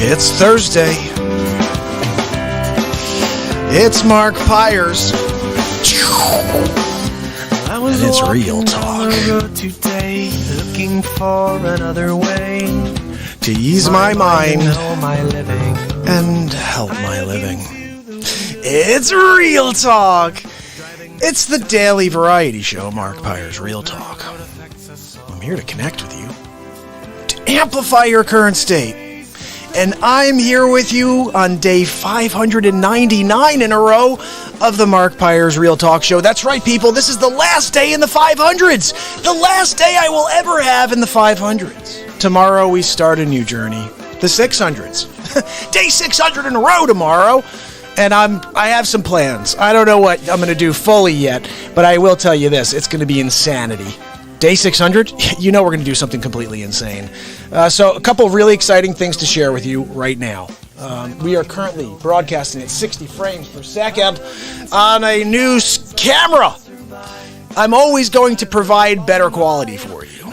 It's Thursday. It's Mark Pyers. And it's Real Talk. Today, looking for another way to ease my mind and and help my living. It's Real Talk. It's the daily variety show, Mark Pyers' Real Talk. I'm here to connect with you, to amplify your current state. And I'm here with you on day 599 in a row of the Mark Pyers Real Talk Show. That's right, people. This is the last day in the 500s. The last day I will ever have in the 500s. Tomorrow we start a new journey, the 600s. Day 600 in a row tomorrow. And I have some plans. I don't know what I'm going to do fully yet, but I will tell you this. It's going to be insanity. Day 600, you know we're going to do something completely insane. So a couple of really exciting things to share with you right now. We are currently broadcasting at 60 frames per second on a new camera. I'm always going to provide better quality for you.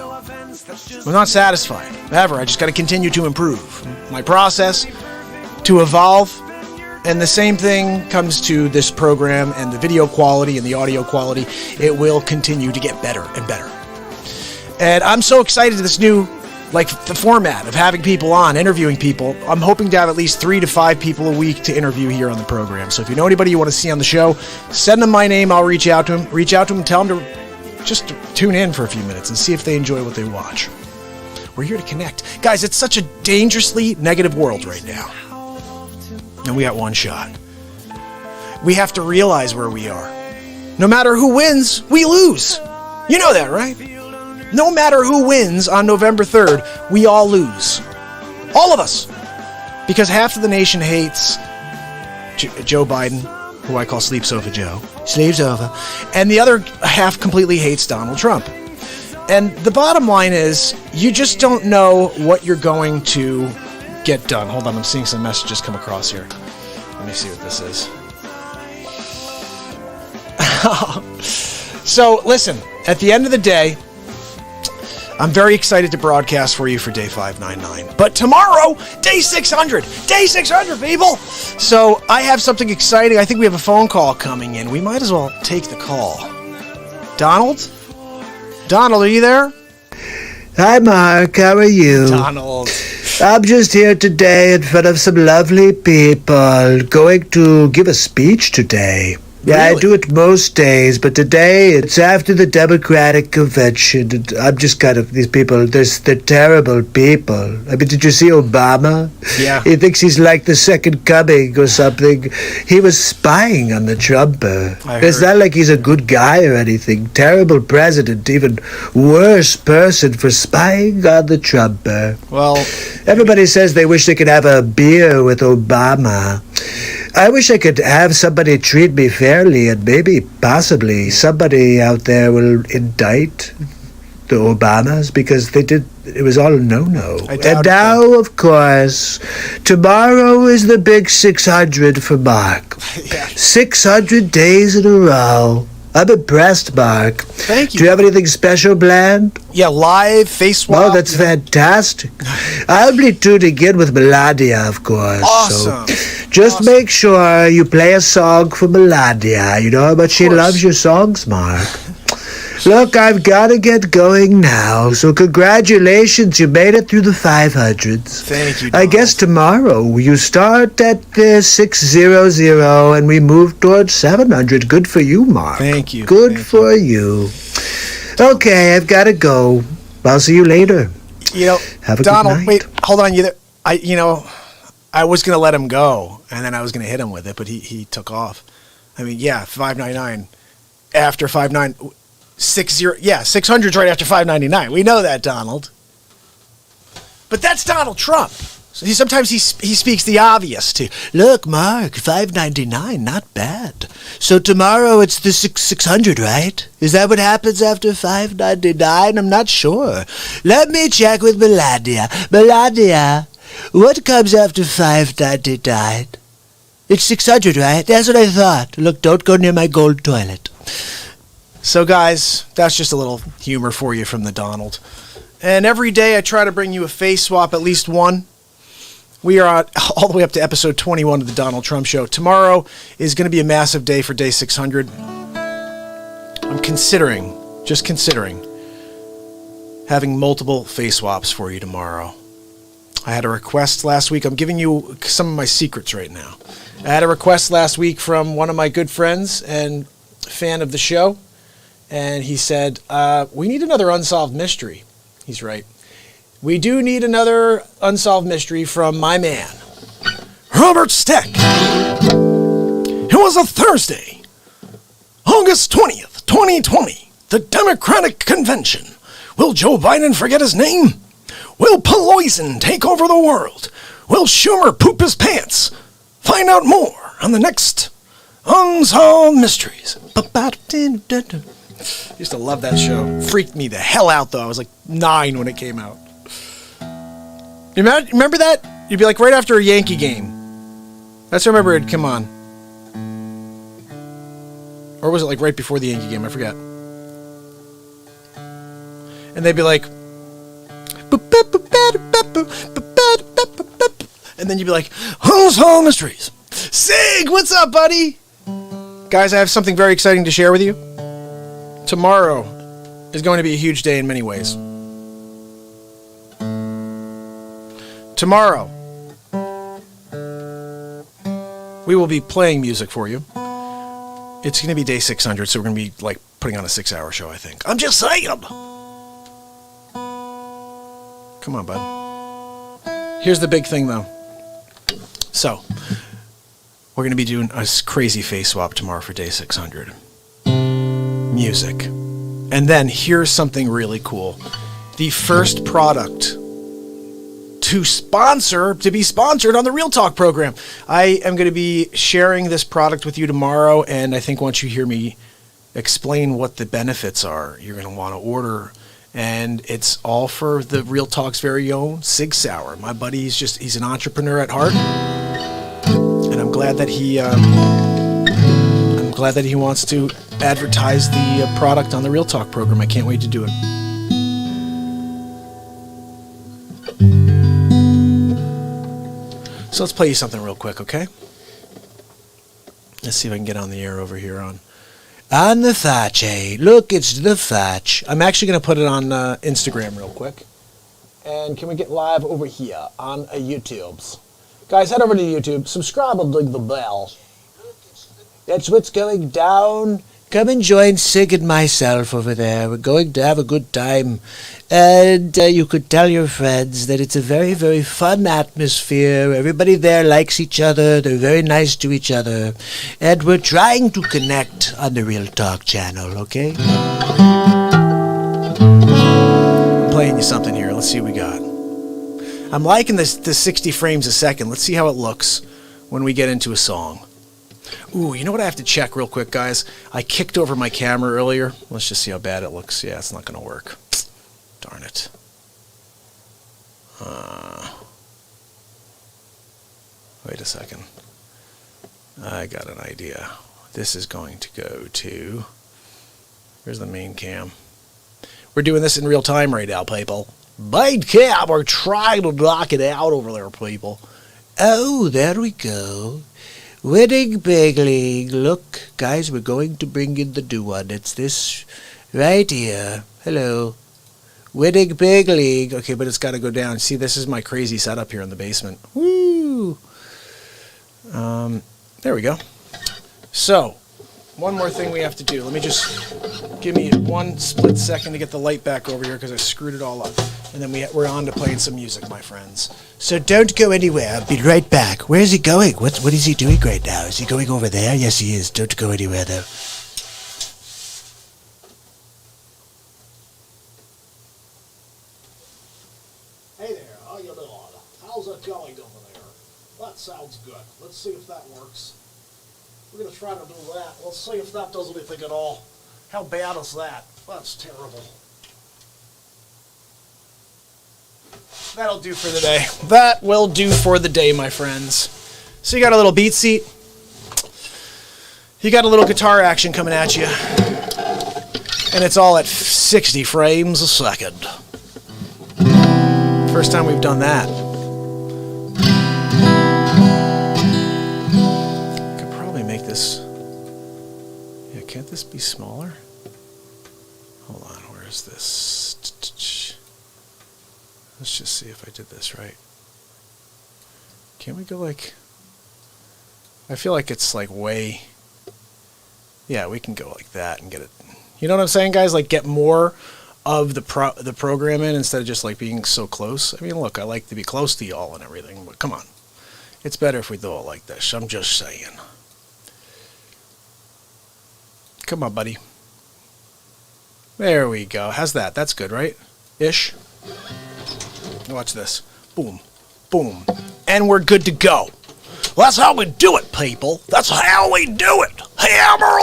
I'm not satisfied. Ever. I just got to continue to improve my process, to evolve. And the same thing comes to this program and the video quality and the audio quality. It will continue to get better and better. And I'm so excited to this new, the format of having people on, interviewing people. I'm hoping to have at least 3 to 5 people a week to interview here on the program. So if you know anybody you want to see on the show, send them my name. I'll reach out to them. Reach out to them, tell them to just tune in for a few minutes and see if they enjoy what they watch. We're here to connect. Guys, it's such a dangerously negative world right now. And we got one shot. We have to realize where we are. No matter who wins, we lose. You know that, right? No matter who wins on November 3rd, we all lose. All of us. Because half of the nation hates Joe Biden, who I call Sleep Sofa Joe. Sleep Sofa. And the other half completely hates Donald Trump. And the bottom line is, you just don't know what you're going to get done. Hold on, I'm seeing some messages come across here. Let me see what this is. So, listen, at the end of the day, I'm very excited to broadcast for you for day 599. But tomorrow, day 600. Day 600, people! So, I have something exciting. I think we have a phone call coming in. We might as well take the call. Donald? Donald, are you there? Hi, Mark. How are you? Donald. I'm just here today in front of some lovely people, going to give a speech today. Yeah, Really? I do it most days, but today it's after the Democratic Convention. And I'm just kind of, these people, they're terrible people. I mean, did you see Obama? Yeah. He thinks he's like the second coming or something. He was spying on the Trumper. It's not like he's a good guy or anything. Terrible president, even worse person for spying on the Trumper. Well, Everybody says they wish they could have a beer with Obama. I wish I could have somebody treat me fairly, and maybe, possibly, somebody out there will indict the Obamas because it was all a no-no. And now, of course, tomorrow is the big 600 for Mark. Yeah. 600 days in a row. I'm impressed, Mark. Thank you. Do you have anything special planned? Yeah, live, face swap. Oh, that's fantastic. I'll be tuning in with Melania, of course. Awesome. So just make sure you play a song for Melania. You know how much she loves your songs, Mark. Look, I've got to get going now, so congratulations, you made it through the 500s. Thank you, I Donald. guess tomorrow you start at 600 and we move towards 700. Good for you, Mark. Thank you. Good Thank for you. Okay, I've got to go. I'll see you later. You know, Have a Donald, good night. wait, hold on. I was going to let him go, and then I was going to hit him with it, but he took off. I mean, yeah, 599 after 59. 600's right after 599. We know that, Donald. But that's Donald Trump. So sometimes he speaks the obvious too. Look, Mark, 599, not bad. So tomorrow it's the 600, right? Is that what happens after 599? I'm not sure. Let me check with Melania. Melania, what comes after 599? It's 600, right? That's what I thought. Look, don't go near my gold toilet. So guys, that's just a little humor for you from the Donald. And every day I try to bring you a face swap, at least one. We are all the way up to episode 21 of the Donald Trump Show. Tomorrow is going to be a massive day for day 600. I'm just considering, having multiple face swaps for you tomorrow. I had a request last week. I'm giving you some of my secrets right now. I had a request last week from one of my good friends and fan of the show. And he said, we need another unsolved mystery. He's right. We do need another unsolved mystery from my man, Robert Steck. It was a Thursday, August 20th, 2020, the Democratic Convention. Will Joe Biden forget his name? Will Pelosi take over the world? Will Schumer poop his pants? Find out more on the next Unsolved Mysteries. Used to love that show. Freaked me the hell out, though. I was like 9 when it came out. You remember that? You'd be like right after a Yankee game. That's when I remember it'd come on. Or was it like right before the Yankee game? I forget. And they'd be like... And then you'd be like, Unsolved Mysteries. Sig, what's up, buddy? Guys, I have something very exciting to share with you. Tomorrow is going to be a huge day in many ways. Tomorrow, we will be playing music for you. It's going to be day 600, so we're going to be like putting on a 6-hour show, I think. I'm just saying. Come on, bud. Here's the big thing, though. So, we're going to be doing a crazy face swap tomorrow for day 600. Music. And then here's something really cool. The first product to be sponsored on the Real Talk program. I am going to be sharing this product with you tomorrow, and I think once you hear me explain what the benefits are, you're going to want to order. And it's all for the Real Talk's very own Sig Sauer. My buddy, he's an entrepreneur at heart, and I'm glad that he wants to advertise the product on the Real Talk program. I can't wait to do it. So let's play you something real quick, okay? Let's see if I can get on the air over here on the Thatch, eh? Look, it's the Thatch. I'm actually going to put it on Instagram real quick. And can we get live over here on YouTube's? Guys, head over to YouTube. Subscribe and ring the bell. That's what's going down. Come and join Sig and myself over there. We're going to have a good time. And you could tell your friends that it's a very, very fun atmosphere. Everybody there likes each other. They're very nice to each other. And we're trying to connect on the Real Talk channel, okay? I'm playing you something here. Let's see what we got. I'm liking the 60 frames a second. Let's see how it looks when we get into a song. Ooh, you know what I have to check real quick, guys? I kicked over my camera earlier. Let's just see how bad it looks. Yeah, it's not going to work. Darn it. Wait a second. I got an idea. This is going to go to... Where's the main cam? We're doing this in real time right now, people. Main cam, we're trying to knock it out over there, people. Oh, there we go. Winning Big League. Look, guys, we're going to bring in the new one. It's this right here. Hello. Winning Big League. Okay, but it's got to go down. See, this is my crazy setup here in the basement. Woo! There we go. So, one more thing we have to do. Let me just give me one split second to get the light back over here because I screwed it all up. And then we're on to playing some music, my friends. So don't go anywhere. I'll be right back. Where is he going? What is he doing right now? Is he going over there? Yes, he is. Don't go anywhere, though. Hey there, how you doing? How's it going over there? That sounds good. Let's see if that works. We're going to try to do that. Let's see if that does anything at all. How bad is that? That's terrible. That'll do for the day. That will do for the day, my friends. So you got a little BeatSeat. You got a little guitar action coming at you. And it's all at 60 frames a second. First time we've done that. Could probably make this... Yeah, can't this be smaller? Hold on, where is this? Let's just see if I did this right. Can't we go like... I feel like it's like way... Yeah, we can go like that and get it. You know what I'm saying, guys? Like get more of the program in instead of just like being so close. I mean, look, I like to be close to y'all and everything, but come on. It's better if we do it like this. I'm just saying. Come on, buddy. There we go. How's that? That's good, right? Ish. Watch this. Boom. Boom. And we're good to go. Well, that's how we do it, people. That's how we do it. Hammer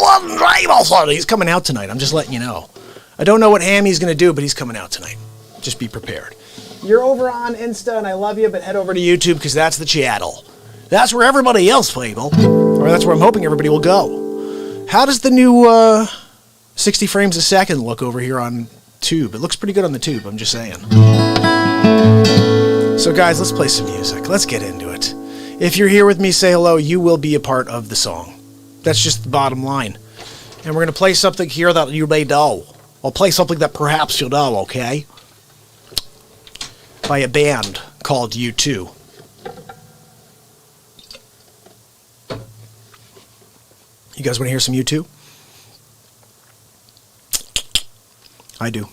and he's coming out tonight. I'm just letting you know. I don't know what Hammy's going to do, but he's coming out tonight. Just be prepared. You're over on Insta, and I love you, but head over to YouTube because that's the channel. That's where everybody else, people. Or that's where I'm hoping everybody will go. How does the new 60 frames a second look over here on Tube? It looks pretty good on the Tube, I'm just saying. So, guys, let's play some music. Let's get into it. If you're here with me, say hello. You will be a part of the song. That's just the bottom line. And we're going to play something here that you may know. I'll play something that perhaps you'll know, okay? By a band called U2. You guys want to hear some U2? I do.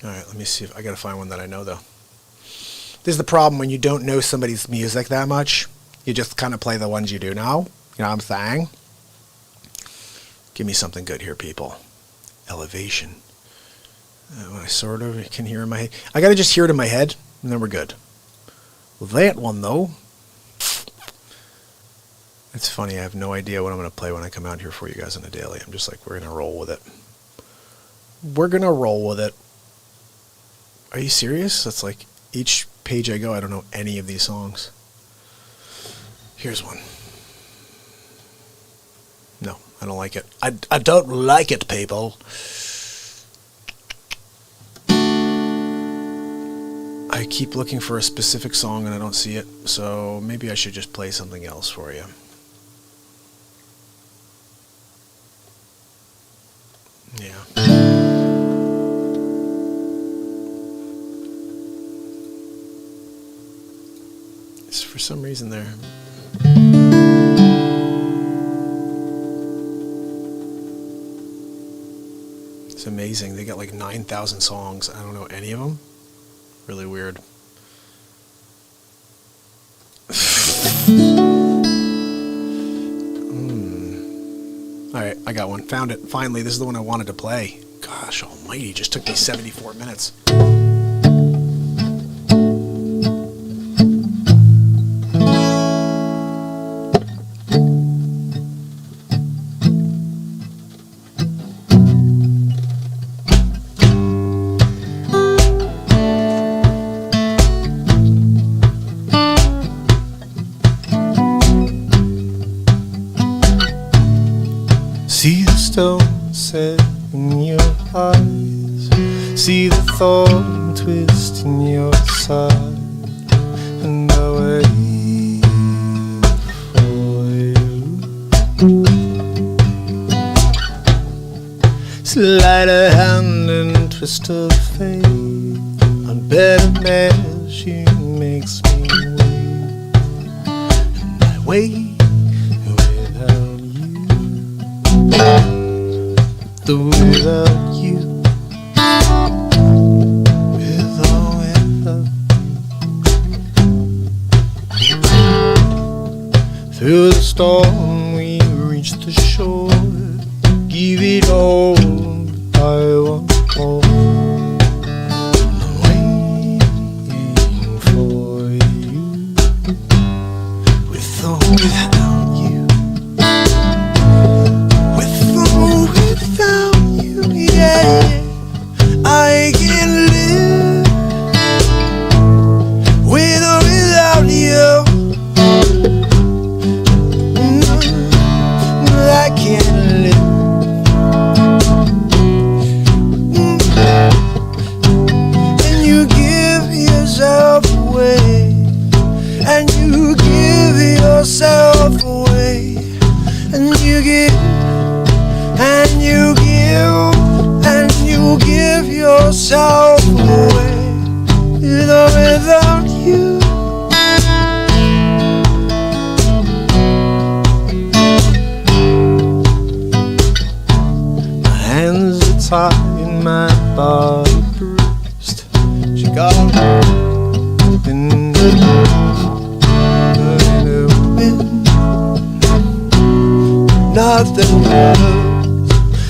Alright, let me see if I gotta find one that I know though. This is the problem when you don't know somebody's music that much. You just kind of play the ones you do know. You know what I'm saying? Give me something good here, people. Elevation. I sort of can hear in my head. I gotta just hear it in my head, and then we're good. That one though. It's funny, I have no idea what I'm gonna play when I come out here for you guys on a daily. I'm just like, we're gonna roll with it. We're gonna roll with it. Are you serious? That's like each page I go, I don't know any of these songs. Here's one. No, I don't like it. I don't like it, people. I keep looking for a specific song and I don't see it, so maybe I should just play something else for you. Yeah. For some reason there. It's amazing. They got like 9,000 songs. I don't know any of them. Really weird. Alright, I got one. Found it. Finally, this is the one I wanted to play. Gosh almighty, it just took me 74 minutes. See the stone set in your eyes, see the thorn twist in your side, and I wait for you. Sleight of hand and twist of fate, unbetter man, she makes me wait, and I wait. Without you, without through the storm we reach the shore. Give it all, but I want more. I'm waiting for you, with or without you. Without you, yeah, I can live you. My hands are tied, my body bruised. She got in the wind, nothing else.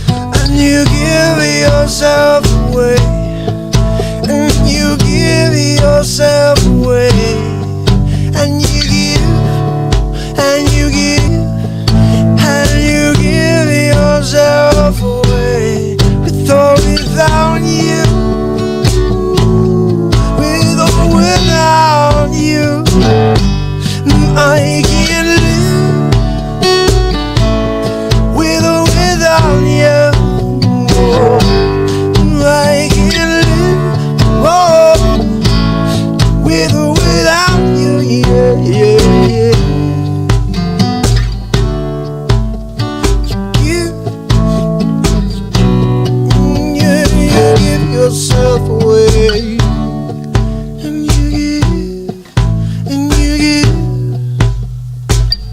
And you give yourself away, and you give yourself away, and you give, and you give, and you give yourself away, with or without you, with or without you. I can't live with or without you. I can't live, oh, with or without you. Yeah, yeah, yeah. You give yourself away, and you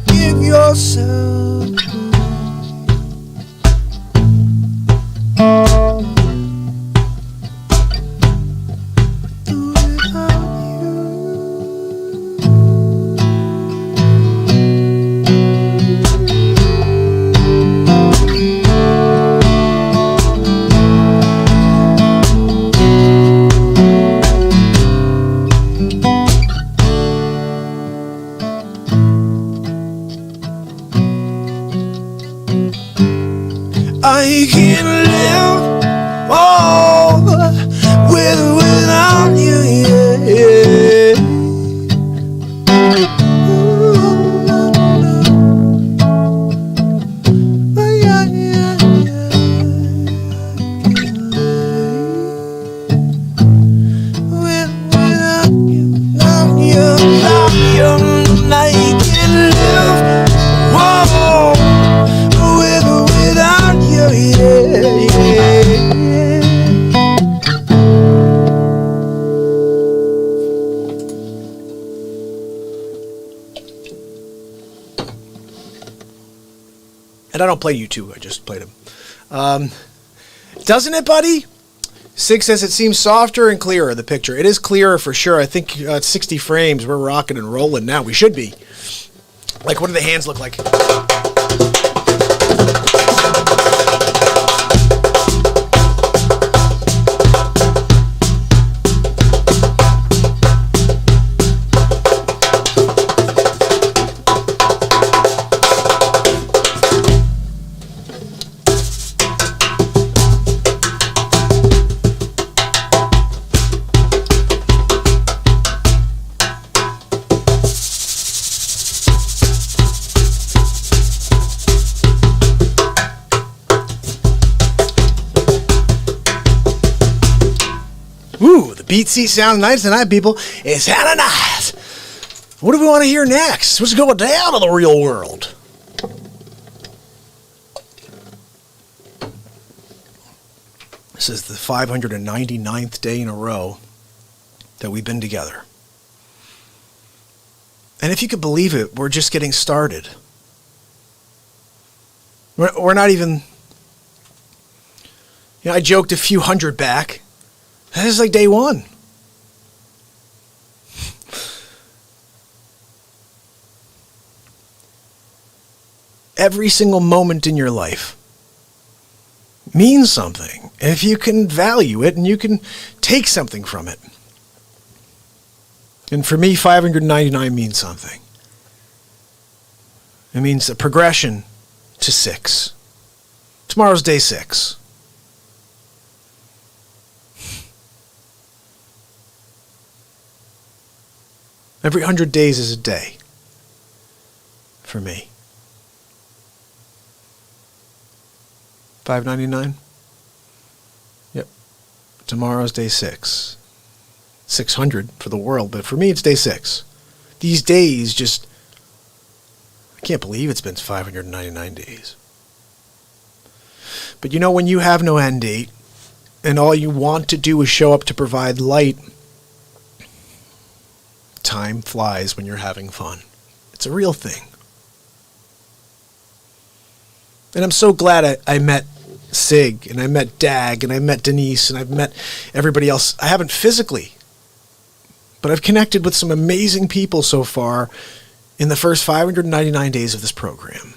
give yourself I can't live, oh, with or without you, yeah, yeah. Oh, yeah, yeah, yeah. With or without you, without you, without you, I can't live, whoa, with or without you, yeah, yeah. And I don't play U2, I just played them. Doesn't it, buddy? Sig says it seems softer and clearer, the picture. It is clearer for sure. I think at 60 frames, we're rocking and rolling now. We should be. Like, what do the hands look like? Ooh, the BeatSeat sounds nice tonight, people. It's sounding nice. What do we want to hear next? What's going down in the real world? This is the 599th day in a row that we've been together. And if you could believe it, we're just getting started. We're not even... You know, I joked a few hundred back. This is like day one. Every single moment in your life means something if you can value it and you can take something from it. And for me, 599 means something. It means a progression to 6. Tomorrow's day 6. Every 100 days is a day for me. 599? Yep. Tomorrow's day 6. 600 for the world, but for me it's day 6. These days just... I can't believe it's been 599 days. But you know, when you have no end date, and all you want to do is show up to provide light, time flies when you're having fun. It's a real thing. And I'm so glad I met Sig, and I met Dag, and I met Denise, and I've met everybody else. I haven't physically, but I've connected with some amazing people so far in the first 599 days of this program.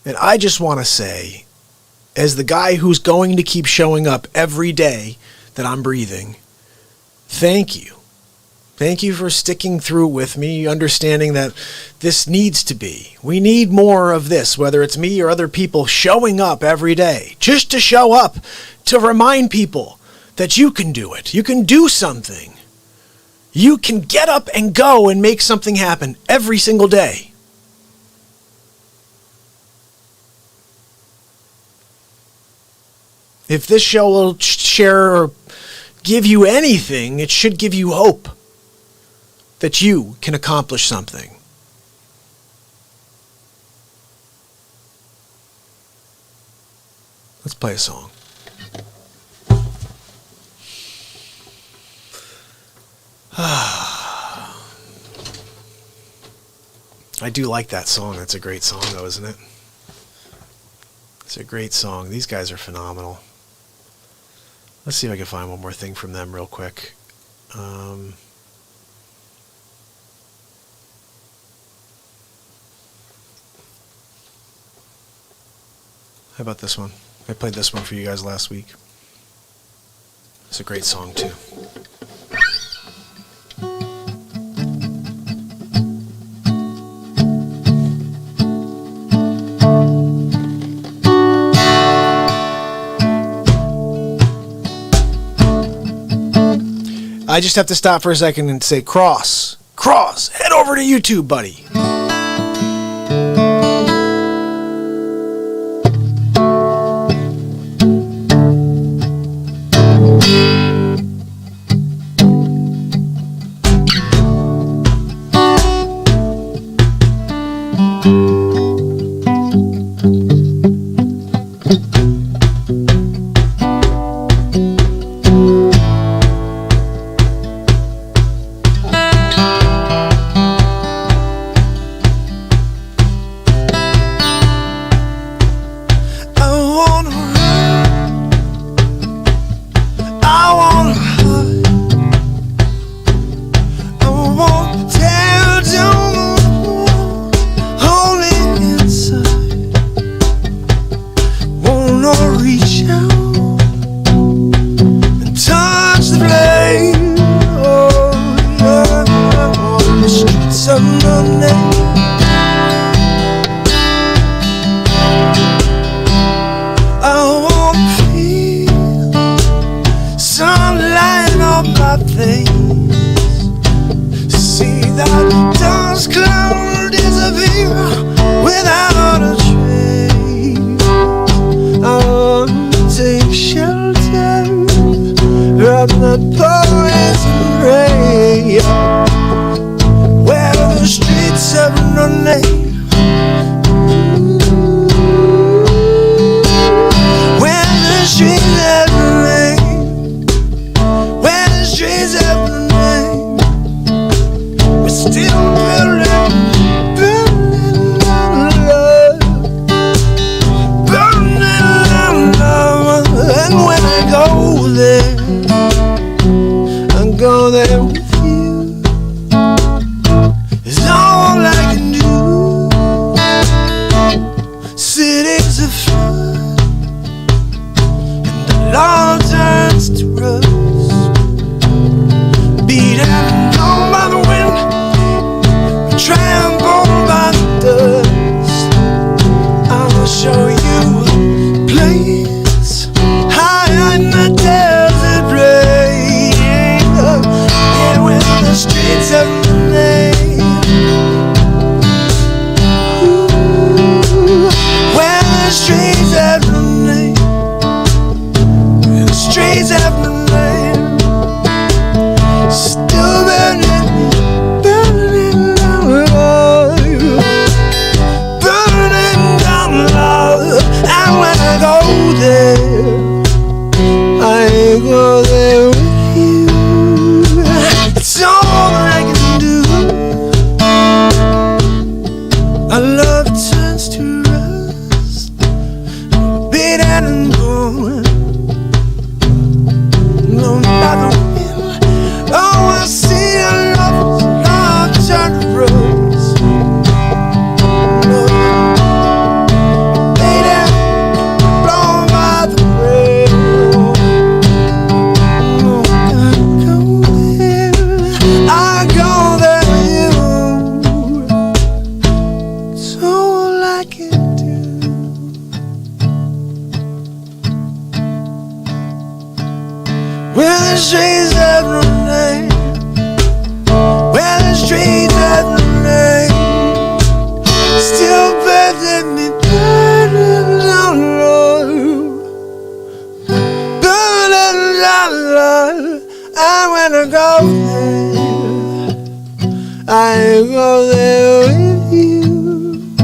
And I just want to say, as the guy who's going to keep showing up every day that I'm breathing, thank you. Thank you for sticking through with me, understanding that this needs to be. We need more of this, whether it's me or other people showing up every day, just to show up, to remind people that you can do it. You can do something. You can get up and go and make something happen every single day. If this show will share or give you anything, it should give you hope that you can accomplish something. Let's play a song. I do like that song. That's a great song, though, isn't it? It's a great song. These guys are phenomenal. Let's see if I can find one more thing from them real quick. How about this one? I played this one for you guys last week. It's a great song, too. I just have to stop for a second and say, Cross, head over to YouTube, buddy. Go there with you is all I can do. I go there with you.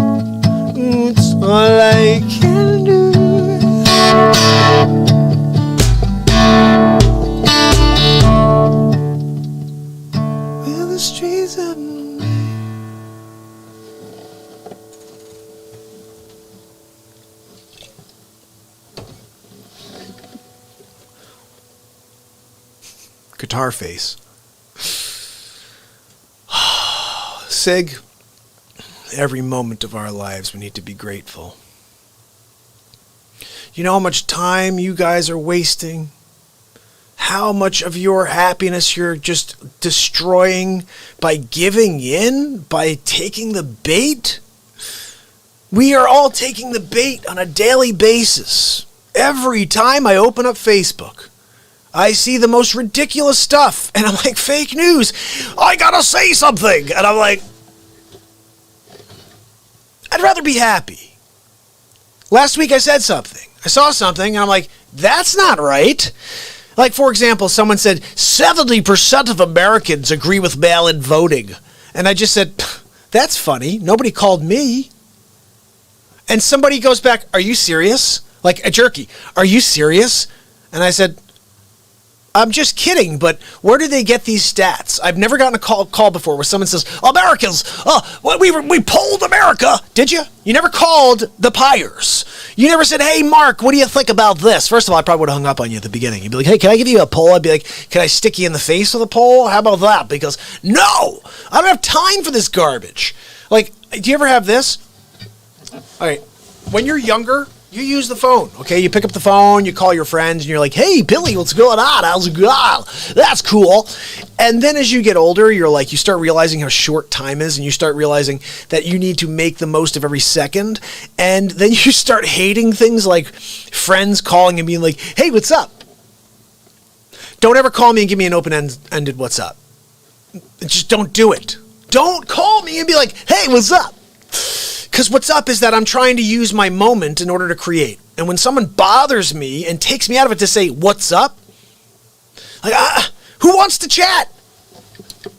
It's all I can do. Where the streets of guitar face. Sig, every moment of our lives we need to be grateful. You know how much time you guys are wasting? How much of your happiness you're just destroying by giving in? By taking the bait? We are all taking the bait on a daily basis. Every time I open up Facebook, I see the most ridiculous stuff, and I'm like, fake news. I gotta say something. And I'm like, I'd rather be happy. Last week I said something. I saw something, and I'm like, that's not right. Like, for example, someone said, 70% of Americans agree with mail-in voting. And I just said, that's funny. Nobody called me. And somebody goes back, are you serious? Like a jerky. Are you serious? And I said, I'm just kidding, but where do they get these stats? I've never gotten a call before where someone says, Americans, we polled America. Did you? You never called the Pyres. You never said, hey, Mark, what do you think about this? First of all, I probably would have hung up on you at the beginning. You'd be like, hey, can I give you a poll? I'd be like, can I stick you in the face with a poll? How about that? Because, no, I don't have time for this garbage. Like, do you ever have this? All right, when you're younger, you use the phone, okay? You pick up the phone, you call your friends, and you're like, hey, Billy, what's going on? How's it going? That's cool. And then as you get older, you're like, you start realizing how short time is, and you start realizing that you need to make the most of every second. And then you start hating things like friends calling and being like, hey, what's up? Don't ever call me and give me an open-ended what's up. Just don't do it. Don't call me and be like, hey, what's up? Because what's up is that I'm trying to use my moment in order to create. And when someone bothers me and takes me out of it to say, what's up? Like, who wants to chat?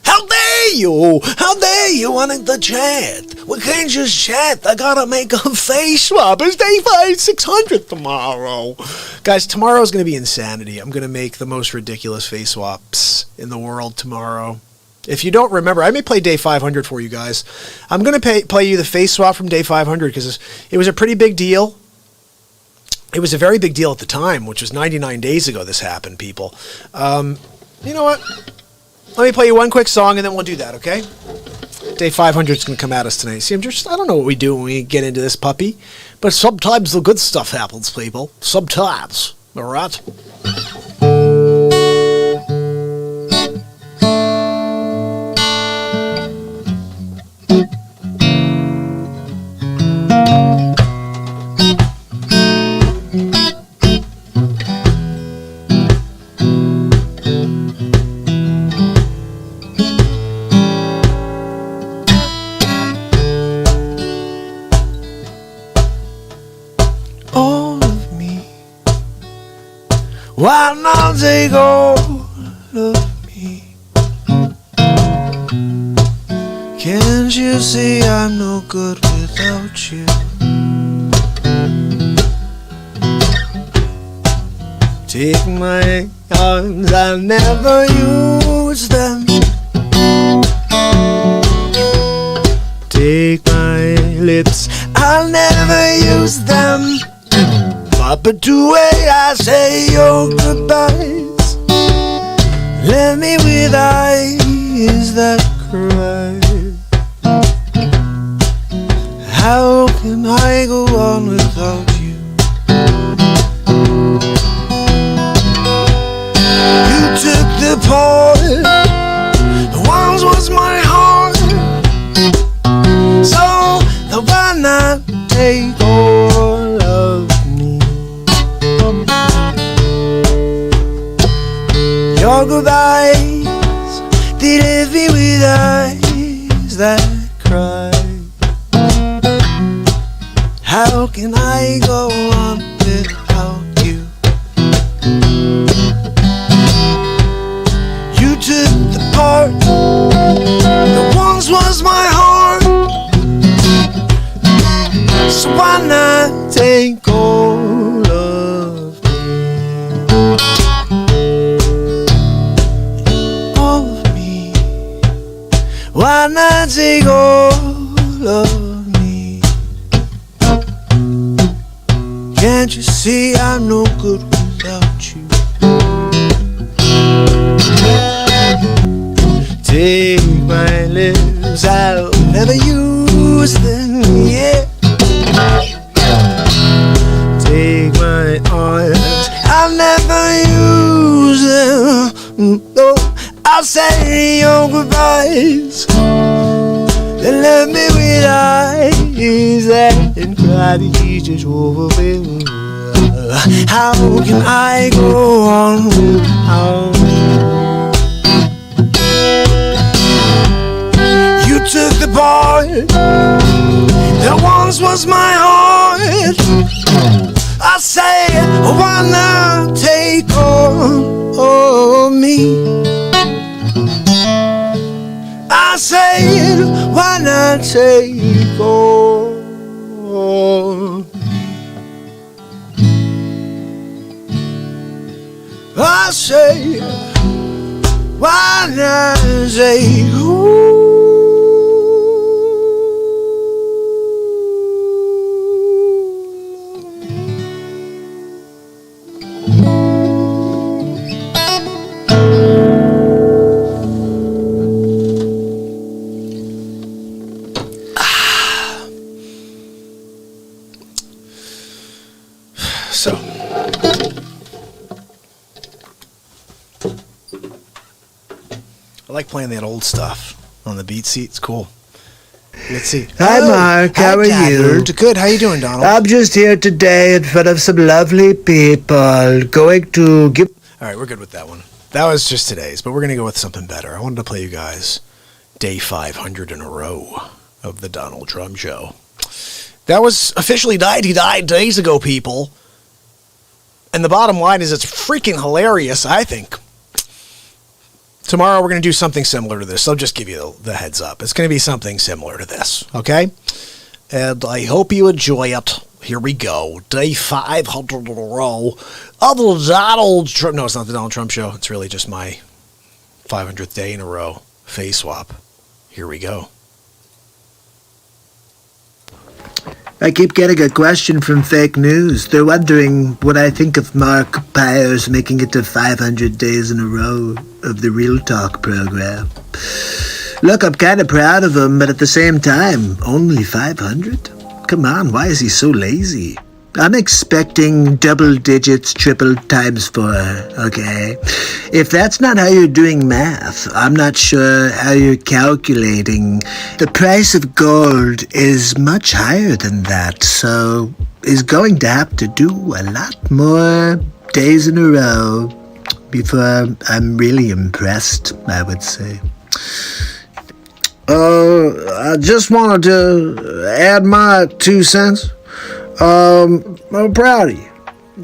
How dare you? How dare you wanting to chat? We can't just chat. I gotta make a face swap. It's day 600 tomorrow. Guys, tomorrow's going to be insanity. I'm going to make the most ridiculous face swaps in the world tomorrow. If you don't remember, I may play day 500 for you guys. I'm going to play you the face swap from day 500 because it was a pretty big deal. It was a very big deal at the time, which was 99 days ago this happened, people. You know what? Let me play you one quick song and then we'll do that, okay? Day 500 is going to come at us tonight. See, I don't know what we do when we get into this puppy, but sometimes the good stuff happens, people. Sometimes. All right? Why not take all of me? Can't you see I'm no good without you? Take my arms, I'll never use them. Take my lips, I'll never use them. But the way I say your goodbyes, let me with eyes that cry. How can I go on without you? You took the part that once was my heart, so why not take all of your goodbyes? They leave me with eyes that cry. How can I go on without you? You took the part that once Why not take all of me? Can't you see I'm no good without you? Take my lips, I'll never use them, yeah. Take my arms, I'll never use them. No, I'll say your goodbyes and left me with eyes that cry the teachers over me. How can I go on without you? Took the part that once was my heart. I say, why not take all of me? I say, why not take all of me? I say, why not take all? So, I like playing that old stuff on the BeatSeat. It's cool. Let's see. Hi, Mark. How are you? Good. How you doing, Donald? I'm just here today in front of some lovely people going to give... All right, we're good with that one. That was just today's, but we're going to go with something better. I wanted to play you guys day 500 in a row of the Donald Trump Show. That was officially died. He died days ago, people. And the bottom line is it's freaking hilarious, I think. Tomorrow we're going to do something similar to this. I'll just give you the heads up. It's going to be something similar to this, okay? And I hope you enjoy it. Here we go. Day 500 in a row of the Donald Trump... No, it's not the Donald Trump Show. It's really just my 500th day in a row face swap. Here we go. I keep getting a question from fake news. They're wondering what I think of Mark Pyers making it to 500 days in a row of the Real Talk program. Look, I'm kind of proud of him, but at the same time, only 500? Come on, why is he so lazy? I'm expecting double digits, triple times 4, okay? If that's not how you're doing math, I'm not sure how you're calculating. The price of gold is much higher than that, so he's going to have to do a lot more days in a row before I'm really impressed, I would say. I just wanted to add my 2 cents. I'm proud of you.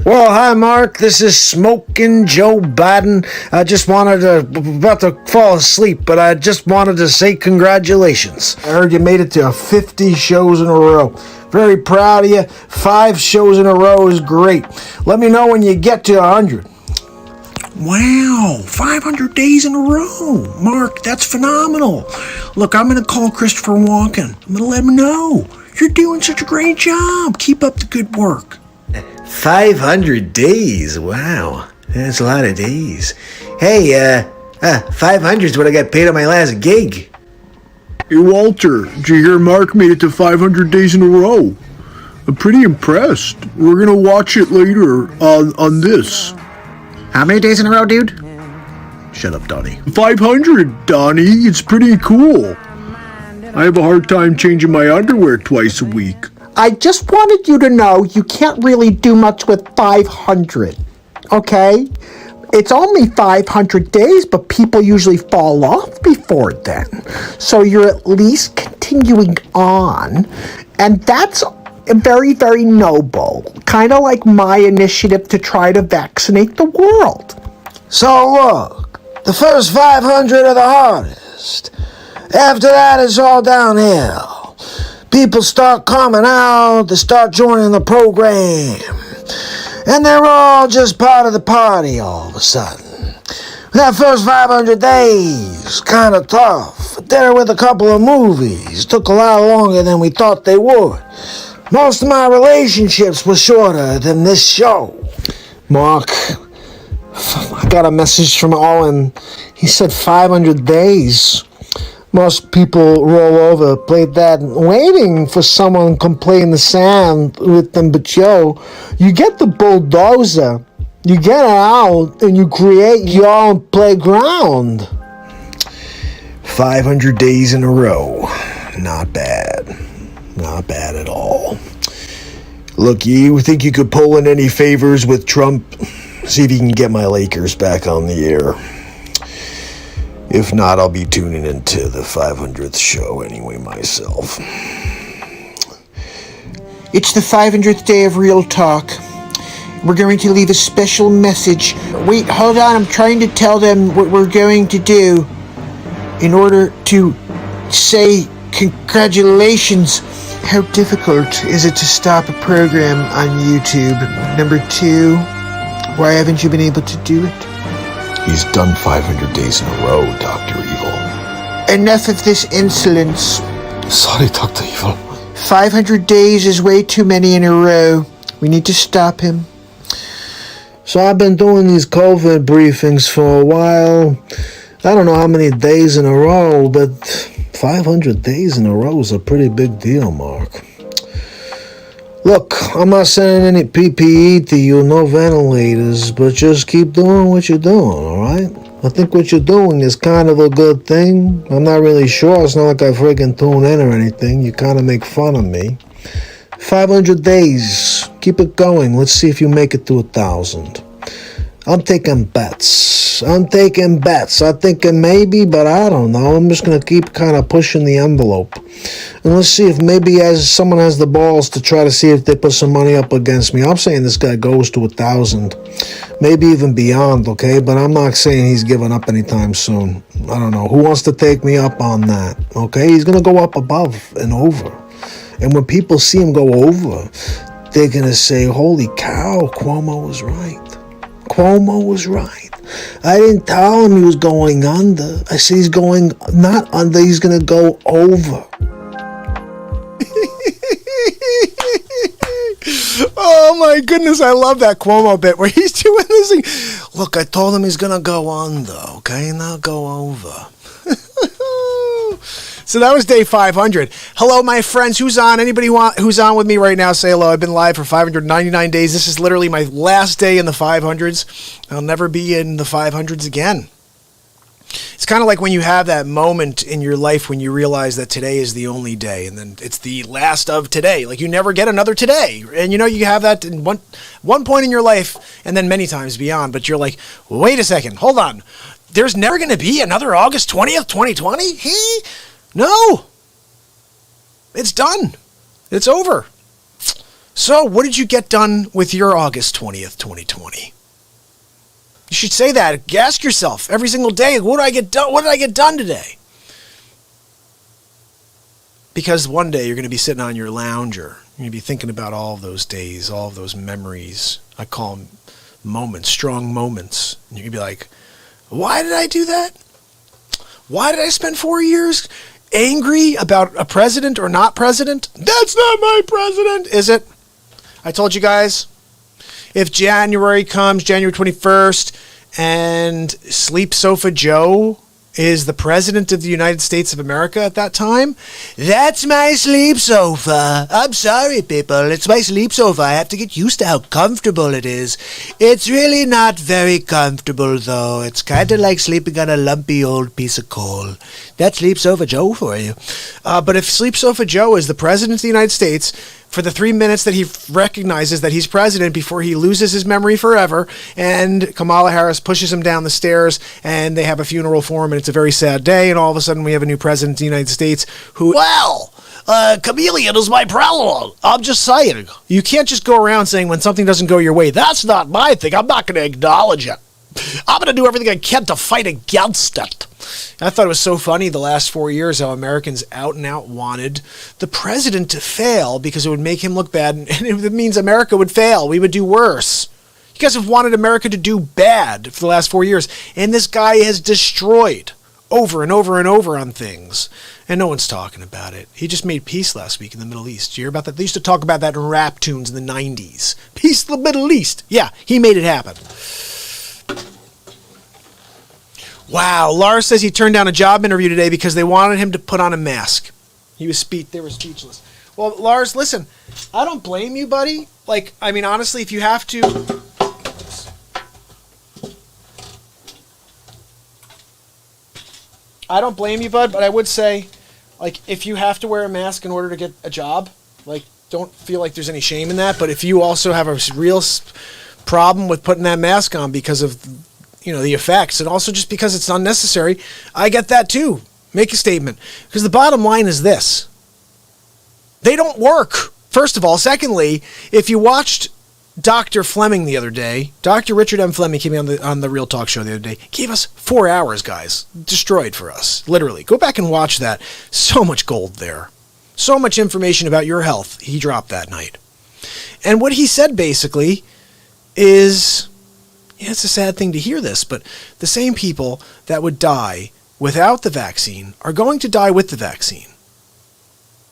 Well, hi, Mark. This is Smoking Joe Biden. I just wanted to, about to fall asleep, but I just wanted to say congratulations. I heard you made it to 50 shows in a row. Very proud of you. 5 shows in a row is great. Let me know when you get to 100. Wow, 500 days in a row. Mark, that's phenomenal. Look, I'm going to call Christopher Walken. I'm going to let him know. You're doing such a great job. Keep up the good work. 500 days. Wow. That's a lot of days. Hey, 500 is what I got paid on my last gig. Hey, Walter, did you hear Mark made it to 500 days in a row? I'm pretty impressed. We're going to watch it later on this. How many days in a row, dude? Shut up, Donnie. 500, Donnie. It's pretty cool. I have a hard time changing my underwear twice a week. I just wanted you to know you can't really do much with 500, okay? It's only 500 days, but people usually fall off before then. So you're at least continuing on, and that's very, very noble. Kind of like my initiative to try to vaccinate the world. So look, the first 500 are the hardest. After that, it's all downhill. People start coming out, they start joining the program, and they're all just part of the party all of a sudden. That first 500 days, kind of tough. There with a couple of movies. Took a lot longer than we thought they would. Most of my relationships were shorter than this show. Mark, I got a message from Owen. He said 500 days. Most people roll over, play that, waiting for someone to come play in the sand with them, but yo, you get the bulldozer, you get it out, and you create your own playground. 500 days in a row. Not bad. Not bad at all. Look, you think you could pull in any favors with Trump? See if you can get my Lakers back on the air. If not, I'll be tuning into the 500th show anyway myself. It's the 500th day of Real Talk. We're going to leave a special message. Wait, hold on. I'm trying to tell them what we're going to do in order to say congratulations. How difficult is it to stop a program on YouTube? Number 2, why haven't you been able to do it? He's done 500 days in a row, Dr. Evil. Enough of this insolence. Sorry, Dr. Evil. 500 days is way too many in a row. We need to stop him. So I've been doing these COVID briefings for a while. I don't know how many days in a row, but 500 days in a row is a pretty big deal, Mark. Look, I'm not sending any PPE to you, no ventilators, but just keep doing what you're doing, alright? I think what you're doing is kind of a good thing. I'm not really sure. It's not like I friggin' tune in or anything. You kind of make fun of me. 500 days. Keep it going. Let's see if you make it to 1,000. I'm taking bets. I'm thinking maybe, but I don't know. I'm just going to keep kind of pushing the envelope. And let's see if maybe someone has the balls to try to see if they put some money up against me. I'm saying this guy goes to 1,000. Maybe even beyond, okay? But I'm not saying he's giving up anytime soon. I don't know. Who wants to take me up on that? Okay? He's going to go up above and over. And when people see him go over, they're going to say, holy cow, Cuomo was right. Cuomo was right. I didn't tell him he was going under. I said he's going not under, he's going to go over. Oh my goodness, I love that Cuomo bit where he's doing this thing. Look, I told him he's going to go under, okay? Not go over. So that was day 500. Hello, my friends. Who's on? Anybody who's on with me right now, say hello. I've been live for 599 days. This is literally my last day in the 500s. I'll never be in the 500s again. It's kind of like when you have that moment in your life when you realize that today is the only day, and then it's the last of today. Like you never get another today. And you know, you have that in one point in your life, and then many times beyond. But you're like, wait a second, hold on. There's never going to be another August 20th, 2020? No, it's done. It's over. So what did you get done with your August 20th, 2020? You should say that. Ask yourself every single day, what did I get done? What did I get done today? Because one day you're going to be sitting on your lounger. You're going to be thinking about all of those days, all of those memories. I call them moments, strong moments. And you're going to be like, why did I do that? Why did I spend 4 years angry about a president or not president? That's not my president, is it? I told you guys, if January comes, January 21st, and Sleep Sofa Joe is the president of the United States of America at that time, that's my sleep sofa. I'm sorry, people. It's my sleep sofa. I have to get used to how comfortable it is. It's really not very comfortable, though. It's kind of like sleeping on a lumpy old piece of coal. That's Sleep Sofa Joe for you. But if Sleep Sofa Joe is the president of the United States, for the 3 minutes that he recognizes that he's president before he loses his memory forever, and Kamala Harris pushes him down the stairs, and they have a funeral for him, and it's a very sad day, and all of a sudden we have a new president of the United States who, chameleon is my president. I'm just saying. You can't just go around saying when something doesn't go your way, that's not my thing. I'm not going to acknowledge it. I'm going to do everything I can to fight against it. I thought it was so funny the last 4 years how Americans out and out wanted the president to fail because it would make him look bad, and it means America would fail. We would do worse. You guys have wanted America to do bad for the last 4 years, and this guy has destroyed over and over and over on things, and no one's talking about it. He just made peace last week in the Middle East. Did you hear about that? They used to talk about that in rap tunes in the 90s. Peace in the Middle East. Yeah, he made it happen. Wow, Lars says he turned down a job interview today because they wanted him to put on a mask. They were speechless. Well, Lars, listen, I don't blame you, buddy. Like, I mean, honestly, if you have to... I don't blame you, bud, but I would say, like, if you have to wear a mask in order to get a job, like, don't feel like there's any shame in that. But if you also have a real problem with putting that mask on because of, you know, the effects, and also just because it's unnecessary, I get that too. Make a statement. Because the bottom line is this. They don't work, first of all. Secondly, if you watched Dr. Fleming the other day, Dr. Richard M. Fleming came on the Real Talk show the other day, gave us 4 hours, guys. Destroyed for us, literally. Go back and watch that. So much gold there. So much information about your health he dropped that night. And what he said basically is, yeah, it's a sad thing to hear this, but the same people that would die without the vaccine are going to die with the vaccine.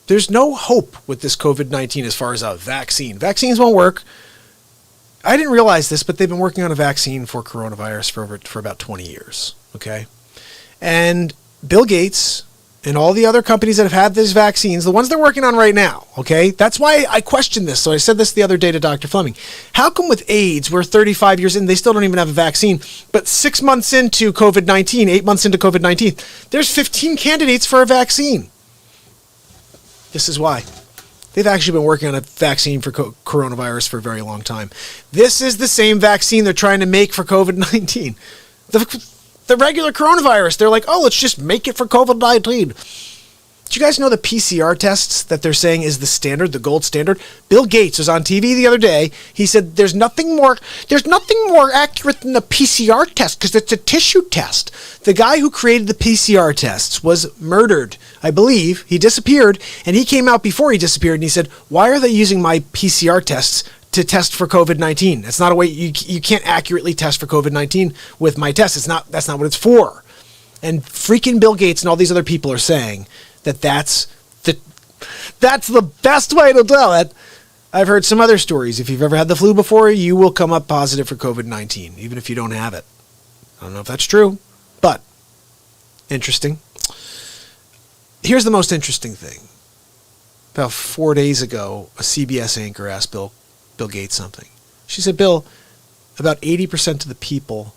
There's no hope with this COVID-19 as far as a vaccine. Vaccines won't work. I didn't realize this, but they've been working on a vaccine for coronavirus for about 20 years, okay? And Bill Gates and all the other companies that have had these vaccines, the ones they're working on right now, okay? That's why I questioned this. So I said this the other day to Dr. Fleming. How come with AIDS, we're 35 years in, they still don't even have a vaccine, but 6 months into COVID-19, 8 months into COVID-19, there's 15 candidates for a vaccine. This is why. They've actually been working on a vaccine for coronavirus for a very long time. This is the same vaccine they're trying to make for COVID-19. The regular coronavirus, they're like, oh, let's just make it for COVID-19. Do you guys know the PCR tests that they're saying is the standard, the gold standard? Bill Gates was on TV the other day. He said there's nothing more accurate than the PCR test because it's a tissue test. The guy who created the PCR tests was murdered, I believe. He disappeared, and he came out before he disappeared, and he said, why are they using my PCR tests to test for COVID-19? That's not a way you can't accurately test for COVID-19 with my test. That's not what it's for. And freaking Bill Gates and all these other people are saying that's the best way to do it. I've heard some other stories. If you've ever had the flu before, you will come up positive for COVID-19, even if you don't have it. I don't know if that's true, but interesting. Here's the most interesting thing. About 4 days ago, a CBS anchor asked Bill Gates something. She said, Bill, about 80% of the people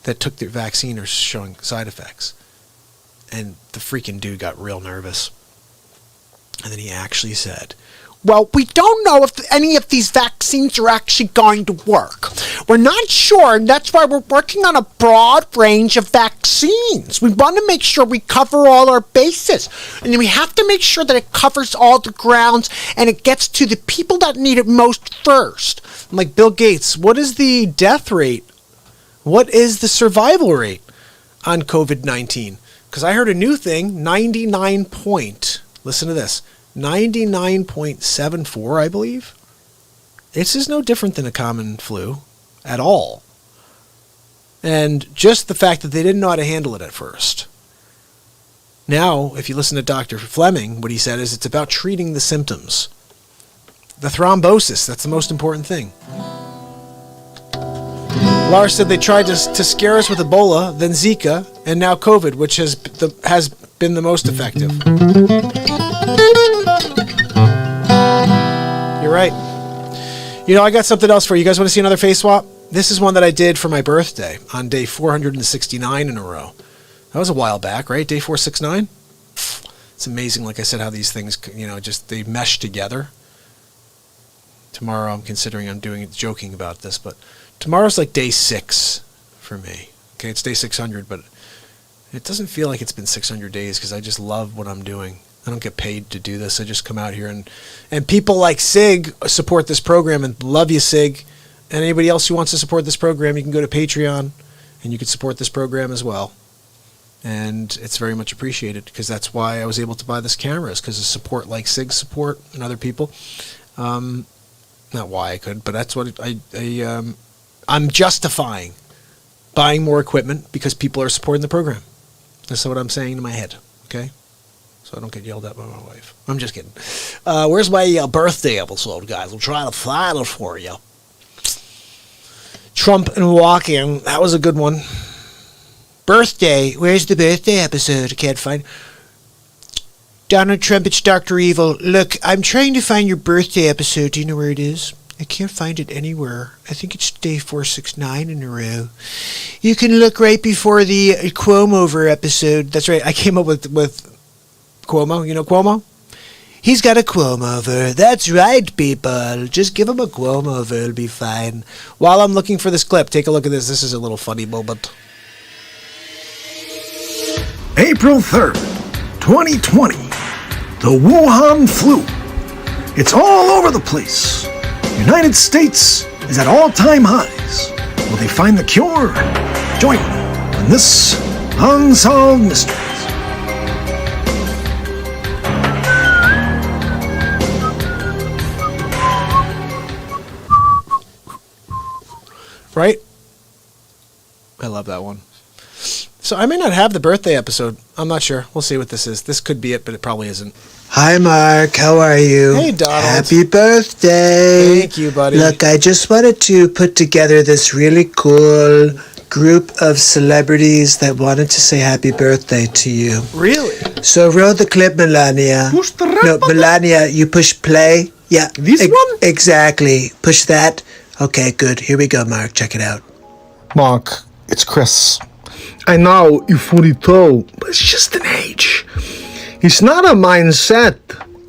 that took their vaccine are showing side effects. And the freaking dude got real nervous. And then he actually said, well, we don't know if any of these vaccines are actually going to work. We're not sure, and that's why we're working on a broad range of vaccines. We want to make sure we cover all our bases. And then we have to make sure that it covers all the grounds and it gets to the people that need it most first. I'm like, Bill Gates, what is the death rate? What is the survival rate on COVID-19? Because I heard a new thing, 99.74, I believe. This is no different than a common flu at all. And just the fact that they didn't know how to handle it at first. Now, if you listen to Dr. Fleming, what he said is it's about treating the symptoms. The thrombosis, that's the most important thing. Lars said they tried to scare us with Ebola, then Zika, and now COVID, which has been the most effective. You're right. You know, I got something else for you. You guys want to see another face swap? This is one that I did for my birthday on day 469 in a row. That was a while back, right? Day 469? It's amazing, like I said, how these things, they mesh together. Tomorrow I'm joking about this, but tomorrow's like day 6 for me. Okay, it's day 600, but it doesn't feel like it's been 600 days because I just love what I'm doing. I don't get paid to do this. I just come out here and people like Sig support this program, and love you, Sig. And anybody else who wants to support this program, you can go to Patreon and you can support this program as well. And it's very much appreciated because that's why I was able to buy this camera, is because of support like Sig's support and other people. Not why I could, but that's what I'm justifying buying more equipment because people are supporting the program. That's what I'm saying in my head, okay? So I don't get yelled at by my wife. I'm just kidding. Where's my birthday episode, guys? I'm trying to find it for you. Trump and walk-in. That was a good one. Birthday. Where's the birthday episode? I can't find. Donald Trump, it's Dr. Evil. Look, I'm trying to find your birthday episode. Do you know where it is? I can't find it anywhere. I think it's day 469 in a row. You can look right before the Cuomo episode. That's right. I came up with Cuomo. You know Cuomo? He's got a Cuomo. That's right, people. Just give him a Cuomo. It'll be fine. While I'm looking for this clip, take a look at this. This is a little funny moment. April 3rd, 2020. The Wuhan flu. It's all over the place. United States is at all-time highs. Will they find the cure? Join me in this Unsolved Mysteries. Right? I love that one. So I may not have the birthday episode. I'm not sure. We'll see what this is. This could be it, but it probably isn't. Hi, Mark. How are you? Hey, Donald. Happy birthday. Thank you, buddy. Look, I just wanted to put together this really cool group of celebrities that wanted to say happy birthday to you. Really? So roll the clip, Melania. Push the red No, button. Melania, you push play. Yeah. This one? Exactly. Push that. Okay, good. Here we go, Mark. Check it out. Mark, it's Chris. I know you're 42, but it's just an age. It's not a mindset.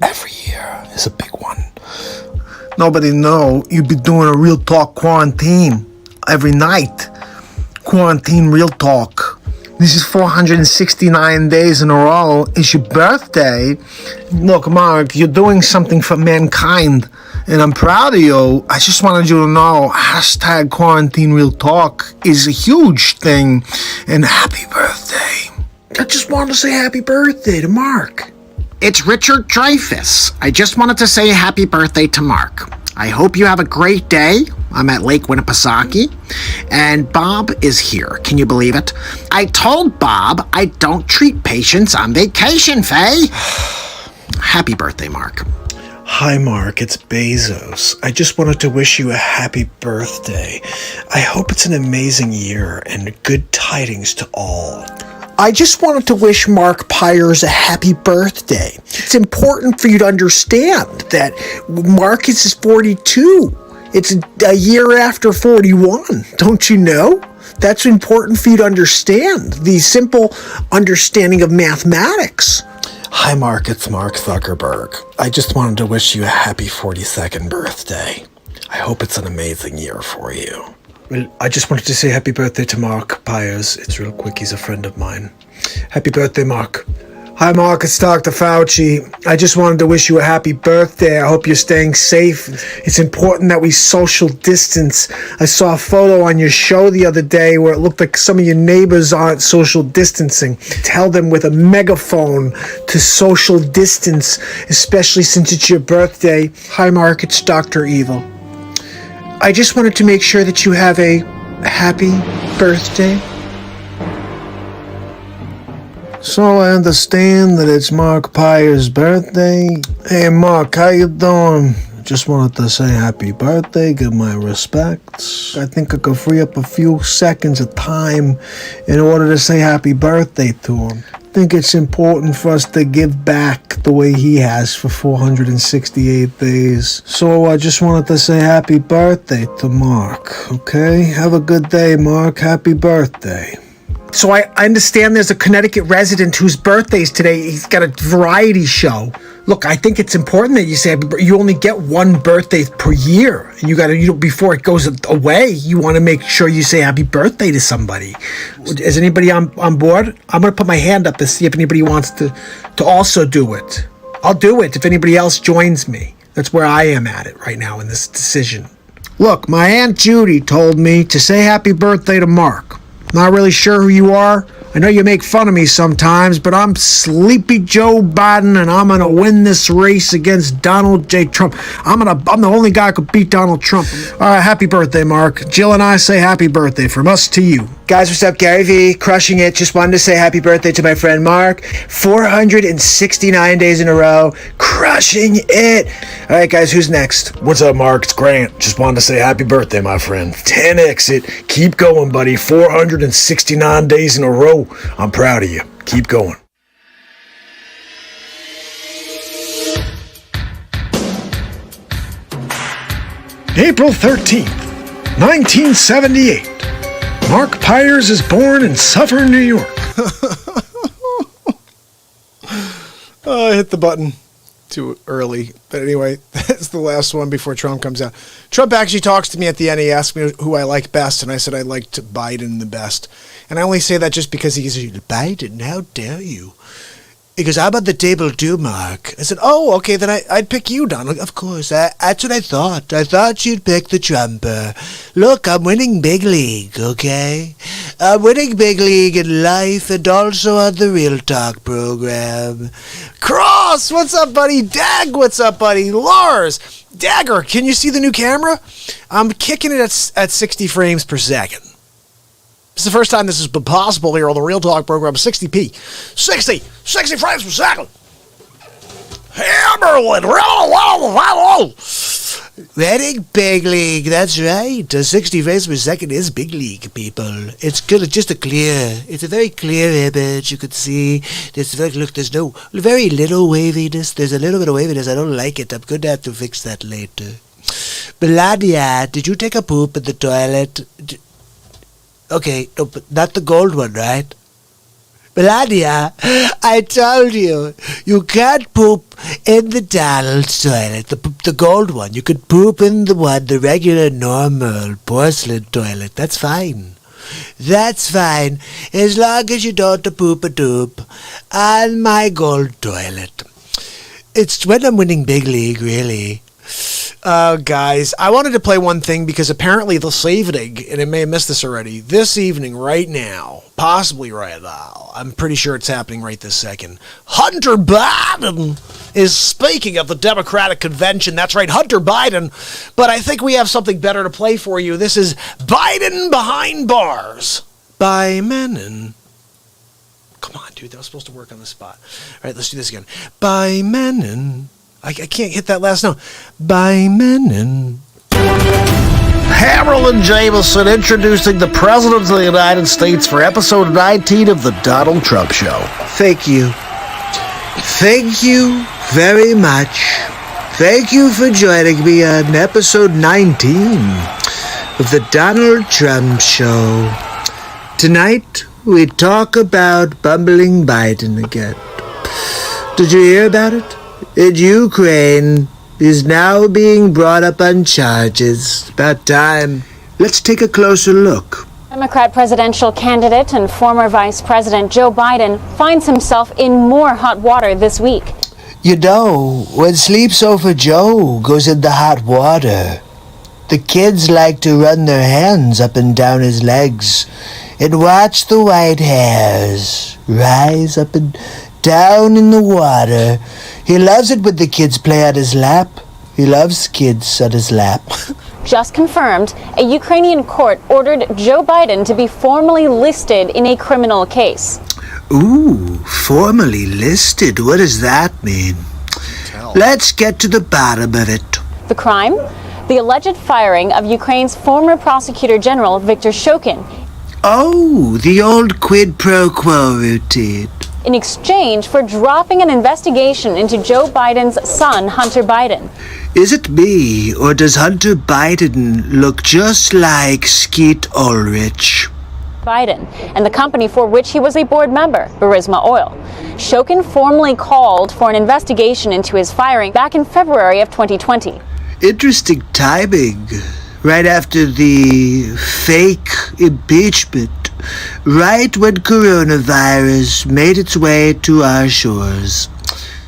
Every year is a big one. Nobody know you be doing a real talk quarantine every night. Quarantine real talk. This is 469 days in a row. It's your birthday. Look, Mark, you're doing something for mankind, and I'm proud of you. I just wanted you to know, hashtag quarantine real talk is a huge thing, and happy birthday. I just wanted to say happy birthday to Mark. It's Richard Dreyfuss. I just wanted to say happy birthday to Mark. I hope you have a great day. I'm at Lake Winnipesaukee, and Bob is here. Can you believe it? I told Bob I don't treat patients on vacation, Faye. Happy birthday, Mark. Hi, Mark. It's Bezos. I just wanted to wish you a happy birthday. I hope it's an amazing year and good tidings to all. I just wanted to wish Mark Pyers a happy birthday. It's important for you to understand that Marcus is 42. It's a year after 41. Don't you know? That's important for you to understand. The simple understanding of mathematics. Hi, Mark. It's Mark Zuckerberg. I just wanted to wish you a happy 42nd birthday. I hope it's an amazing year for you. Well, I just wanted to say happy birthday to Mark Pyers. It's real quick. He's a friend of mine. Happy birthday, Mark. Hi, Mark. It's Dr. Fauci. I just wanted to wish you a happy birthday. I hope you're staying safe. It's important that we social distance. I saw a photo on your show the other day where it looked like some of your neighbors aren't social distancing. Tell them with a megaphone to social distance, especially since it's your birthday. Hi, Mark. It's Dr. Evil. I just wanted to make sure that you have a happy birthday. So I understand that it's Mark Pyers' birthday. Hey, Mark, how you doing? Just wanted to say happy birthday, give my respects. I think I could free up a few seconds of time in order to say happy birthday to him. I think it's important for us to give back the way he has for 468 days. So I just wanted to say happy birthday to Mark, okay? Have a good day, Mark. Happy birthday. So I understand there's a Connecticut resident whose birthday is today. He's got a variety show. Look, I think it's important that you say you only get one birthday per year, and you got to, before it goes away, you want to make sure you say happy birthday to somebody. Is anybody on board? I'm going to put my hand up to see if anybody wants to also do it. I'll do it if anybody else joins me. That's where I am at it right now in this decision. Look, my Aunt Judy told me to say happy birthday to Mark. Not really sure who you are. I know you make fun of me sometimes, but I'm Sleepy Joe Biden, and I'm gonna win this race against Donald J. Trump. I'm the only guy who could beat Donald Trump. All right, happy birthday, Mark. Jill and I say happy birthday from us to you. Guys, what's up? Gary V, crushing it. Just wanted to say happy birthday to my friend Mark. 469 days in a row, crushing it. All right, guys, who's next? What's up, Mark? It's Grant. Just wanted to say happy birthday, my friend. 10x it. Keep going, buddy. 469 days in a row. I'm proud of you. Keep going. April 13th, 1978. Mark Pyers is born in Suffern, New York. I hit the button too early. But anyway, that's the last one before Trump comes out. Trump actually talks to me at the end. He asked me who I like best, and I said I liked Biden the best. And I only say that just because he's Biden, how dare you? He goes, how about the table too, Mark? I said, oh, okay, then I'd pick you, Donald. Of course, that's what I thought. I thought you'd pick the Trumper. Look, I'm winning big league, okay? I'm winning big league in life and also on the Real Talk program. Cross, what's up, buddy? Dag, what's up, buddy? Lars, Dagger, can you see the new camera? I'm kicking it at 60 frames per second. It's the first time this has been possible here on the Real Talk program, 60p. 60 frames per second. Hammerlin. Winning big league, that's right. 60 frames per second is big league, people. It's good, it's a very clear image. You could see, look, there's no, very little waviness. There's a little bit of waviness. I don't like it. I'm going to have to fix that later. Melania, did you take a poop in the toilet? Okay, no, but not the gold one, right? Melania, I told you, you can't poop in the Donald's toilet, the gold one. You could poop in the regular, normal porcelain toilet. That's fine. That's fine, as long as you don't poop a doop on my gold toilet. It's when I'm winning big league, really. Guys, I wanted to play one thing because apparently this evening, and I may have missed this already, this evening, right now, possibly right now, I'm pretty sure it's happening right this second, Hunter Biden is speaking at the Democratic Convention. That's right, Hunter Biden. But I think we have something better to play for you. This is Biden Behind Bars by Menon. Come on, dude, that was supposed to work on the spot. All right, let's do this again. By Menon. I can't hit that last note. By Menon. Harold and Jameson introducing the President of the United States for episode 19 of the Donald Trump Show. Thank you. Thank you very much. Thank you for joining me on episode 19 of the Donald Trump Show. Tonight, we talk about bumbling Biden again. Did you hear about it? In Ukraine, is now being brought up on charges. About time. Let's take a closer look. Democrat presidential candidate and former Vice President Joe Biden finds himself in more hot water this week. You know, when Sleeps Over Joe goes in the hot water, the kids like to run their hands up and down his legs and watch the white hairs rise up and down in the water. He loves it when the kids play on his lap. He loves kids on his lap. Just confirmed, a Ukrainian court ordered Joe Biden to be formally listed in a criminal case. Ooh, formally listed? What does that mean? Let's get to the bottom of it. The crime? The alleged firing of Ukraine's former prosecutor general, Viktor Shokin. Oh, the old quid pro quo routine. In exchange for dropping an investigation into Joe Biden's son, Hunter Biden. Is it me, or does Hunter Biden look just like Skeet Ulrich? Biden and the company for which he was a board member, Burisma Oil. Shokin formally called for an investigation into his firing back in February of 2020. Interesting timing. Right after the fake impeachment. Right when coronavirus made its way to our shores.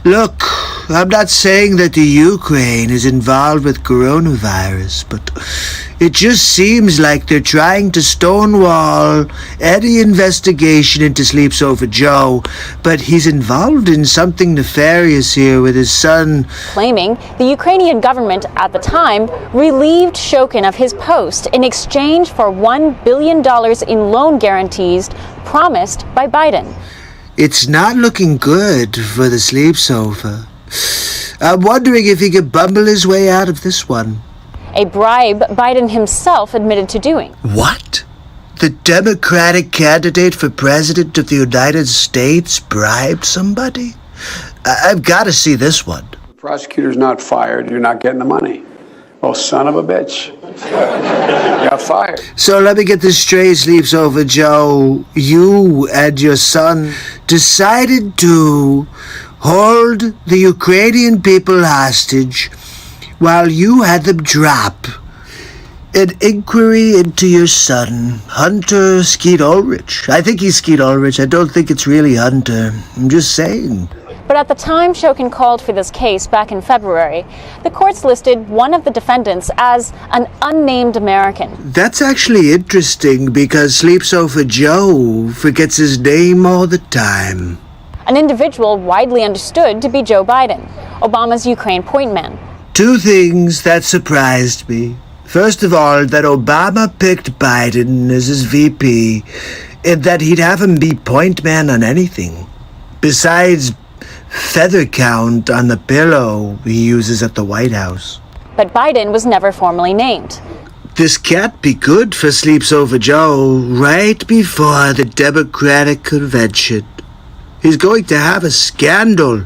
Look, I'm not saying that the Ukraine is involved with coronavirus, but it just seems like they're trying to stonewall any investigation into Sleep Sofa Joe, but he's involved in something nefarious here with his son. Claiming the Ukrainian government at the time relieved Shokin of his post in exchange for $1 billion in loan guarantees promised by Biden. It's not looking good for the Sleep Sofa. I'm wondering if he could bumble his way out of this one. A bribe Biden himself admitted to doing. What? The Democratic candidate for President of the United States bribed somebody? I've got to see this one. The prosecutor's not fired. You're not getting the money. Oh, son of a bitch. You got fired. So let me get this straight, Sleep Sofa Joe. You and your son decided to hold the Ukrainian people hostage while you had them drop an inquiry into your son, Hunter Skeet Ulrich. I think he's Skeet Ulrich. I don't think it's really Hunter. I'm just saying. But at the time Shokin called for this case back in February, the courts listed one of the defendants as an unnamed American. That's actually interesting because Sleep Sofa Joe forgets his name all the time. An individual widely understood to be Joe Biden, Obama's Ukraine point man. Two things that surprised me. First of all, that Obama picked Biden as his VP, and that he'd have him be point man on anything. Besides feather count on the pillow he uses at the White House. But Biden was never formally named. This can't be good for Sleep Sofa Joe right before the Democratic convention. He's going to have a scandal.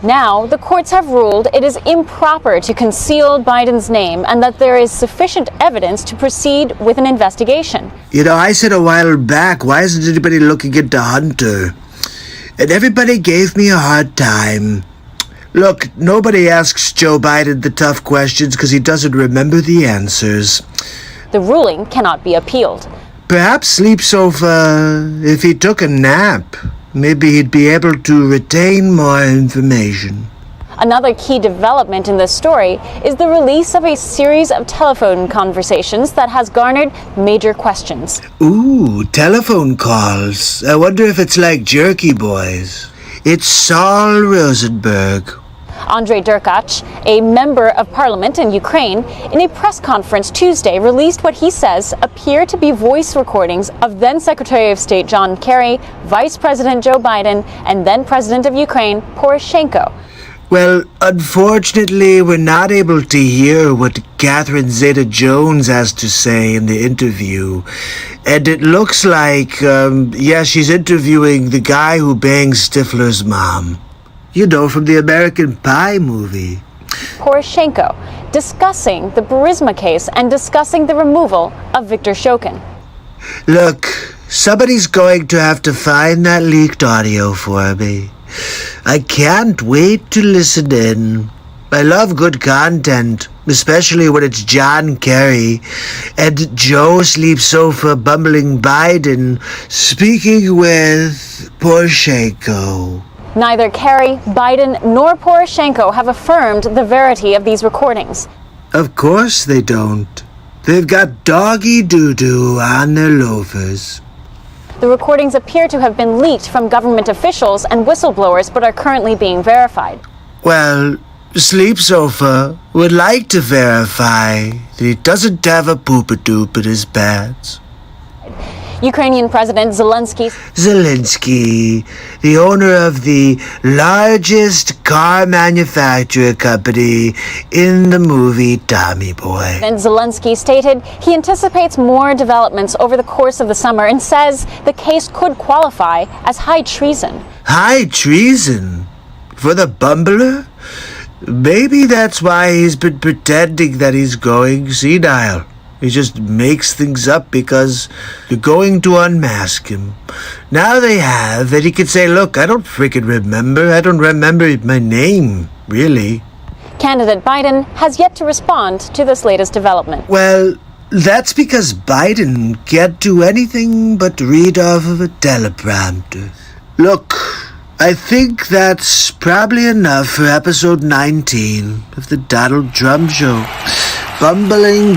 Now, the courts have ruled it is improper to conceal Biden's name and that there is sufficient evidence to proceed with an investigation. You know, I said a while back, why isn't anybody looking into Hunter? And everybody gave me a hard time. Look, nobody asks Joe Biden the tough questions because he doesn't remember the answers. The ruling cannot be appealed. Perhaps Sleep Sofa, if he took a nap, maybe he'd be able to retain more information. Another key development in this story is the release of a series of telephone conversations that has garnered major questions. Ooh, telephone calls. I wonder if it's like Jerky Boys. It's Saul Rosenberg. Andrei Derkach, a member of parliament in Ukraine, in a press conference Tuesday released what he says appear to be voice recordings of then Secretary of State John Kerry, Vice President Joe Biden, and then President of Ukraine Poroshenko. Well, unfortunately, we're not able to hear what Catherine Zeta-Jones has to say in the interview. And it looks like, she's interviewing the guy who bangs Stifler's mom. You know, from the American Pie movie. Poroshenko, discussing the Burisma case and discussing the removal of Viktor Shokin. Look, somebody's going to have to find that leaked audio for me. I can't wait to listen in. I love good content, especially when it's John Kerry and Joe Sleep Sofa bumbling Biden speaking with Poroshenko. Neither Kerry, Biden, nor Poroshenko have affirmed the verity of these recordings. Of course they don't. They've got doggy doo-doo on their loafers. The recordings appear to have been leaked from government officials and whistleblowers, but are currently being verified. Well, Sleep Sofa would like to verify that he doesn't have a poopadoop in his pants. Ukrainian President Zelensky, the owner of the largest car manufacturer company in the movie Tommy Boy. And Zelensky stated he anticipates more developments over the course of the summer and says the case could qualify as high treason. High treason? For the bumbler? Maybe that's why he's been pretending that he's going senile. He just makes things up because they're going to unmask him. Now they have, and he can say, look, I don't freaking remember. I don't remember my name, really. Candidate Biden has yet to respond to this latest development. Well, that's because Biden can't do anything but read off of a teleprompter. Look, I think that's probably enough for episode 19 of the Donald Drum Show. Bumbling.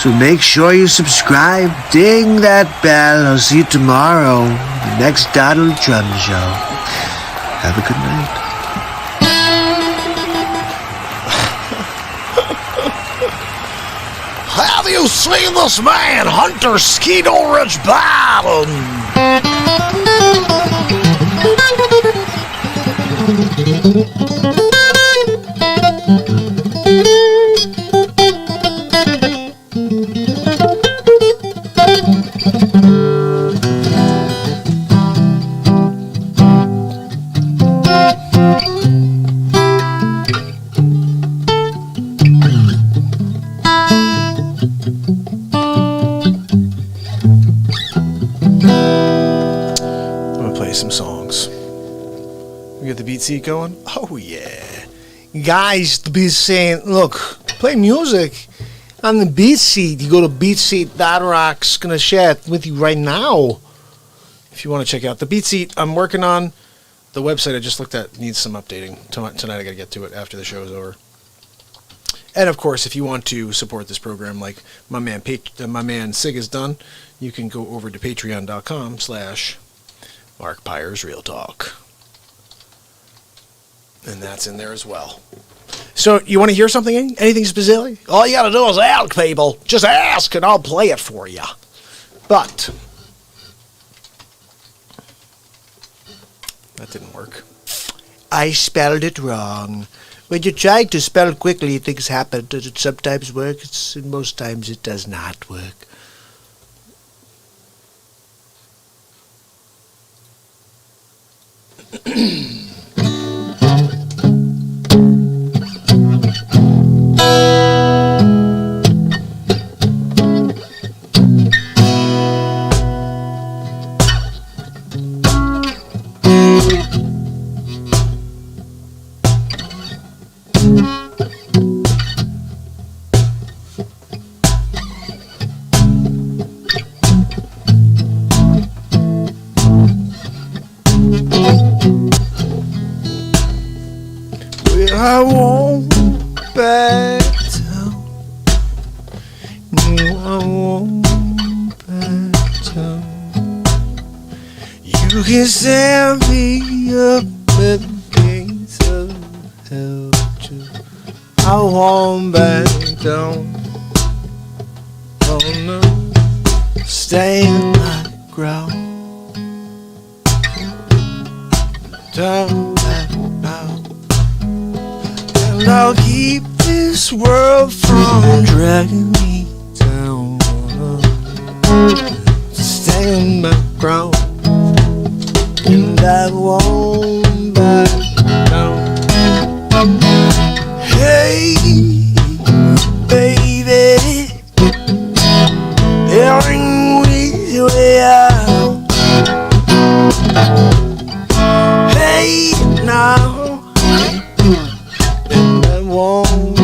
So make sure you subscribe, ding that bell. I'll see you tomorrow, the next Donald Drum Show. Have a good night. Have you seen this man, Hunter Skeeto Rich Bottom? Some songs. We got the BeatSeat going? Oh, yeah. Guys, the BeatSeat, look, play music on the BeatSeat. You go to BeatSeat.rocks. Gonna share it with you right now. If you want to check out the BeatSeat, I'm working on the website I just looked at. Needs some updating. Tonight I gotta get to it after the show is over. And of course, if you want to support this program like my man Sig has done, you can go over to patreon.com/Mark Pyers Real Talk. And that's in there as well. So, you want to hear something? Anything specific? All you got to do is ask, people. Just ask and I'll play it for you. But that didn't work. I spelled it wrong. When you try to spell quickly, things happen. Does it sometimes work? And most times it does not work. I won't back down. No, I won't back down. You can stand me up with the gates of hell. I won't back down. Oh no, stay in my ground. Turn back now. And I'll keep this world from dragging me down. Stay on my ground. And I won't back down. Hey, baby, there ain't no easy way out. Hey, now. Won't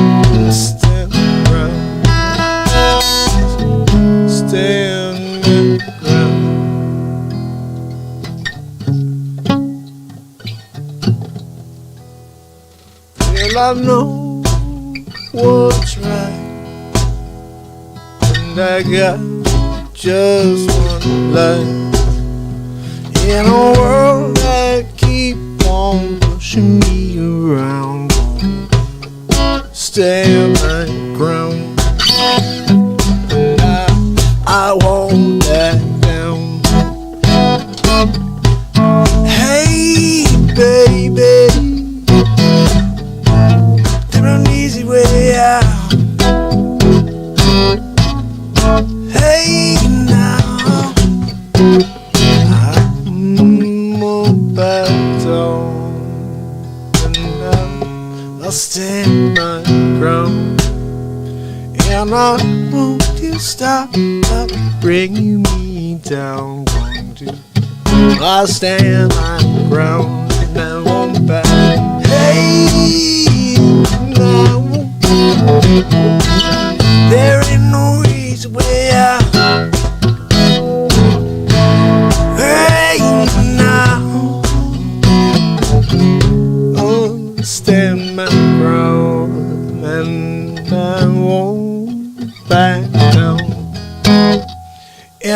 stand around. Stand around. Well, I know what's right, and I got just one life. In a world that keep on pushing me around. Stay on my ground. And I won't back down. Hey, baby, there's an easy way out. Hey, now I won't back down. And I'll stand my ground, and I won't you stop bringing me down. I'll stand my ground and I won't back. Hey, now there ain't no easy way out. Hey, now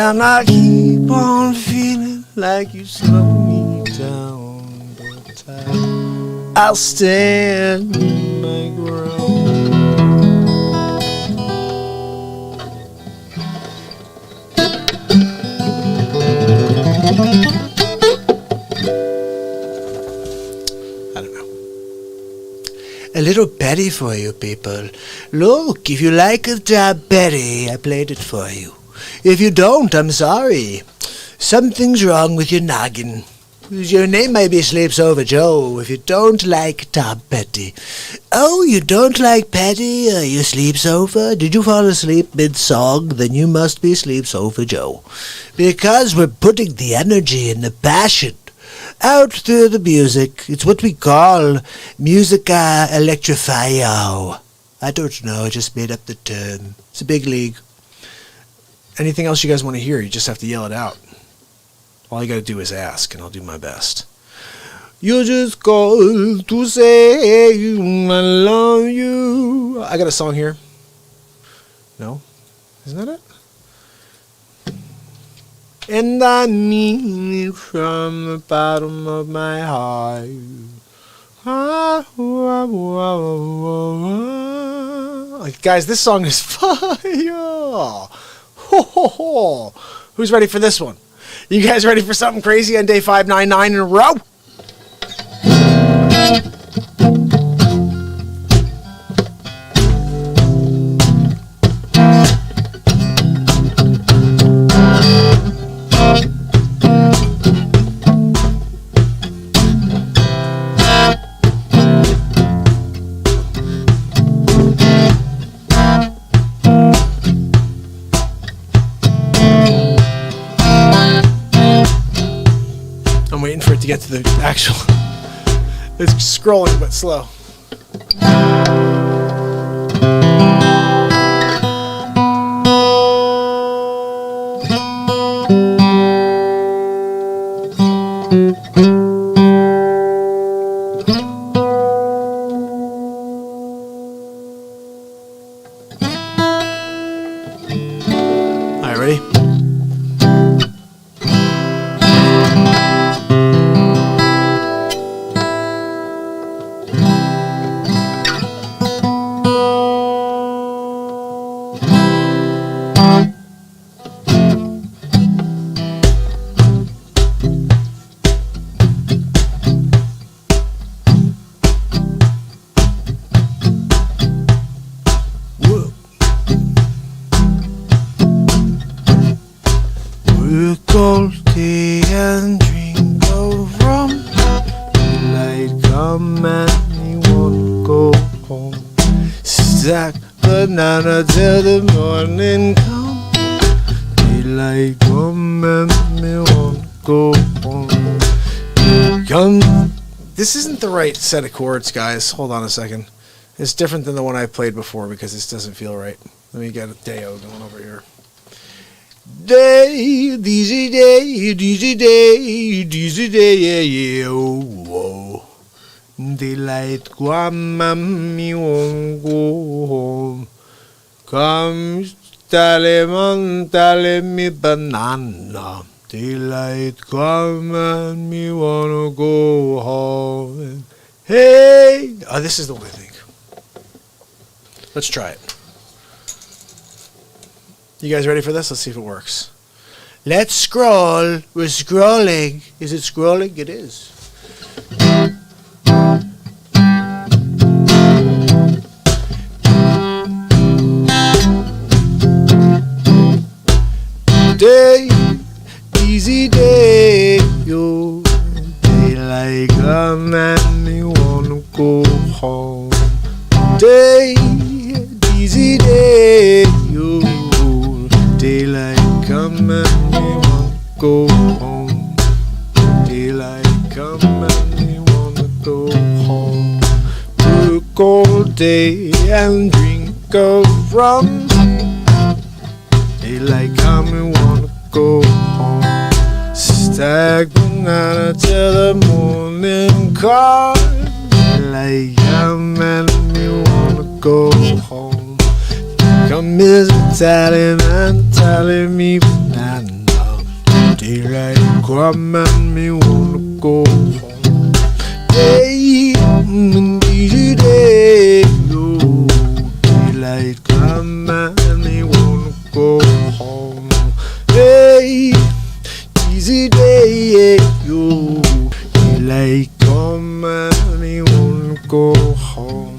And I keep on feeling like you slow me down, but I'll stand my ground. I don't know. A little Betty for you people. Look, if you like that Betty, I played it for you. If you don't, I'm sorry. Something's wrong with your noggin. Your name might be Sleeps Over Joe if you don't like Tom Petty. Oh, you don't like Petty? You sleeps over? Did you fall asleep mid-song? Then you must be Sleeps Over Joe. Because we're putting the energy and the passion out through the music. It's what we call musica electrifio. I don't know, I just made up the term. It's a big league. Anything else you guys want to hear, you just have to yell it out. All you gotta do is ask, and I'll do my best. You just called to say I love you. I got a song here. No? Isn't that it? And I mean it from the bottom of my heart. Guys, this song is fire. Ho, ho, ho. Who's ready for this one? You guys ready for something crazy on day 599 in a row? I'm waiting for it to get to the actual. It's scrolling, but slow. All right, ready? Work all day and drink of rum. Daylight come and me wanna go home. Stack banana till the morning come. Daylight come and me wanna go home. Come. This isn't the right set of chords, guys. Hold on a second. It's different than the one I played before because this doesn't feel right. Let me get a Deo going over here. Day, dizzy day, dizzy day, dizzy day, yeah, yeah, oh, oh. Daylight come and me won't go home. Come, tell me banana. Daylight come and me wanna go home. Hey, oh, this is the one I think. Let's try it. You guys ready for this? Let's see if it works. Let's scroll. We're scrolling. Is it scrolling? It is. Day, easy day, yo. Daylight come and me wanna go home. Day, easy day, yo. Daylight come and me wanna go home. Daylight come and me wanna go home. Work all day and drink of rum. Daylight come and wanna go home. Stack banana till the morning comes. Daylight come and me wanna go home. Come is telling and telling me banana. daylight come and me wanna go home. Day, easy day, yo. Daylight come and me wanna go home. Hey, easy day, yo. Daylight come and me wanna go home.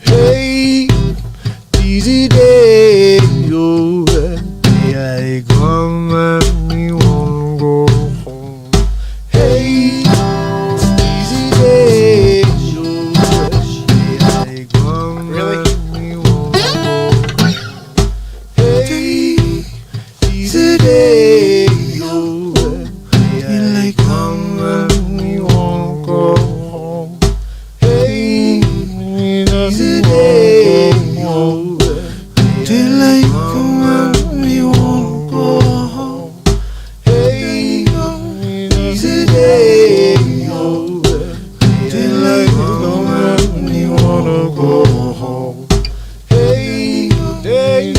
Hey, easy day, yo. Daylight come and me wanna go home. Hey, easy day, yo. Daylight come and me wanna go home. Hey, easy day, yo. Daylight come and me wanna go home. Hey, easy day, yo. Daylight come and me wanna go home. Hey, easy day, yo. Daylight come and me wanna go home. Hey,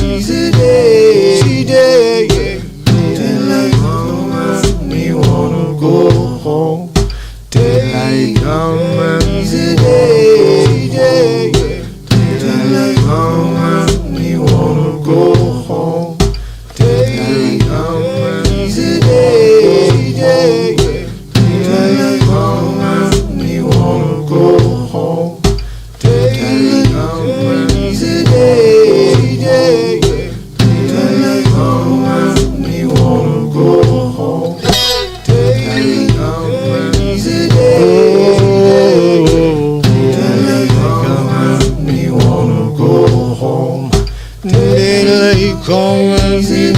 easy day, easy day. Daylight come and me wanna go home. Daylight come and easy day, day. Daylight come and me wanna go home. Daylight come and easy day, day. Daylight come and me wanna go home. Daylight come and easy day, day. Daylight come and me wanna go home. Daylight come and easy day, day. Daylight come and me wanna go home. Daylight come and me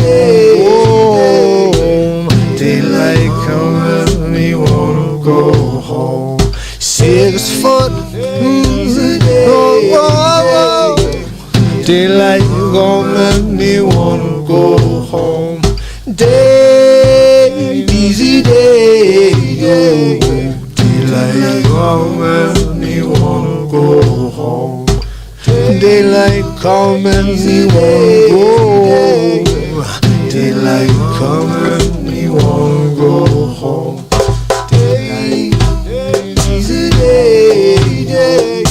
home. Daylight come and me wanna go home. 6 foot, oh, daylight come and me wanna go home. Day, easy day, yo. Daylight come and me wanna go home. Daylight come and me wanna go home. Daylight come and me wanna go home. Day, easy day, day.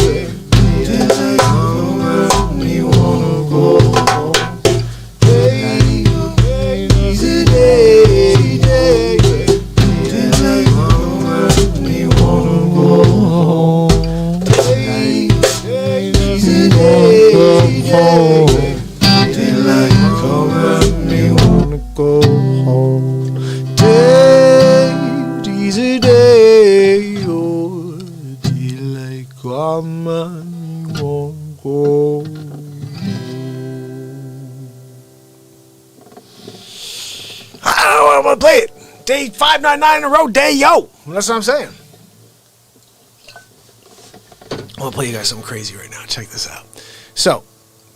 Daylight come and me wanna go home. Day, easy day, day. Daylight come and me wanna go home. Day, easy day, day. Daylight come and me wanna go home. Day, easy day, oh. Daylight come and me wanna go home. I want to play it. Day 599 in a row, day, yo. That's what I'm saying. I'm going to play you guys something crazy right now. Check this out. So,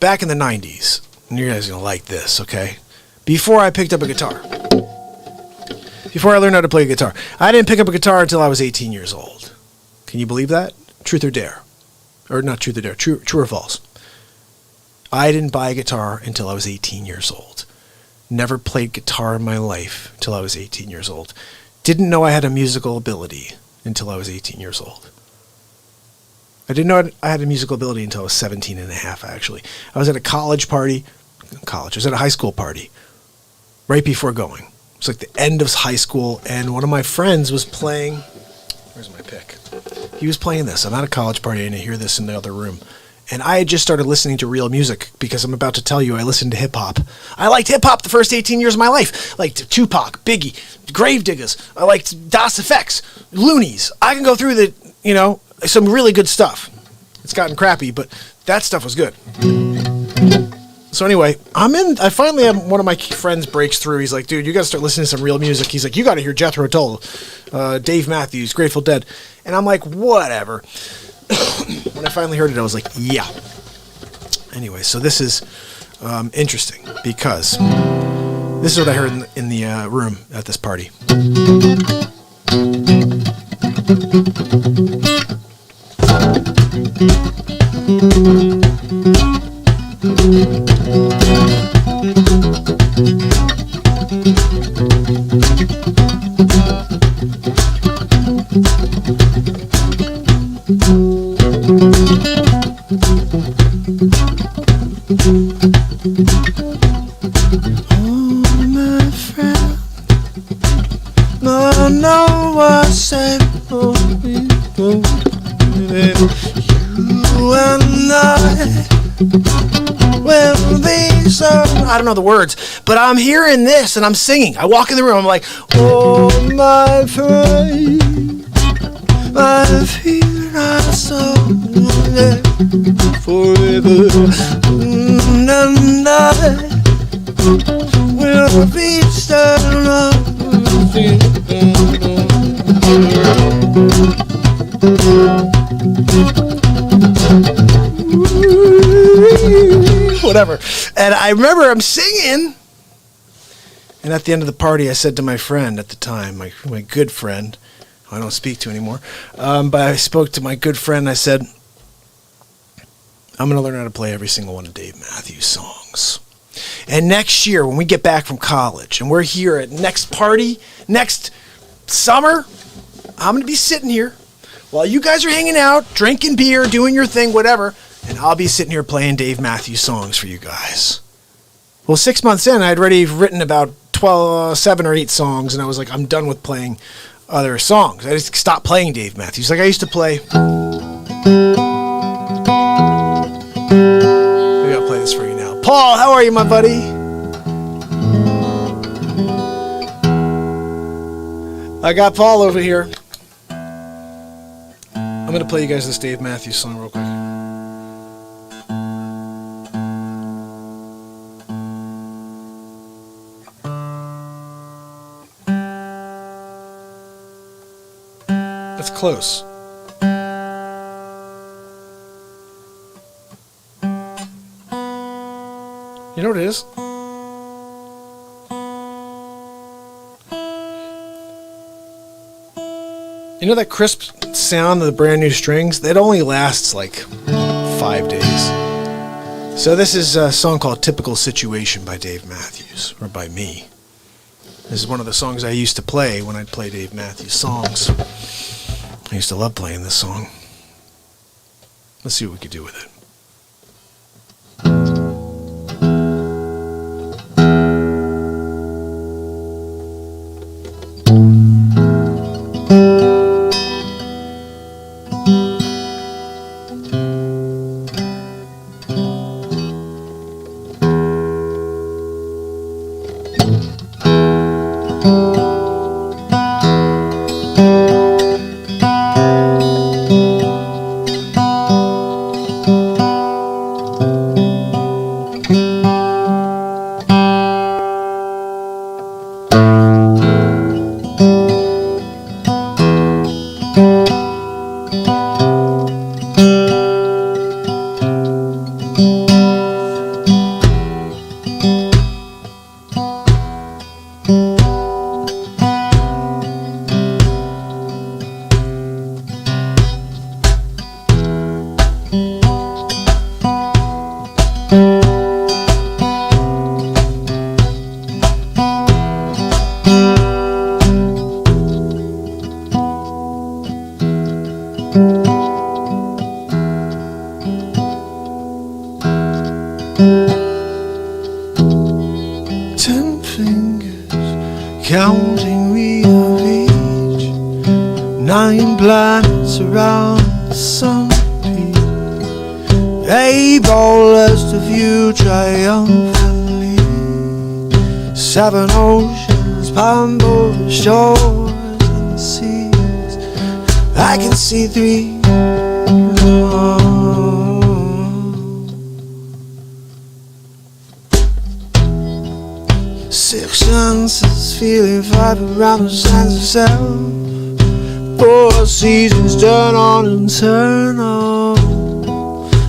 back in the 90s, and you guys are going to like this, okay? Before I picked up a guitar. Before I learned how to play a guitar. I didn't pick up a guitar until I was 18 years old. Can you believe that? Truth or dare? Or not truth or dare. True or false? I didn't buy a guitar until I was 18 years old. Never played guitar in my life until I was 18 years old. Didn't know I had a musical ability until I was 18 years old. I didn't know I had a musical ability until I was 17 and a half, actually. I was at a college party. I was at a high school party right before going. It was like the end of high school, and one of my friends was playing. Where's my pick? He was playing this. I'm at a college party, and I hear this in the other room. And I had just started listening to real music because I'm about to tell you I listened to hip-hop. I liked hip-hop the first 18 years of my life. I liked Tupac, Biggie, Gravediggers. I liked Das FX, Loonies. I can go through some really good stuff. It's gotten crappy, but that stuff was good. So anyway, I finally have one of my friends breaks through. He's like, dude, you got to start listening to some real music. He's like, you got to hear Jethro Tull, Dave Matthews, Grateful Dead. And I'm like, whatever. When I finally heard it, I was like, yeah. Anyway, so this is interesting because this is what I heard in the room at this party. No, no, I said, oh, you and I will be so. I don't know the words, but I'm hearing this and I'm singing. I walk in the room, I'm like, oh, my friend, my feet are so forever, and I will be so. Whatever. And I remember I'm singing, and at the end of the party I said to my friend at the time, my good friend, who I don't speak to anymore, but I spoke to my good friend and I said, I'm going to learn how to play every single one of Dave Matthews songs. And next year when we get back from college and we're here at next party, next summer, I'm going to be sitting here while you guys are hanging out, drinking beer, doing your thing, whatever, and I'll be sitting here playing Dave Matthews songs for you guys. Well, 6 months in, I'd already written about 7 or 8 songs, and I was like, I'm done with playing other songs. I just stopped playing Dave Matthews. Like I used to play. Maybe I'll play this for you now. Paul, how are you, my buddy? I got Paul over here. I'm going to play you guys this Dave Matthews song real quick. That's close. You know what it is? You know that crisp sound of the brand new strings? That only lasts like 5 days. So this is a song called Typical Situation by Dave Matthews, or by me. This is one of the songs I used to play when I'd play Dave Matthews songs. I used to love playing this song. Let's see what we could do with it. Counting we of each 9 planets around the sun. 8 balls of you triumphantly. 7 oceans, palm over shores and seas. I can see 3. Six senses feeling 5 around the sense of self. 4 seasons turn on and turn off.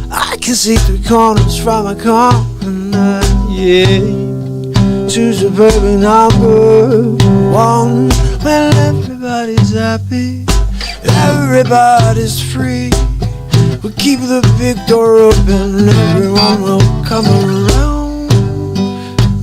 I can see 3 corners from a corner, yeah. 2 suburban number 1. When everybody's happy, everybody's free. We keep the big door open, everyone will come around.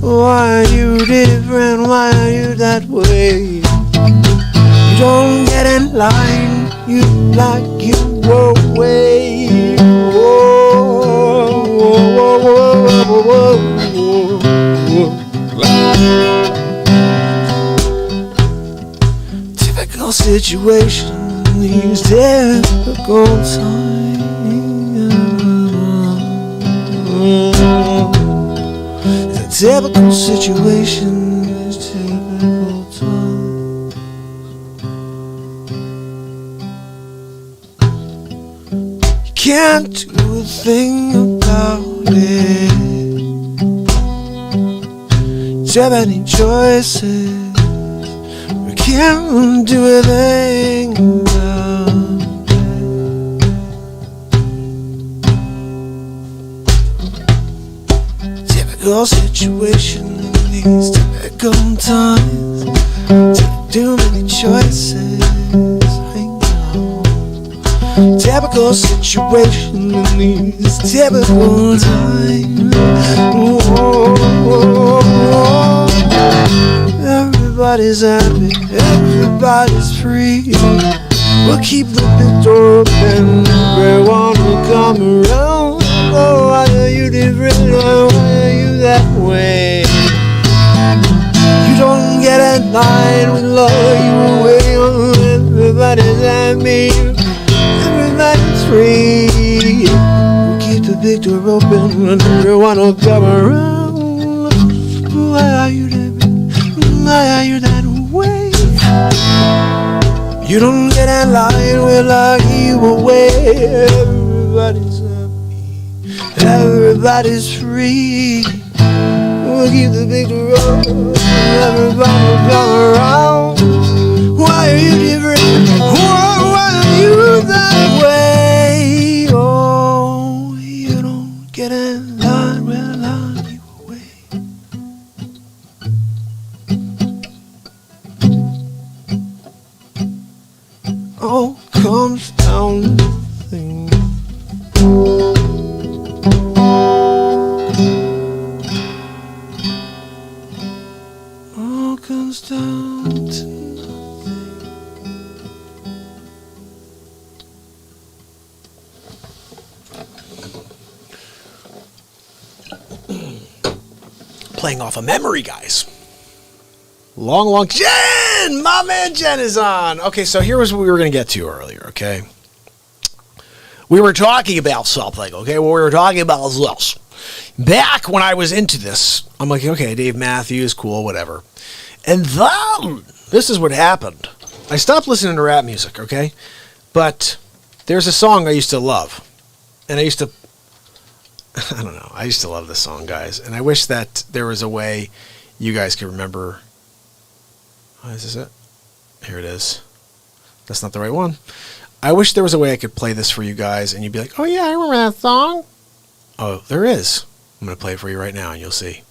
Why are you different? Why are you that way? You don't get in line, you like you away. Whoa, whoa, whoa, whoa, whoa, whoa. typical situation, these typical times. It's a typical situation, these typical times. You can't do a thing about it. Too many choices. We can't do a thing about it. Typical situation in these typical times. Too many choices. I know. Typical situation in these typical times. Everybody's happy, everybody's free. We'll keep the big door open, everyone will come around. Oh, why are you different? Why are you that way? You don't get in line with love, you away. Everybody's happy, everybody's free. We'll keep the big door open, and everyone will come around. Why are you different? Why are you that way? You don't get in line, we'll lock you away. Everybody's happy, everybody's free. We'll keep the big door open, everybody will come around. Why are you different? Why are you that way? Oh, you don't get in line, we'll lock you away. All comes down to nothing. All comes down to nothing. Playing off a memory, guys. Long Jen! My man Jen is on. Okay, so here was what we were going to get to earlier, okay? We were talking about something, okay? What we were talking about is this. Back when I was into this, I'm like, okay, Dave Matthews, cool, whatever. And then, this is what happened. I stopped listening to rap music, okay? But there's a song I used to love. And I used to love this song, guys. And I wish that there was a way you guys could remember. Oh, is this it? Here it is. That's not the right one. I wish there was a way I could play this for you guys and you'd be like, oh yeah, I remember that song. Oh, there is. I'm going to play it for you right now and you'll see.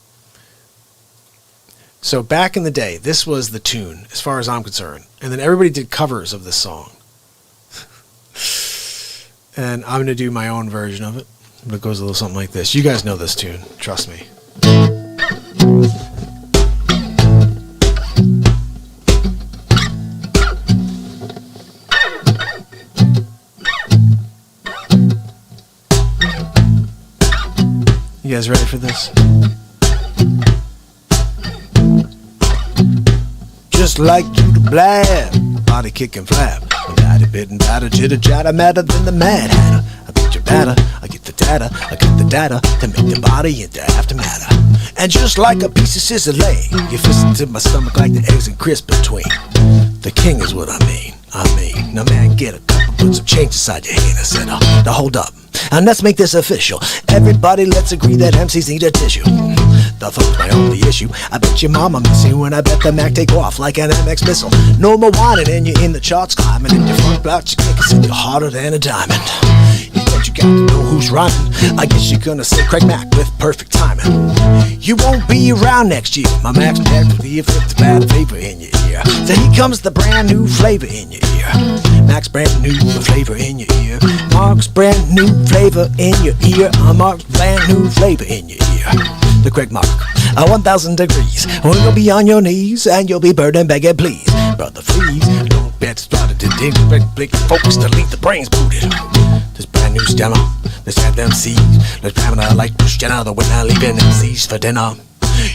So back in the day, this was the tune as far as I'm concerned. And then everybody did covers of this song. And I'm going to do my own version of it. But it goes a little something like this. You guys know this tune. Trust me. You guys ready for this? Just like you to blab, body kick and flap. Daddy bit and batter, chitter chatter, madder than the Mad Hatter. I beat your batter, I get the data, I got the data to make the body into aftermatter. And just like a piece of scissor lay, you fist into my stomach like the eggs and crisp between. The king is what I mean. Now man, get a cup and put some change inside your hand. I said, now hold up, and let's make this official. Everybody, let's agree that MCs need a tissue. The phone's my only issue. I bet your mama miss you, and I bet the Mac take off like an MX missile. No more whining, and you're in the charts climbing. And your front out your kick, and you're harder than a diamond. But you got to know who's rhyming. I guess you're gonna say Craig Mack with perfect timing. You won't be around next year. My Mac's back with the effect of bad flavor in your ear. So here comes the brand new flavor in your ear. Mac's brand new flavor in your ear. Mark's brand new flavor in your ear. Mark's brand new flavor in your ear. The Craig Mark, 1,000 degrees. Well, you'll be on your knees and you'll be burning, begging, please. Brother, please, don't bet started to dig. Blink, focus to leave the brains booted. This brand new stemmer, let's have them seeds. Let's grab it like Bruce Jenner, the winner leaving MCs for dinner.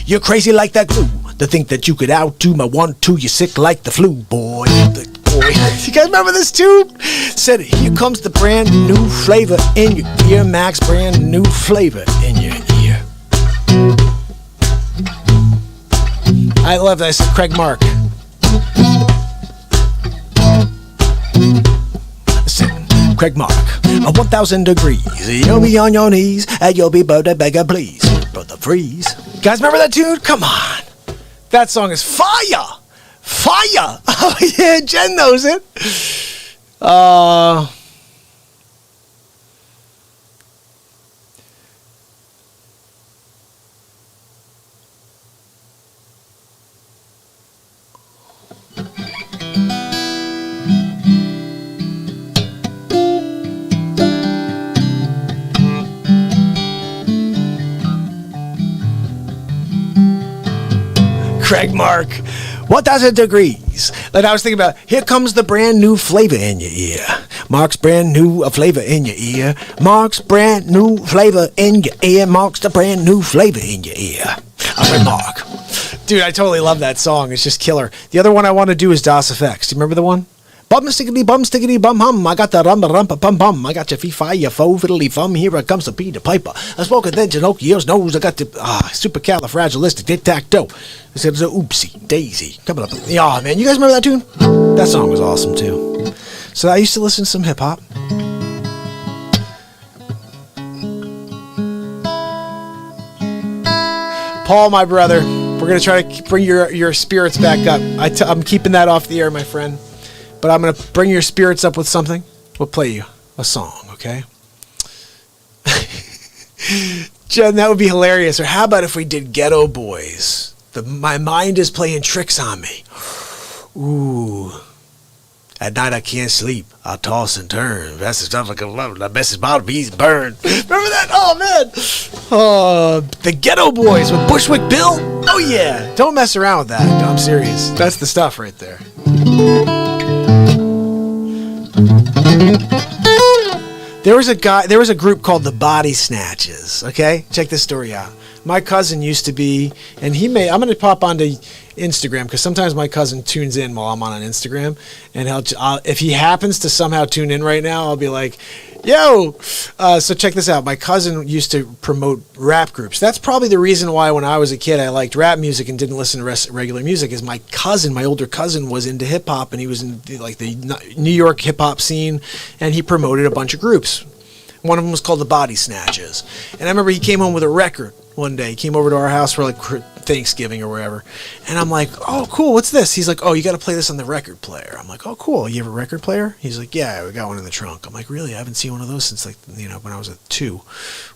You're crazy like that glue, to think that you could outdo my 1-2. You're sick like the flu, boy. The boy. You guys remember this tune? Said, here comes the brand new flavor in your ear, Max, brand new flavor in your ear. I love that. I said Craig Mark. Listen, Craig Mark, 1,000 degrees. You'll be on your knees, and you'll be brother beggar, please. Brother freeze. You guys remember that tune? Come on. That song is fire. Fire. Oh, yeah, Jen knows it. Craig Mark, 1,000 degrees. Like I was thinking about, here comes the brand new flavor in your ear. Mark's brand new flavor in your ear. Mark's brand new flavor in your ear. Mark's the brand new flavor in your ear. I'm Mark. Dude, I totally love that song. It's just killer. The other one I want to do is Das Effects. Do you remember the one? Bum stickety bum hum. I got the rumpa pum pum. I got your fee fi your fo fiddly fum. Here comes the Peter Piper. I spoke then Pinocchio's nose. I got the supercalifragilistic tic tac toe. I said it's a oopsie daisy coming up. Yeah, man, you guys remember that tune? That song was awesome too. So I used to listen to some hip hop. Paul, my brother, we're gonna try to bring your spirits back up. I'm keeping that off the air, my friend. But I'm going to bring your spirits up with something. We'll play you a song, okay? Jen, that would be hilarious. Or how about if we did Ghetto Boys? My mind is playing tricks on me. Ooh. At night I can't sleep. I toss and turn. That's the stuff I can love. The best is about to be burned. Remember that? Oh, man. The Ghetto Boys with Bushwick Bill. Oh, yeah. Don't mess around with that. No, I'm serious. That's the stuff right there. There was a group called the Body Snatches, okay? Check this story out. My cousin used to be, and I'm going to pop onto Instagram, because sometimes my cousin tunes in while I'm on Instagram, and if he happens to somehow tune in right now, I'll be like, yo! So check this out. My cousin used to promote rap groups. That's probably the reason why when I was a kid I liked rap music and didn't listen to regular music, is my older cousin was into hip-hop, and he was in the New York hip-hop scene, and he promoted a bunch of groups. One of them was called the Body Snatches. And I remember he came home with a record one day. He came over to our house for Thanksgiving or wherever. And I'm like, oh, cool, what's this? He's like, oh, you got to play this on the record player. I'm like, oh, cool, you have a record player? He's like, yeah, we got one in the trunk. I'm like, really? I haven't seen one of those since when I was a 2.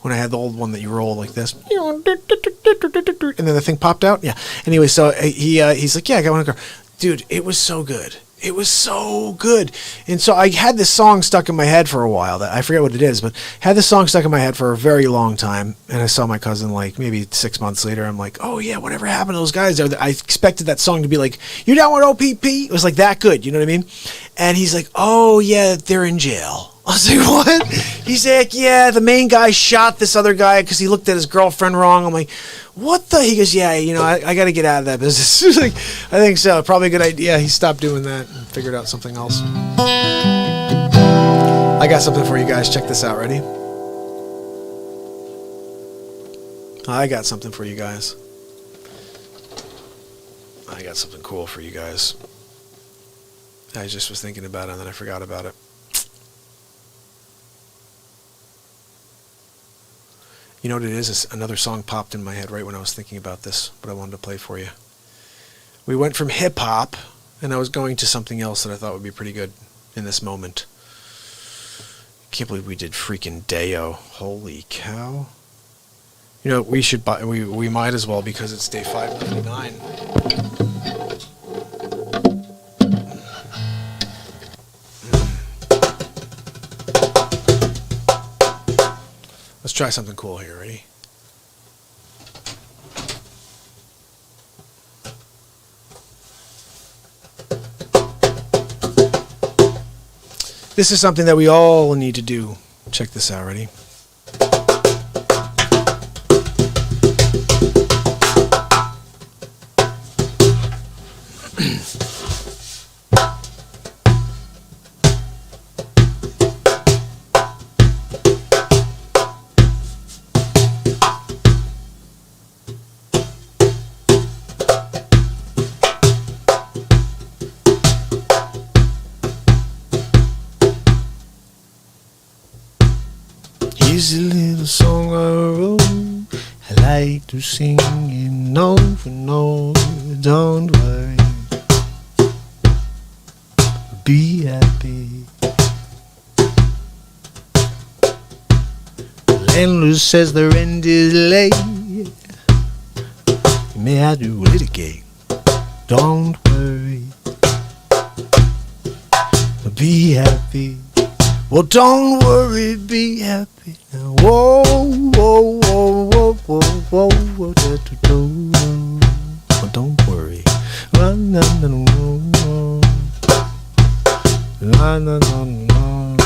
When I had the old one that you roll like this. And then the thing popped out? Yeah. Anyway, so he's like, yeah, I got one in the car. Dude, it was so good. It was so good. And so I had this song stuck in my head for a while. That I forget what it is, but had this song stuck in my head for a very long time. And I saw my cousin maybe 6 months later. I'm like, oh yeah, whatever happened to those guys? I expected that song to be like, you down with OPP? It was like that good, you know what I mean? And he's like, oh yeah, they're in jail. I was like, what? He's like, yeah, the main guy shot this other guy because he looked at his girlfriend wrong. I'm like, what the? He goes, yeah, I got to get out of that business. Like, I think so. Probably a good idea. He stopped doing that and figured out something else. I got something for you guys. Check this out. Ready? I got something for you guys. I got something cool for you guys. I just was thinking about it and then I forgot about it. You know what it is? Another song popped in my head right when I was thinking about this, but I wanted to play for you. We went from hip-hop, and I was going to something else that I thought would be pretty good in this moment. Can't believe we did freaking Deo. Holy cow. You know, we should buy, we might as well, because it's day 599. Let's try something cool here. Ready? This is something that we all need to do. Check this out. Ready? Here's a little song I wrote. I like to sing it note for note. Don't worry, be happy. The landlord says the rent is late. You may have to litigate. Don't worry, be happy. Well, don't worry, be happy now. Whoa, whoa, whoa, whoa, whoa, whoa, whoa, da, da, da. Well, don't worry. La, na, na, na, la, na, na, na.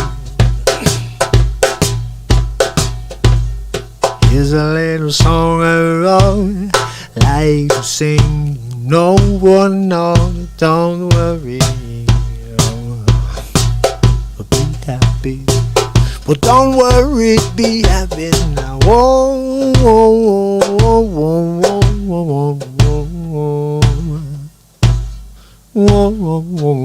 Here's a little song I wrote. Like to sing, no one knows. Don't worry. Happy. Well, don't worry, be happy now. Whoa, whoa, whoa, whoa, whoa, whoa, whoa, whoa, whoa, whoa, whoa, whoa.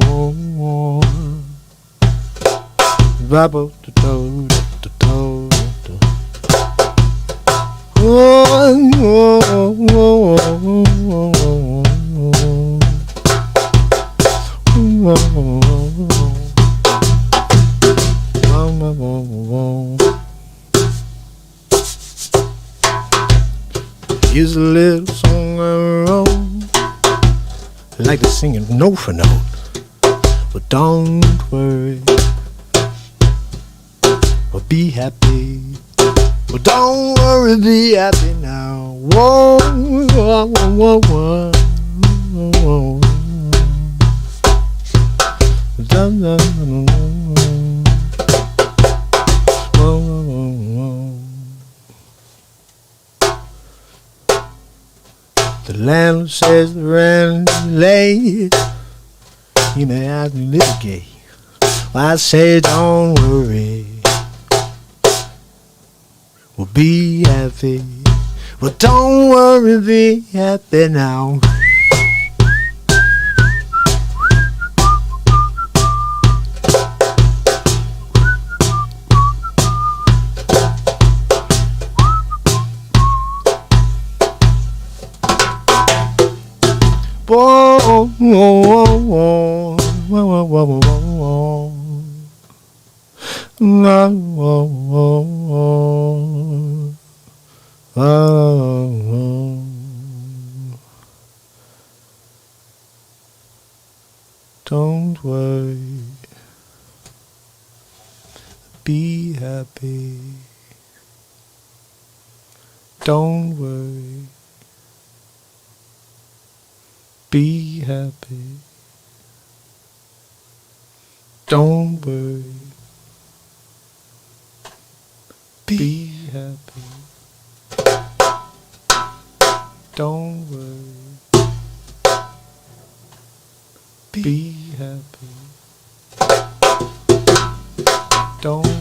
Whoa, here's a little song I wrote. I like to sing it note for note. But don't worry, or be happy. Well, don't worry, be happy now. Whoa, whoa, whoa, whoa, whoa. Dun, dun, dun, dun. The landlord says the rent is late. You may have to litigate. Well, I say don't worry. Well, be happy. Well, don't worry, be happy now. Whoa, whoa, whoa, whoa, whoa, whoa, whoa, whoa, whoa. Don't worry, be happy. Don't worry, be happy. Don't worry, be happy. Don't worry, be happy. Don't worry.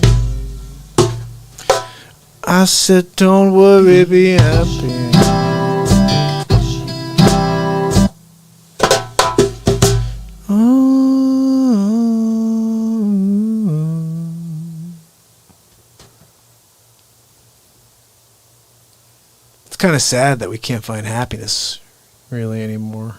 I said don't worry, be happy. It's kind of sad that we can't find happiness really anymore.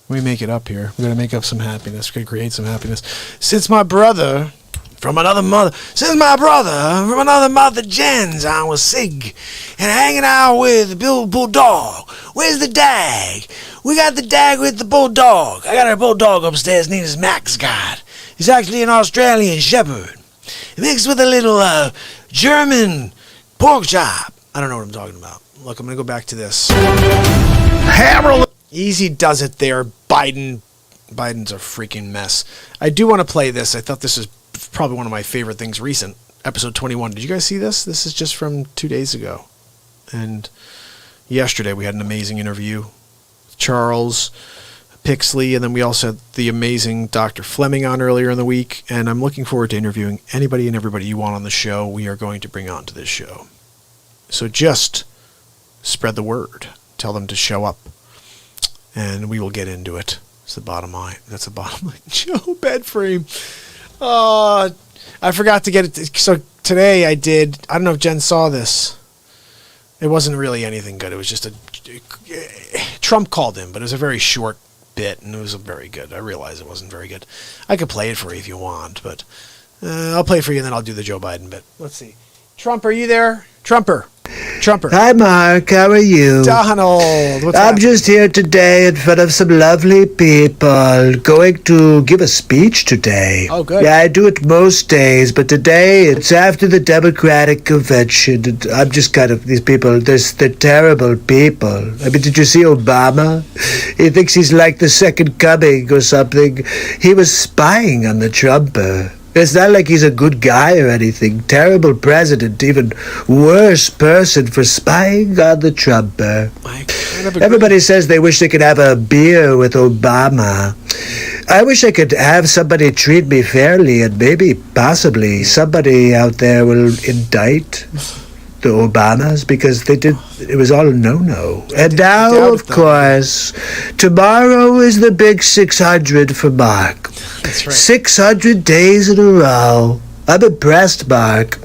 We make it up here. We're going to make up some happiness. We're going to create some happiness. Since my brother from another mother, Jens, I was sick and hanging out with the bulldog. Where's the dag? We got the dag with the bulldog. I got a bulldog upstairs named Max God. He's actually an Australian shepherd. Mixed with a little German pork chop. I don't know what I'm talking about. Look, I'm going to go back to this. Easy does it there, Biden. Biden's a freaking mess. I do want to play this. I thought this is probably one of my favorite things recent. Episode 21. Did you guys see this? This is just from 2 days ago. And yesterday we had an amazing interview with Charles Pixley, and then we also had the amazing Dr. Fleming on earlier in the week, and I'm looking forward to interviewing anybody and everybody you want on the show. We are going to bring on to this show. So just spread the word. Tell them to show up, and we will get into it. That's the bottom line. That's the bottom line. Joe, bed frame. I forgot to get it. So today I did. I don't know if Jen saw this. It wasn't really anything good. It was just Trump called in, but it was a very short bit, and it was very good. I realize it wasn't very good. I could play it for you if you want, but I'll play it for you, and then I'll do the Joe Biden bit. Let's see. Trump, are you there? Trumper. Hi, Mark. How are you? Donald. What's I'm happening? just here today in front of some lovely people going to give a speech today. Oh, good. Yeah, I do it most days, but today it's after the Democratic convention. And I'm just kind of, these people, they're terrible people. I mean, did you see Obama? He thinks he's like the second coming or something. He was spying on the Trumper. It's not like he's a good guy or anything. Terrible president, even worse person for spying on the Trumper. Everybody says they wish they could have a beer with Obama. I wish I could have somebody treat me fairly, and maybe, possibly, somebody out there will indict the Obamas because it was all a no-no. And now, of course, tomorrow is the big 600 for Mark. That's right. 600 days in a row. I'm impressed, Mark.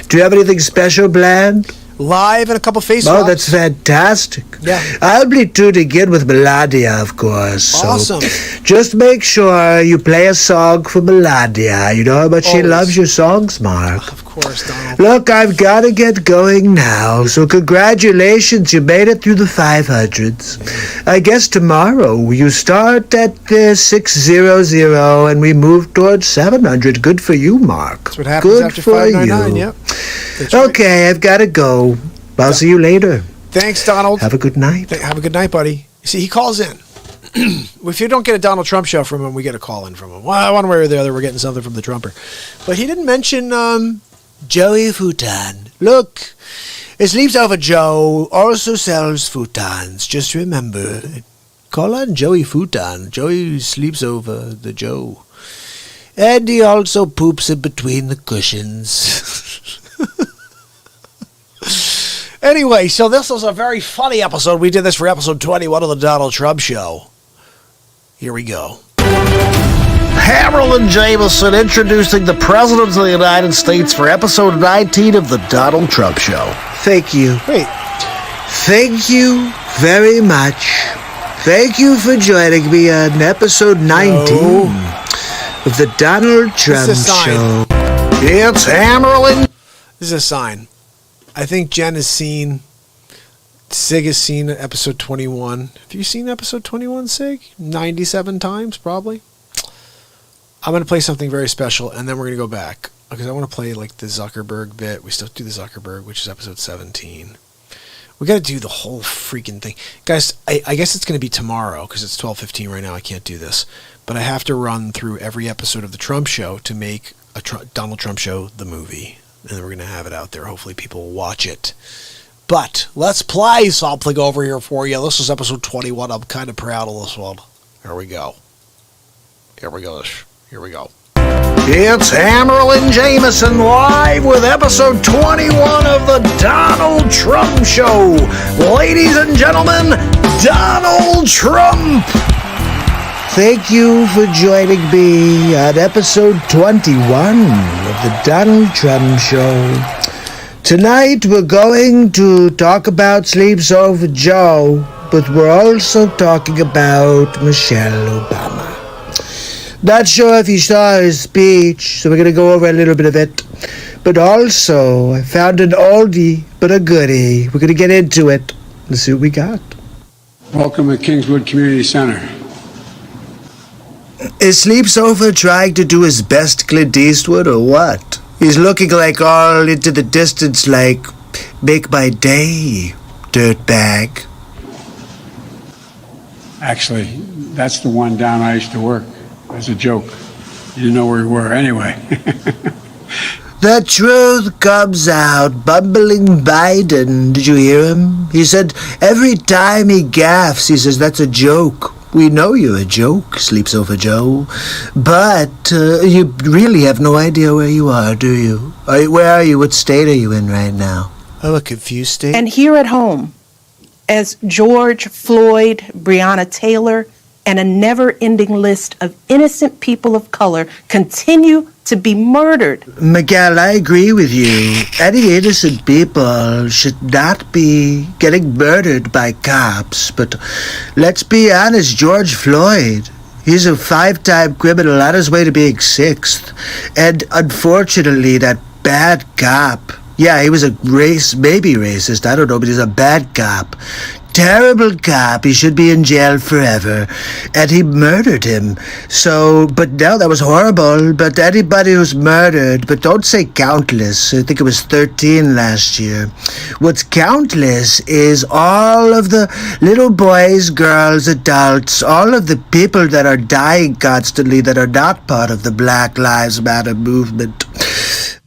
Do you have anything special planned? Live and a couple face Oh, that's fantastic. Yeah. I'll be tuning in with Melania, of course. Awesome. So just make sure you play a song for Melania. You know how much she Always. loves your songs, Mark. Of course, Donald. Look, I've got to get going now, so congratulations, you made it through the 500s. I guess tomorrow you start at 600 and we move towards 700. Good for you, Mark. That's what happens Good after for 599, you. yep. That's right. Okay, I've got to go. I'll see you later. Thanks, Donald. Have a good night. Have a good night, buddy. You see, he calls in. If you don't get a Donald Trump show from him, we get a call in from him. Well, one way or the other, we're getting something from the Trumper. But he didn't mention Joey Futon. Look, it Sleeps Over Joe also sells futons. Just remember, call on Joey Futon. Joey sleeps over the Joe. And he also poops in between the cushions. Anyway, so this was a very funny episode. We did this for episode 21 of the Donald Trump Show. Here we go. Hammerlin Jameson introducing the President of the United States for episode 19 of the Donald Trump Show. Thank you. Wait. Thank you very much. Thank you for joining me on episode 19 of the Donald Trump This is a sign. Show. It's Hammerlin. This is a sign. I think Jen has seen, Sig has seen episode 21. Have you seen episode 21, Sig? 97 times, probably. I'm going to play something very special, and then we're going to go back. Because I want to play like the Zuckerberg bit. We still do the Zuckerberg, which is episode 17. We got to do the whole freaking thing. Guys, I guess it's going to be tomorrow, because it's 12:15 right now. I can't do this. But I have to run through every episode of the Trump Show to make a Donald Trump Show the movie. And then we're going to have it out there. Hopefully people will watch it. But let's play something over here for you. This is episode 21. I'm kind of proud of this one. Here we go. Here we go. It's Hammerlin Jameson live with episode 21 of the Donald Trump Show. Ladies and gentlemen, Donald Trump. Thank you for joining me on episode 21 of the Donald Trump Show. Tonight we're going to talk about Sleeps Over Joe, but we're also talking about Michelle Obama. Not sure if you saw his speech, so we're going to go over a little bit of it. But also, I found an oldie but a goodie. We're going to get into it. Let's see what we got. Welcome to Kingswood Community Center. Is Sleeps Over trying to do his best Clint Eastwood or what? He's looking like all into the distance like, make my day, dirtbag. Actually, that's the one down I used to work. As a joke. You didn't know where we were anyway. The truth comes out. Bumbling Biden. Did you hear him? He said every time he gaffes, he says, that's a joke. We know you're a joke, Sleeps Over Joe. But you really have no idea where you are, do you? Where are you? What state are you in right now? I'm a confused state. And here at home, as George Floyd, Breonna Taylor, and a never-ending list of innocent people of color continue to be murdered. Miguel, I agree with you. Any innocent people should not be getting murdered by cops. But let's be honest, George Floyd, he's a 5-time criminal on his way to being 6th. And unfortunately, that bad cop, yeah, he was maybe racist, I don't know, but he's a bad cop. Terrible cop. He should be in jail forever. And he murdered him. So, but no, that was horrible. But anybody who's murdered, but don't say countless. I think it was 13 last year. What's countless is all of the little boys, girls, adults, all of the people that are dying constantly that are not part of the Black Lives Matter movement.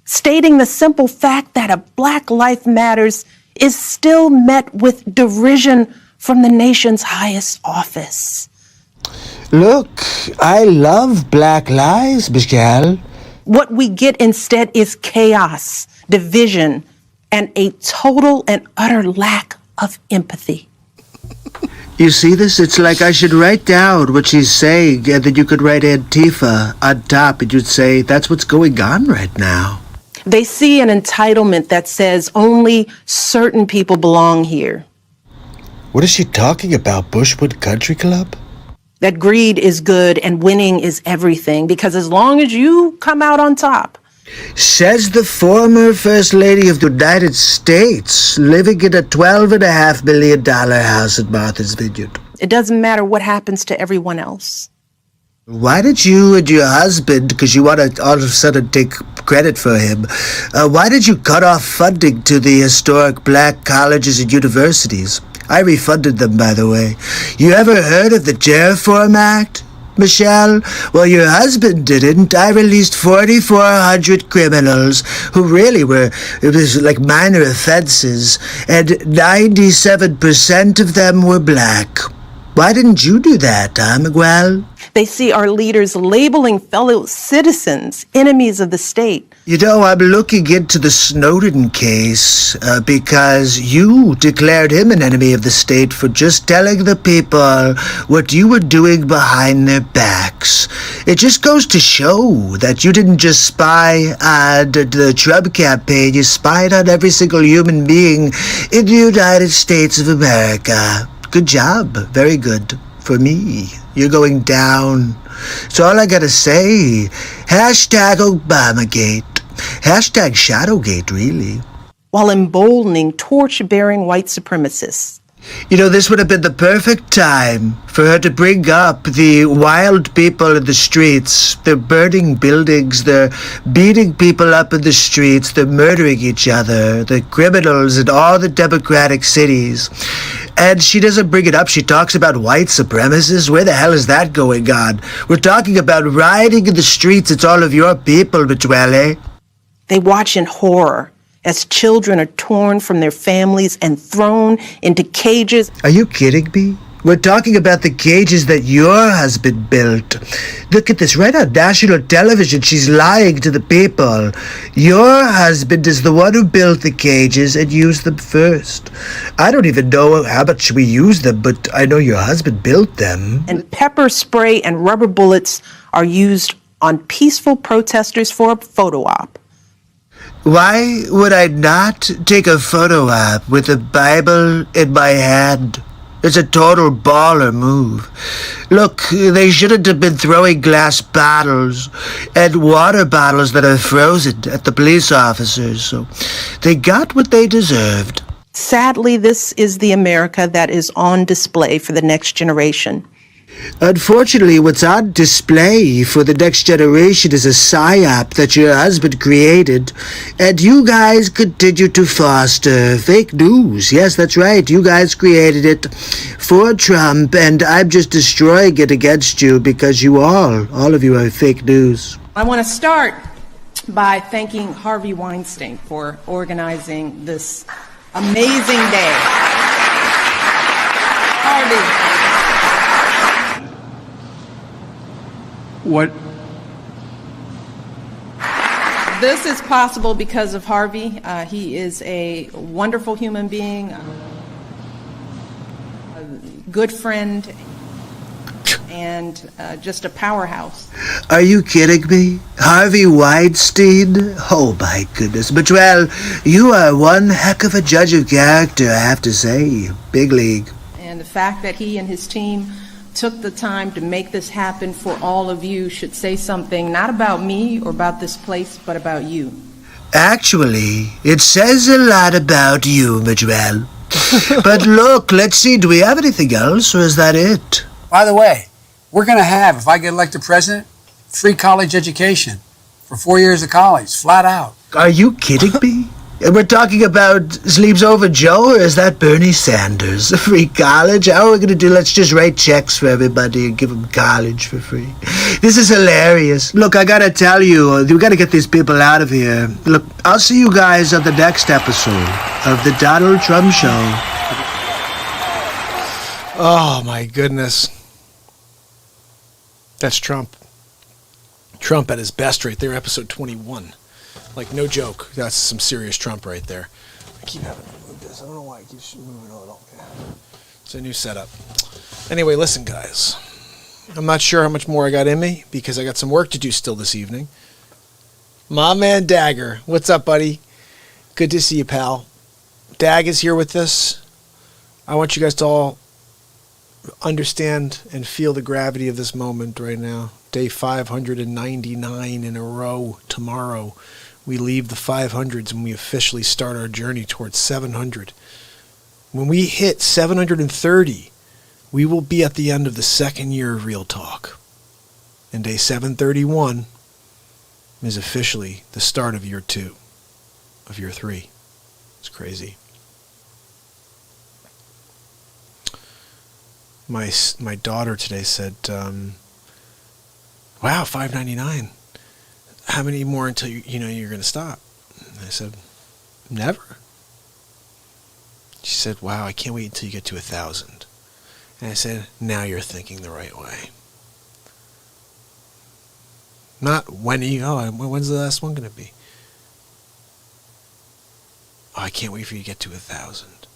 Stating the simple fact that a Black Life Matters is still met with derision from the nation's highest office. Look, I love Black lives, Michelle. What we get instead is chaos, division, and a total and utter lack of empathy. You see this? It's like I should write down what she's saying, and then you could write Antifa on top, and you'd say, that's what's going on right now. They see an entitlement that says only certain people belong here. What is she talking about, Bushwood Country Club? That greed is good and winning is everything, because as long as you come out on top. Says the former First Lady of the United States, living in a $12.5 million house in Martha's Vineyard. It doesn't matter what happens to everyone else. Why did you and your husband, because you want to all of a sudden take credit for him, why did you cut off funding to the historic black colleges and universities? I refunded them, by the way. You ever heard of the Jail Reform Act, Michelle? Well, your husband didn't. I released 4,400 criminals who really were, it was like minor offenses, and 97% of them were black. Why didn't you do that, Miguel? They see our leaders labeling fellow citizens enemies of the state. You know, I'm looking into the Snowden case because you declared him an enemy of the state for just telling the people what you were doing behind their backs. It just goes to show that you didn't just spy on the Trump campaign, you spied on every single human being in the United States of America. Good job. Very good. For me. You're going down. So all I gotta say, hashtag Obamagate. Hashtag Shadowgate, really. While emboldening torch-bearing white supremacists. You know, this would have been the perfect time for her to bring up the wild people in the streets. They're burning buildings, they're beating people up in the streets, they're murdering each other, the criminals in all the democratic cities. And she doesn't bring it up. She talks about white supremacists. Where the hell is that going on? We're talking about rioting in the streets. It's all of your people, Michelle. They watch in horror as children are torn from their families and thrown into cages. Are you kidding me? We're talking about the cages that your husband built. Look at this, right on national television. She's lying to the people. Your husband is the one who built the cages and used them first. I don't even know how much we use them, but I know your husband built them. And pepper spray and rubber bullets are used on peaceful protesters for a photo op. Why would I not take a photo op with a Bible in my hand? It's a total baller move. Look, they shouldn't have been throwing glass bottles and water bottles that are frozen at the police officers, so they got what they deserved. Sadly, this is the America that is on display for the next generation. Unfortunately, what's on display for the next generation is a psyop that your husband created, and you guys continue to foster fake news. Yes, that's right. You guys created it for Trump, and I'm just destroying it against you because you all of you are fake news. I want to start by thanking Harvey Weinstein for organizing this amazing day. Harvey. What? This is possible because of Harvey. He is a wonderful human being, a good friend. and just a powerhouse. Are you kidding me? Harvey Weinstein? Oh my goodness. But well, you are one heck of a judge of character, I have to say. Big league. And the fact that he and his team took the time to make this happen for all of you should say something not about me or about this place, but about you. Actually, it says a lot about you, Majwell. But look, let's see, do we have anything else, or is that it? By the way, we're going to have, if I get elected president, free college education for 4 years of college, flat out. Are you kidding me? And we're talking about Sleeps Over Joe, or is that Bernie Sanders? Free college? How are we going to do? Let's just write checks for everybody and give them college for free. This is hilarious. Look, I got to tell you, we got to get these people out of here. Look, I'll see you guys on the next episode of the Donald Trump Show. Oh, my goodness. That's Trump. Trump at his best right there, episode 21. Like, no joke. That's some serious Trump right there. I keep having to move this. I don't know why it keeps moving a little. It's a new setup. Anyway, listen, guys. I'm not sure how much more I got in me because I got some work to do still this evening. My man Dagger. What's up, buddy? Good to see you, pal. Dag is here with us. I want you guys to all understand and feel the gravity of this moment right now. Day 599 in a row tomorrow. We leave the 500's and we officially start our journey towards 700. When we hit 730, we will be at the end of the second year of Real Talk. And day 731 is officially the start of year 2, of year 3. It's crazy. My daughter today said, wow, $5.99. How many more until you're going to stop? And I said, never. She said, wow, I can't wait until you get to 1,000. And I said, now you're thinking the right way. Not when's the last one going to be? Oh, I can't wait for you to get to 1,000.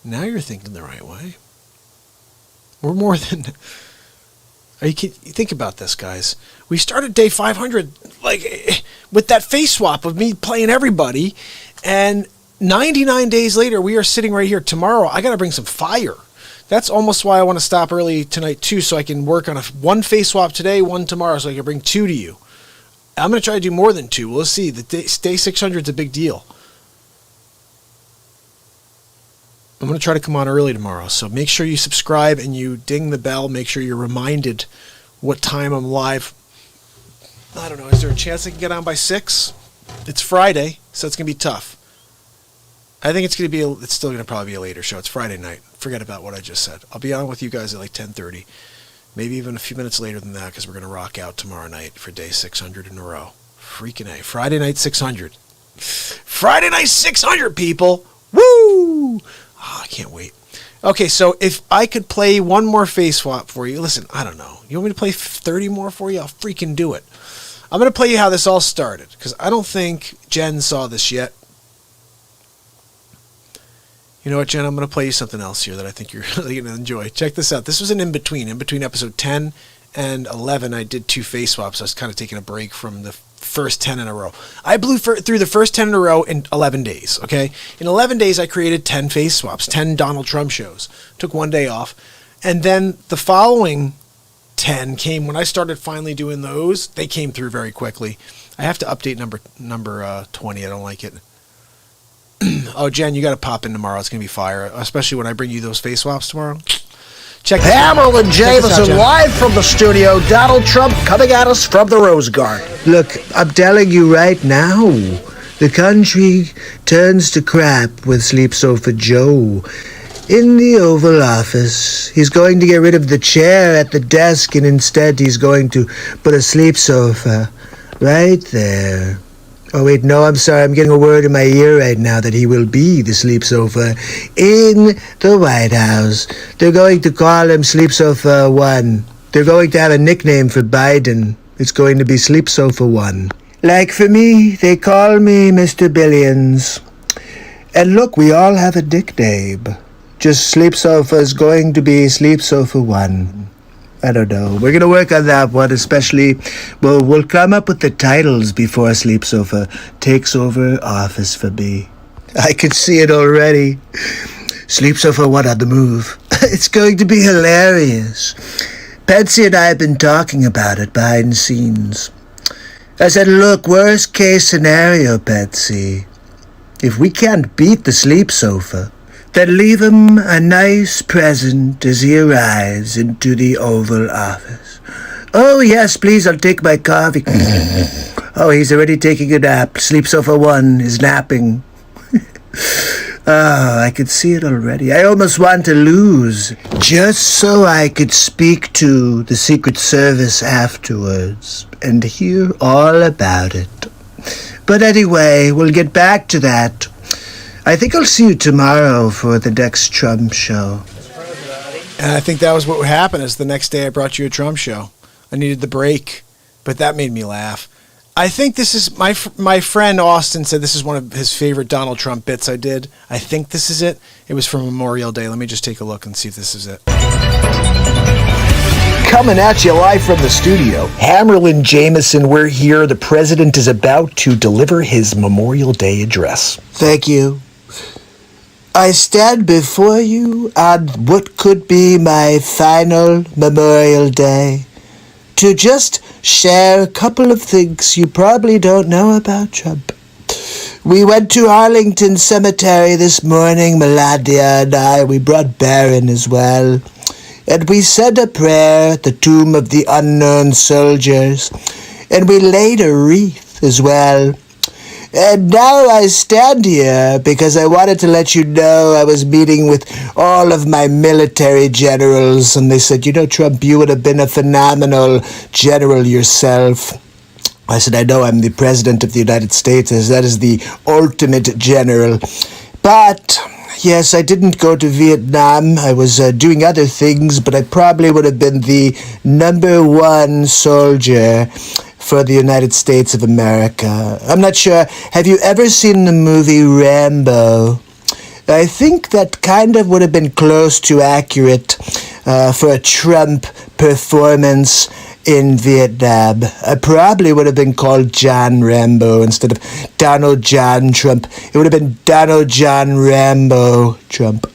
Now you're thinking the right way. We're more than... You think about this, guys. We started day 500 like with that face swap of me playing everybody, and 99 days later, we are sitting right here. Tomorrow, I got to bring some fire. That's almost why I want to stop early tonight, too, so I can work on one face swap today, one tomorrow, so I can bring 2 to you. I'm going to try to do more than 2. We'll see. Day 600 is a big deal. I'm going to try to come on early tomorrow, so make sure you subscribe and you ding the bell. Make sure you're reminded what time I'm live. I don't know. Is there a chance I can get on by 6? It's Friday, so it's going to be tough. I think it's still going to probably be a later show. It's Friday night. Forget about what I just said. I'll be on with you guys at like 10:30, maybe even a few minutes later than that, because we're going to rock out tomorrow night for day 600 in a row. Freaking A. Friday night 600. Friday night 600, people. Woo! Oh, I can't wait. Okay, so if I could play one more face swap for you, listen, I don't know. You want me to play 30 more for you? I'll freaking do it. I'm going to play you how this all started, because I don't think Jen saw this yet. You know what, Jen? I'm going to play you something else here that I think you're really going to enjoy. Check this out. This was an in-between. In between episode 10 and 11, I did 2 face swaps. I was kind of taking a break from the first 10 in a row. I blew through the first 10 in a row in 11 days, okay? In 11 days, I created 10 face swaps, 10 Donald Trump shows. Took one day off. And then the following 10 came when I started finally doing those. They came through very quickly. I have to update number 20. I don't like it. Oh, Jen, you got to pop in tomorrow. It's going to be fire, especially when I bring you those face swaps tomorrow. Check Hamill and Jameson live from the studio. Donald Trump coming at us from the Rose Garden. Look, I'm telling you right now, the country turns to crap with Sleep Sofa Joe in the Oval Office. He's going to get rid of the chair at the desk, and instead he's going to put a sleep sofa right there. Oh, wait, no, I'm sorry. I'm getting a word in my ear right now that he will be the Sleep Sofa in the White House. They're going to call him Sleep Sofa 1. They're going to have a nickname for Biden. It's going to be Sleep Sofa 1. Like for me, they call me Mr. Billions. And look, we all have a nickname. Just Sleep Sofa is going to be Sleep Sofa 1. I don't know. We're going to work on that one, especially, well, we'll come up with the titles before Sleep Sofa takes over office for me. I could see it already. Sleep Sofa 1 on the move. It's going to be hilarious. Patsy and I have been talking about it behind the scenes. I said, look, worst case scenario, Patsy. If we can't beat the Sleep Sofa, then leave him a nice present as he arrives into the Oval Office. Oh, yes, please, I'll take my coffee. Oh, he's already taking a nap. Sleep Sofa 1 is napping. Oh, I could see it already. I almost want to lose, just so I could speak to the Secret Service afterwards and hear all about it. But anyway, we'll get back to that. I think I'll see you tomorrow for the next Trump show. And I think that was what happened is the next day I brought you a Trump show. I needed the break, but that made me laugh. I think this is, my friend Austin said this is one of his favorite Donald Trump bits I did. I think this is it. It was for Memorial Day. Let me just take a look and see if this is it. Coming at you live from the studio. Hammerlin Jameson, we're here. The president is about to deliver his Memorial Day address. Thank you. I stand before you on what could be my final Memorial Day to just share a couple of things you probably don't know about Trump. We went to Arlington Cemetery this morning, Melania and I. We brought Barron as well. And we said a prayer at the tomb of the unknown soldiers. And we laid a wreath as well. And now I stand here because I wanted to let you know I was meeting with all of my military generals, and they said, you know, Trump, you would have been a phenomenal general yourself. I said, I know, I'm the president of the United States, as that is the ultimate general. But yes, I didn't go to Vietnam. I was doing other things, but I probably would have been the #1 soldier for the United States of America. I'm not sure. Have you ever seen the movie Rambo? I think that kind of would have been close to accurate for a Trump performance in Vietnam. I probably would have been called John Rambo instead of Donald John Trump. It would have been Donald John Rambo Trump.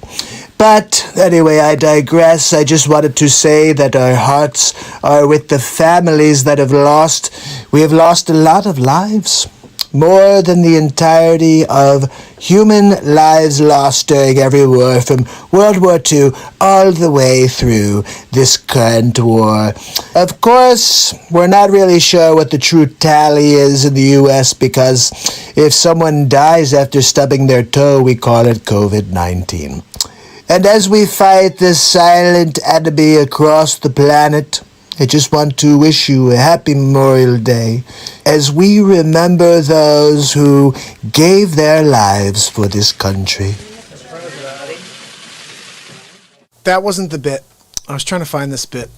But anyway, I digress. I just wanted to say that our hearts are with the families that have lost. We have lost a lot of lives. More than the entirety of human lives lost during every war, from World War II all the way through this current war. Of course, we're not really sure what the true tally is in the U.S. because if someone dies after stubbing their toe, we call it COVID-19. And as we fight this silent enemy across the planet, I just want to wish you a happy Memorial Day as we remember those who gave their lives for this country. That wasn't the bit. I was trying to find this bit.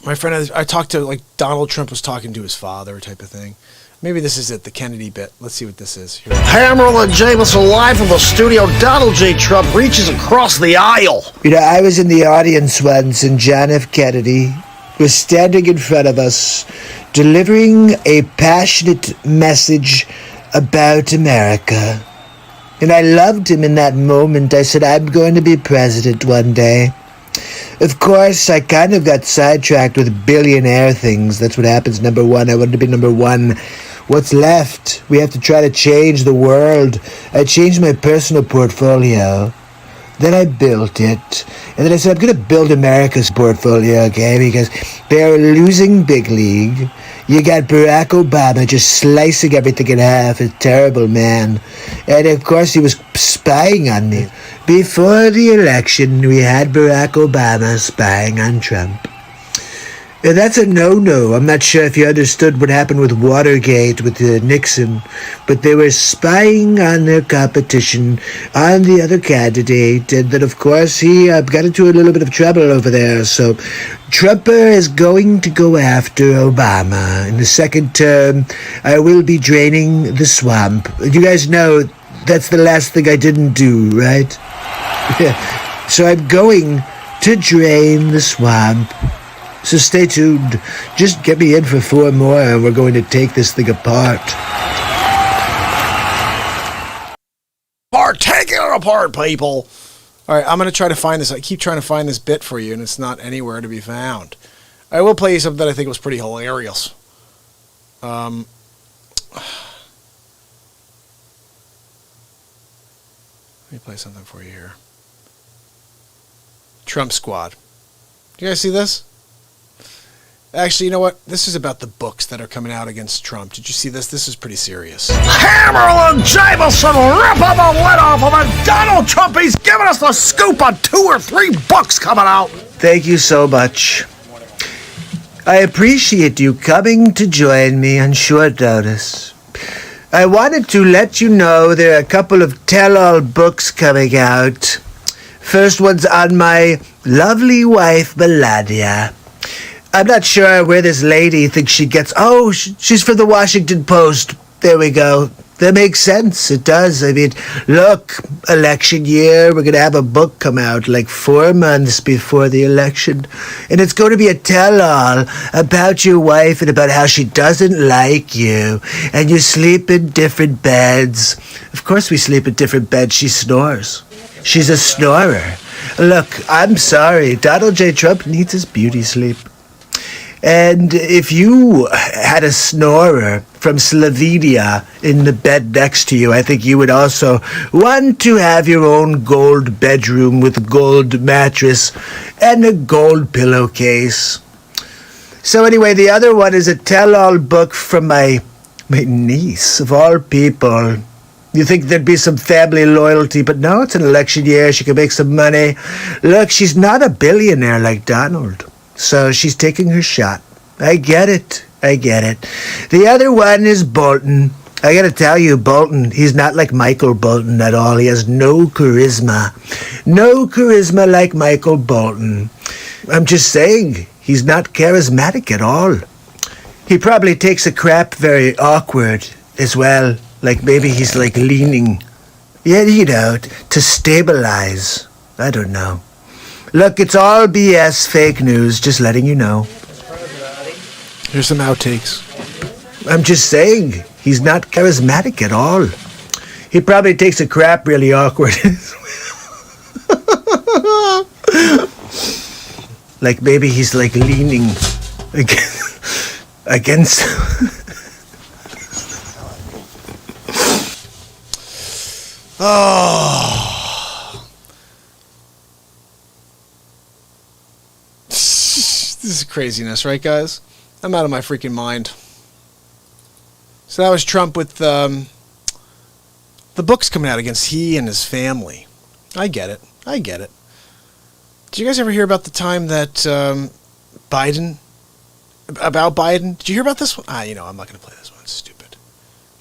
My friend, I talked to, like, Donald Trump was talking to his father type of thing. Maybe this is it, the Kennedy bit. Let's see what this is. Here. Hammerlin Jameson live from the studio. Donald J. Trump reaches across the aisle. You know, I was in the audience once, and John F. Kennedy was standing in front of us, delivering a passionate message about America. And I loved him in that moment. I said, I'm going to be president one day. Of course, I kind of got sidetracked with billionaire things. That's what happens, #1. I wanted to be #1. What's left? We have to try to change the world. I changed my personal portfolio. Then I built it. And then I said, I'm going to build America's portfolio, okay? Because they're losing big league. You got Barack Obama just slicing everything in half. A terrible man. And of course, he was spying on me. Before the election, we had Barack Obama spying on Trump. And that's a no-no. I'm not sure if you understood what happened with Watergate with Nixon, but they were spying on their competition, on the other candidate, and then, of course, he got into a little bit of trouble over there. So Trump is going to go after Obama. In the second term, I will be draining the swamp. You guys know that's the last thing I didn't do, right? So I'm going to drain the swamp. So stay tuned. Just get me in for 4 more and we're going to take this thing apart. Take it apart, people. All right, I'm going to try to find this. I keep trying to find this bit for you, and it's not anywhere to be found. I will play you something that I think was pretty hilarious. Let me play something for you here. Trump Squad. Do you guys see this? Actually, you know what? This is about the books that are coming out against Trump. Did you see this? This is pretty serious. Hammer and Jameson rip the lid off of it. Donald Trump, he's giving us the scoop on 2 or 3 books coming out. Thank you so much. I appreciate you coming to join me on short notice. I wanted to let you know there are a couple of tell-all books coming out. First one's on my lovely wife, Melania. I'm not sure where this lady thinks she gets... Oh, she's from the Washington Post. There we go. That makes sense. It does. I mean, look, election year, we're going to have a book come out like 4 months before the election. And it's going to be a tell-all about your wife and about how she doesn't like you. And you sleep in different beds. Of course we sleep in different beds. She snores. She's a snorer. Look, I'm sorry. Donald J. Trump needs his beauty sleep. And if you had a snorer from Slovenia in the bed next to you, I think you would also want to have your own gold bedroom with gold mattress and a gold pillowcase. So anyway, the other one is a tell-all book from my niece, of all people. You think there'd be some family loyalty, but no, it's an election year. She can make some money. Look, she's not a billionaire like Donald. So she's taking her shot. I get it. The other one is Bolton. I gotta tell you, Bolton, he's not like Michael Bolton at all. He has no charisma. No charisma like Michael Bolton. I'm just saying, he's not charismatic at all. He probably takes a crap very awkward as well. Like maybe he's like leaning, to stabilize. I don't know. Look, it's all BS, fake news, just letting you know. Here's some outtakes. I'm just saying, he's not charismatic at all. He probably takes a crap really awkward. Like maybe he's like leaning against... Oh... This is craziness, right, guys? I'm out of my freaking mind. So that was Trump with the books coming out against he and his family. I get it. Did you guys ever hear about the time that Biden? Did you hear about this one? I'm not going to play this one. It's stupid.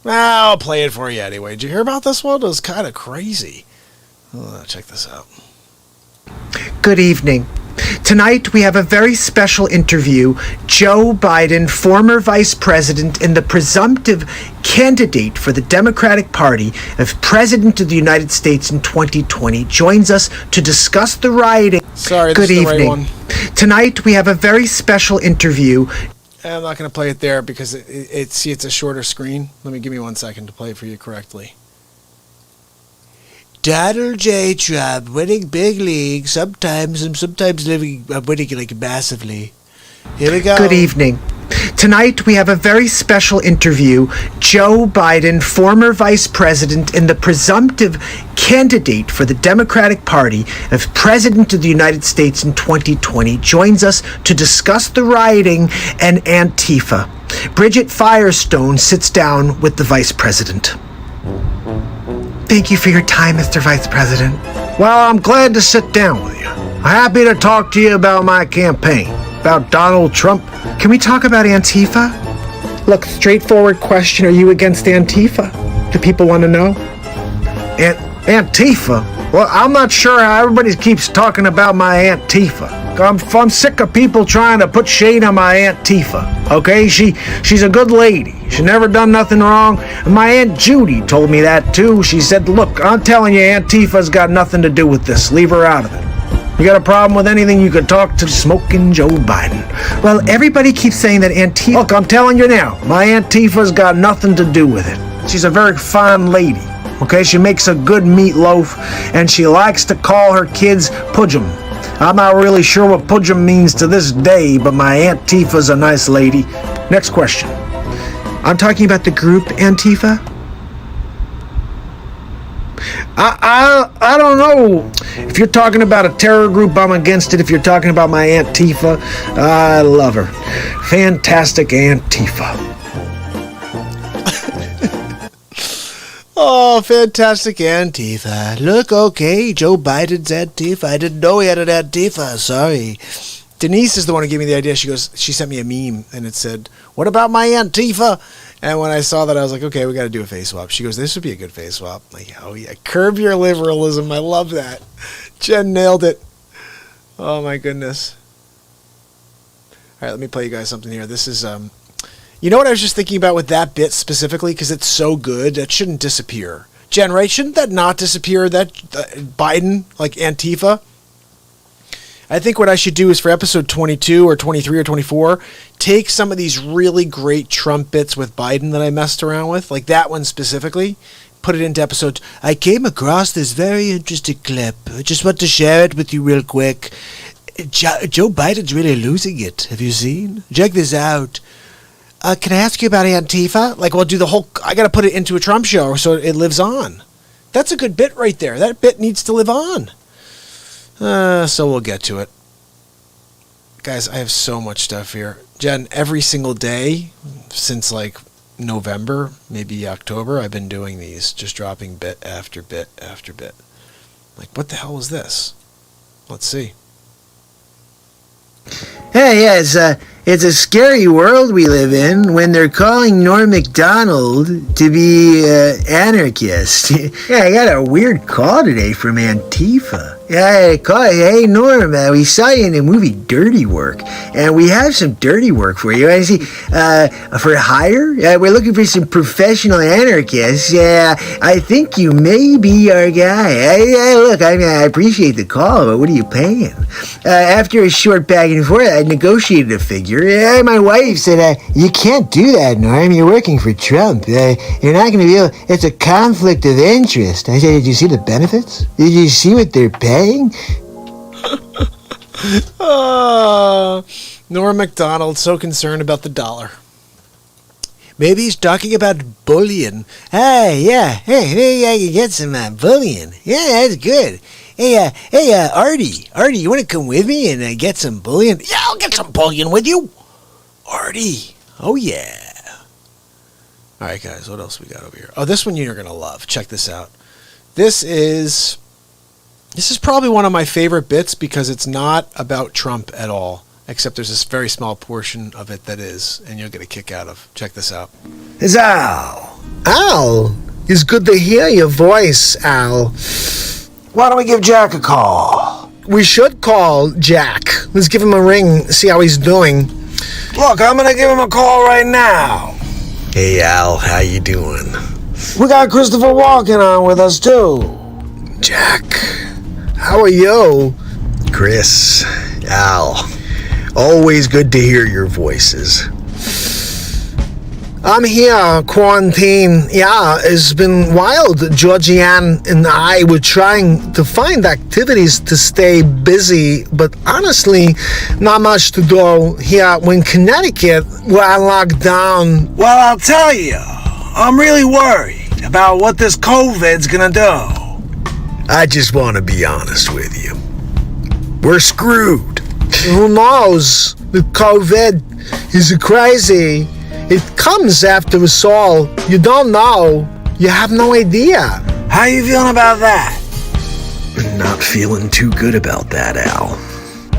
I'll play it for you anyway. Did you hear about this one? It was kind of crazy. Check this out. Good evening. Tonight we have a very special interview. Joe Biden, former vice president and the presumptive candidate for the Democratic Party as president of the United States in 2020, joins us to discuss the rioting. Sorry, Good this is the evening. right one. Tonight we have a very special interview. I'm not going to play it there because it's a shorter screen. Give me 1 second to play it for you correctly. Donald J. Trump winning big league sometimes winning like massively. Here we go. Good evening. Tonight we have a very special interview. Joe Biden, former vice president and the presumptive candidate for the Democratic Party as president of the United States in 2020, joins us to discuss the rioting and Antifa. Bridget Firestone sits down with the vice president. Thank you for your time, Mr. Vice President. Well, I'm glad to sit down with you. I'm happy to talk to you about my campaign, about Donald Trump. Can we talk about Antifa? Look, straightforward question. Are you against Antifa? Do people want to know? Antifa? Well, I'm not sure how everybody keeps talking about my Antifa. I'm sick of people trying to put shade on my Aunt Tifa, okay? She's a good lady. She never done nothing wrong. And my Aunt Judy told me that, too. She said, look, I'm telling you, Aunt Tifa's got nothing to do with this. Leave her out of it. You got a problem with anything, you could talk to smoking Joe Biden. Well, everybody keeps saying that Antifa... Look, I'm telling you now, my Antifa's got nothing to do with it. She's a very fine lady, okay? She makes a good meatloaf, and she likes to call her kids Pudgem. I'm not really sure what Pudgem means to this day, but my Antifa's a nice lady. Next question. I'm talking about the group Antifa? I don't know. If you're talking about a terror group, I'm against it. If you're talking about my Antifa, I love her. Fantastic Antifa. Oh, fantastic Antifa. Look, okay, Joe Biden's Antifa. I didn't know he had an Antifa. Sorry. Denise is the one who gave me the idea. She sent me a meme, and it said, "What about my Antifa?" And when I saw that, I was like, okay, we got to do a face swap. She goes, this would be a good face swap. I'm like, oh yeah, curb your liberalism. I love that. Jen nailed it. Oh my goodness. All right, let me play you guys something here. This is, you know what I was just thinking about with that bit specifically? Because it's so good, that shouldn't disappear. Jen, right? Shouldn't that not disappear? That Biden, like Antifa? I think what I should do is for episode 22 or 23 or 24, take some of these really great Trump bits with Biden that I messed around with, like that one specifically, put it into episode. I came across this very interesting clip. I just want to share it with you real quick. Joe Biden's really losing it. Have you seen? Check this out. Can I ask you about Antifa? Like, we'll do the whole, I got to put it into a Trump show so it lives on. That's a good bit right there. That bit needs to live on. So we'll get to it. Guys, I have so much stuff here. Jen, every single day since like November, maybe October, I've been doing these, just dropping bit after bit after bit. Like, what the hell was this? Let's see. Hey, yeah, it's a scary world we live in when they're calling Norm Macdonald to be anarchist. Yeah, I got a weird call today from Antifa. Yeah, I call, hey Norm, we saw you in the movie Dirty Work, and we have some dirty work for you. I see, for hire? We're looking for some professional anarchists. Yeah, I think you may be our guy. Look, I mean, I appreciate the call, but what are you paying? After a short back and forth, I negotiated a figure. My wife said, you can't do that, Norm. You're working for Trump. You're not going to be able, it's a conflict of interest. I said, did you see the benefits? Did you see what they're paying? Norm Macdonald, so concerned about the dollar. Maybe he's talking about bullion. Hey, maybe I can get some bullion. Yeah, that's good. Hey, Artie, you want to come with me and get some bullion? Yeah, I'll get some bullion with you. Artie, oh yeah. All right, guys, what else we got over here? Oh, this one you're going to love. Check this out. This is probably one of my favorite bits because it's not about Trump at all, except there's this very small portion of it that is, and you'll get a kick out of. Check this out. It's Al. Al, it's good to hear your voice, Al. Why don't we give Jack a call? We should call Jack. Let's give him a ring, see how he's doing. Look, I'm gonna give him a call right now. Hey, Al, how you doing? We got Christopher Walken on with us, too. Jack, how are you? Chris, Al, always good to hear your voices. I'm here, quarantine. Yeah, it's been wild. Georgianne and I were trying to find activities to stay busy, but honestly, not much to do here when Connecticut we're on lockdown. Well, I'll tell you, I'm really worried about what this COVID's gonna do. I just want to be honest with you. We're screwed. Who knows? The COVID is crazy. It comes after us all. You don't know. You have no idea. How you feeling about that? Not feeling too good about that, Al.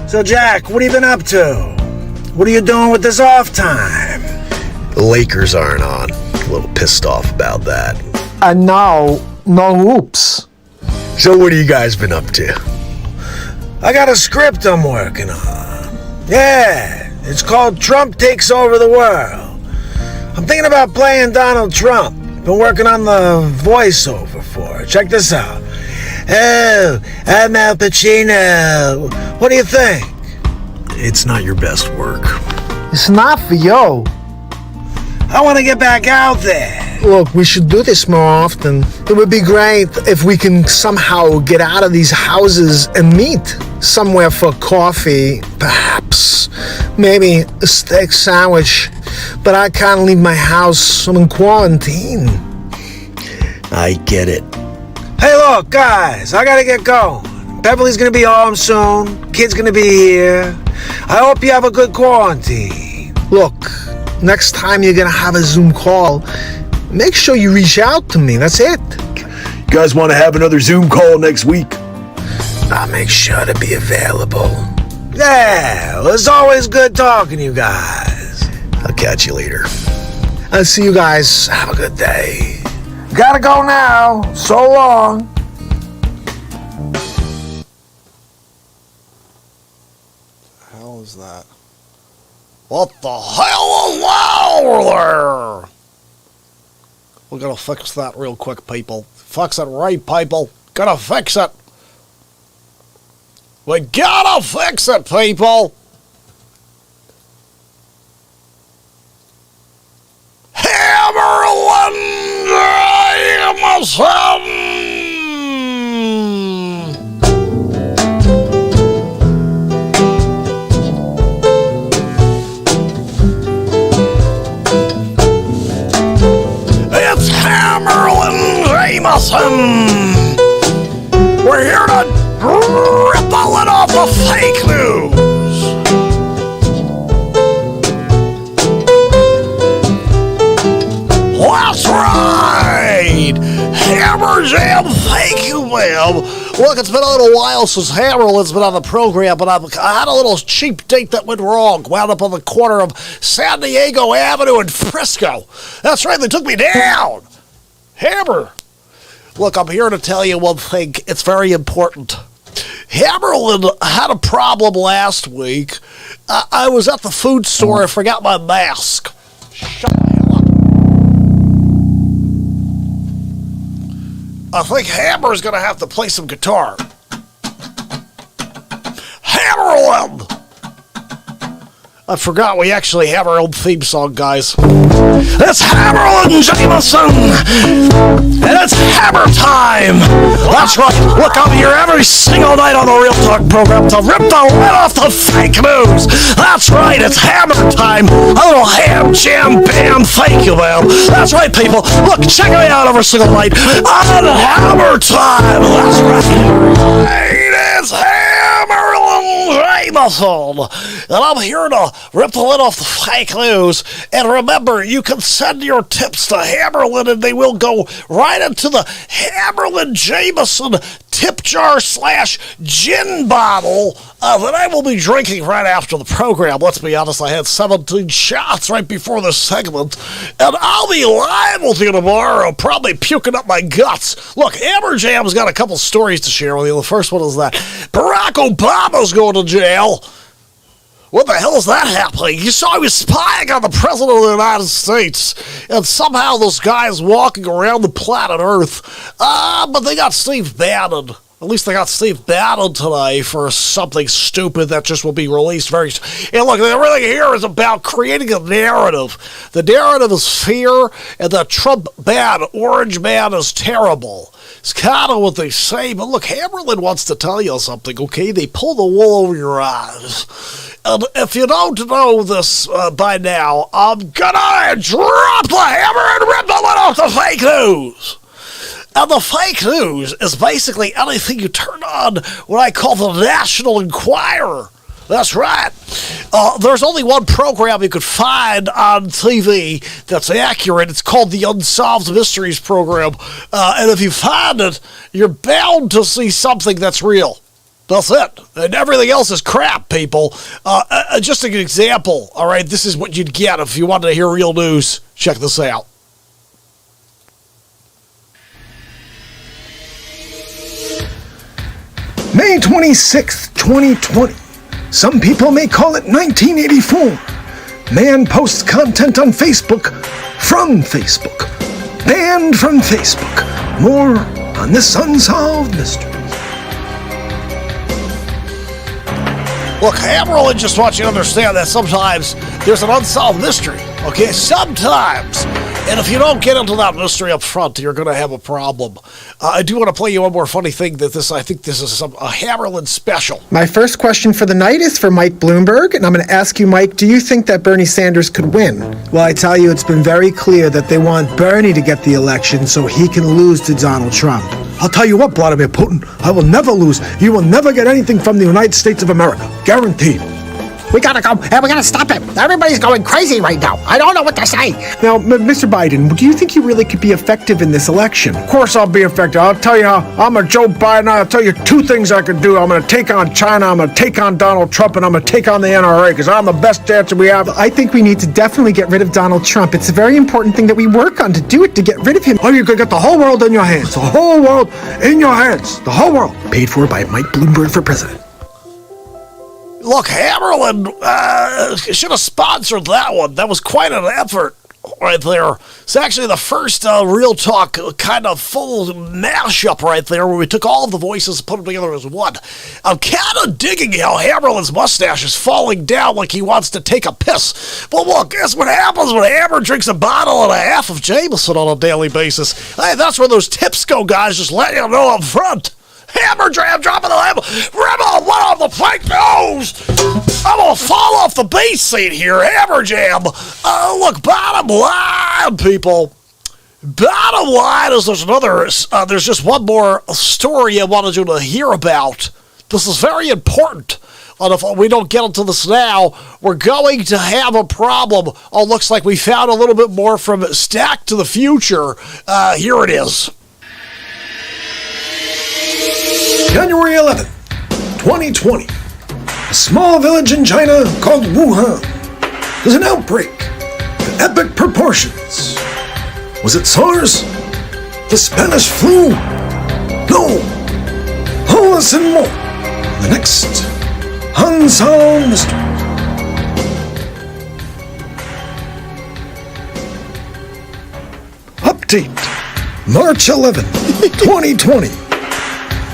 So, Jack, what have you been up to? What are you doing with this off time? The Lakers aren't on. A little pissed off about that. And now, no hoops. So what have you guys been up to? I got a script I'm working on. Yeah, it's called Trump Takes Over the World. I'm thinking about playing Donald Trump. Been working on the voiceover for it. Check this out. Oh, I'm Al Pacino. What do you think? It's not your best work. It's not for you. I want to get back out there. Look, we should do this more often. It would be great if we can somehow get out of these houses and meet somewhere for coffee, perhaps. Maybe a steak sandwich. But I can't leave my house. I'm in quarantine. I get it. Hey, look, guys, I gotta get going. Beverly's gonna be home soon. Kid's gonna be here. I hope you have a good quarantine. Look, next time you're gonna have a Zoom call, make sure you reach out to me. That's it. You guys want to have another Zoom call next week? I'll make sure to be available. Yeah, well, it's always good talking to you guys. I'll catch you later. I'll see you guys. Have a good day. Gotta go now. So long. The hell is that? What the hell is that there? We're gonna fix that real quick, people. Fix it right, people. Gotta fix it. We gotta fix it, people. Hammerland Jameson. It's Hammerland Jameson. We're here to rip the lid off the fake news. That's right! Hammer Jam, thank you, ma'am. Look, it's been a little while since Hammerland's been on the program, but I had a little cheap date that went wrong. Wound up on the corner of San Diego Avenue and Frisco. That's right, they took me down. Hammer. Look, I'm here to tell you one thing. It's very important. Hammerland had a problem last week. I was at the food store and forgot my mask. Shut the hell up. I think Hammer's gonna have to play some guitar. Hammerland! I forgot we actually have our own theme song, guys. It's Hammerland Jameson! And it's hammer time! That's right, look, I'm here every single night on the Real Talk program to rip the lid off the fake news! That's right, it's hammer time! A little ham, jam, bam, thank you, man! That's right, people! Look, check me out every single night on hammer time! That's right! It's Hammerland Jameson! And I'm here to rip the lid off the fake news. And remember, you can send your tips to Hammerland and they will go right into the Hammerland Jameson tip jar / gin bottle that I will be drinking right after the program. Let's be honest, I had 17 shots right before this segment, and I'll be live with you tomorrow, probably puking up my guts. Look, Hammer Jam's got a couple stories to share with you. The first one is that Barack Obama's going to jail. What the hell is that happening? You saw he was spying on the President of the United States, and somehow this guy is walking around the planet Earth. But they got Steve Bannon. At least they got Steve Bannon today for something stupid that just will be released very soon. And look, everything here is about creating a narrative. The narrative is fear, and the Trump man, Orange Man, is terrible. It's kind of what they say, but look, Hammerland wants to tell you something, okay? They pull the wool over your eyes. And if you don't know this by now, I'm gonna drop the hammer and rip the lid off the fake news. And the fake news is basically anything you turn on what I call the National Enquirer. That's right. There's only one program you could find on TV that's accurate. It's called the Unsolved Mysteries program. And if you find it, you're bound to see something that's real. That's it. And everything else is crap, people. Just an example, all right? This is what you'd get if you wanted to hear real news. Check this out. May 26th, 2020. Some people may call it 1984. Man posts content on Facebook from Facebook. Banned from Facebook. More on this unsolved mystery. Look, Hammerlin just wants you to understand that sometimes there's an unsolved mystery, okay? Sometimes. And if you don't get into that mystery up front, you're going to have a problem. I do want to play you one more funny thing that I think this is a Hammerlin special. My first question for the night is for Mike Bloomberg, and I'm going to ask you, Mike, do you think that Bernie Sanders could win? Well, I tell you, it's been very clear that they want Bernie to get the election so he can lose to Donald Trump. I'll tell you what, Vladimir Putin, I will never lose. You will never get anything from the United States of America. Guaranteed. We gotta go, and we gotta stop him. Everybody's going crazy right now. I don't know what to say. Now, Mr. Biden, do you think you really could be effective in this election? Of course I'll be effective. I'll tell you how I'm a Joe Biden. I'll tell you two things I could do. I'm going to take on China, I'm going to take on Donald Trump, and I'm going to take on the NRA because I'm the best dancer we have. I think we need to definitely get rid of Donald Trump. It's a very important thing that we work on to do it, to get rid of him. Oh, you could get the whole world in your hands. The whole world in your hands. The whole world. Paid for by Mike Bloomberg for president. Look, Hammerlin should have sponsored that one. That was quite an effort right there. It's actually the first Real Talk kind of full mashup right there where we took all of the voices and put them together as one. I'm kind of digging how Hammerlin's mustache is falling down like he wants to take a piss. But look, guess what happens when Hammer drinks a bottle and a half of Jameson on a daily basis? Hey, that's where those tips go, guys. Just let you know up front. Hammer Jam dropping the label. Rebel, let off the fake news. I'm going to fall off the BeatSeat here. Hammer Jam. Look, bottom line, people. Bottom line is there's just one more story I wanted you to hear about. This is very important. And if we don't get into this now, we're going to have a problem. Oh, looks like we found a little bit more from Stack to the Future. Here it is. January 11th, 2020. A small village in China called Wuhan. There's an outbreak of epic proportions. Was it SARS? The Spanish flu? No. All this and more. The next Unsolved Mystery. Update. March 11th, 2020.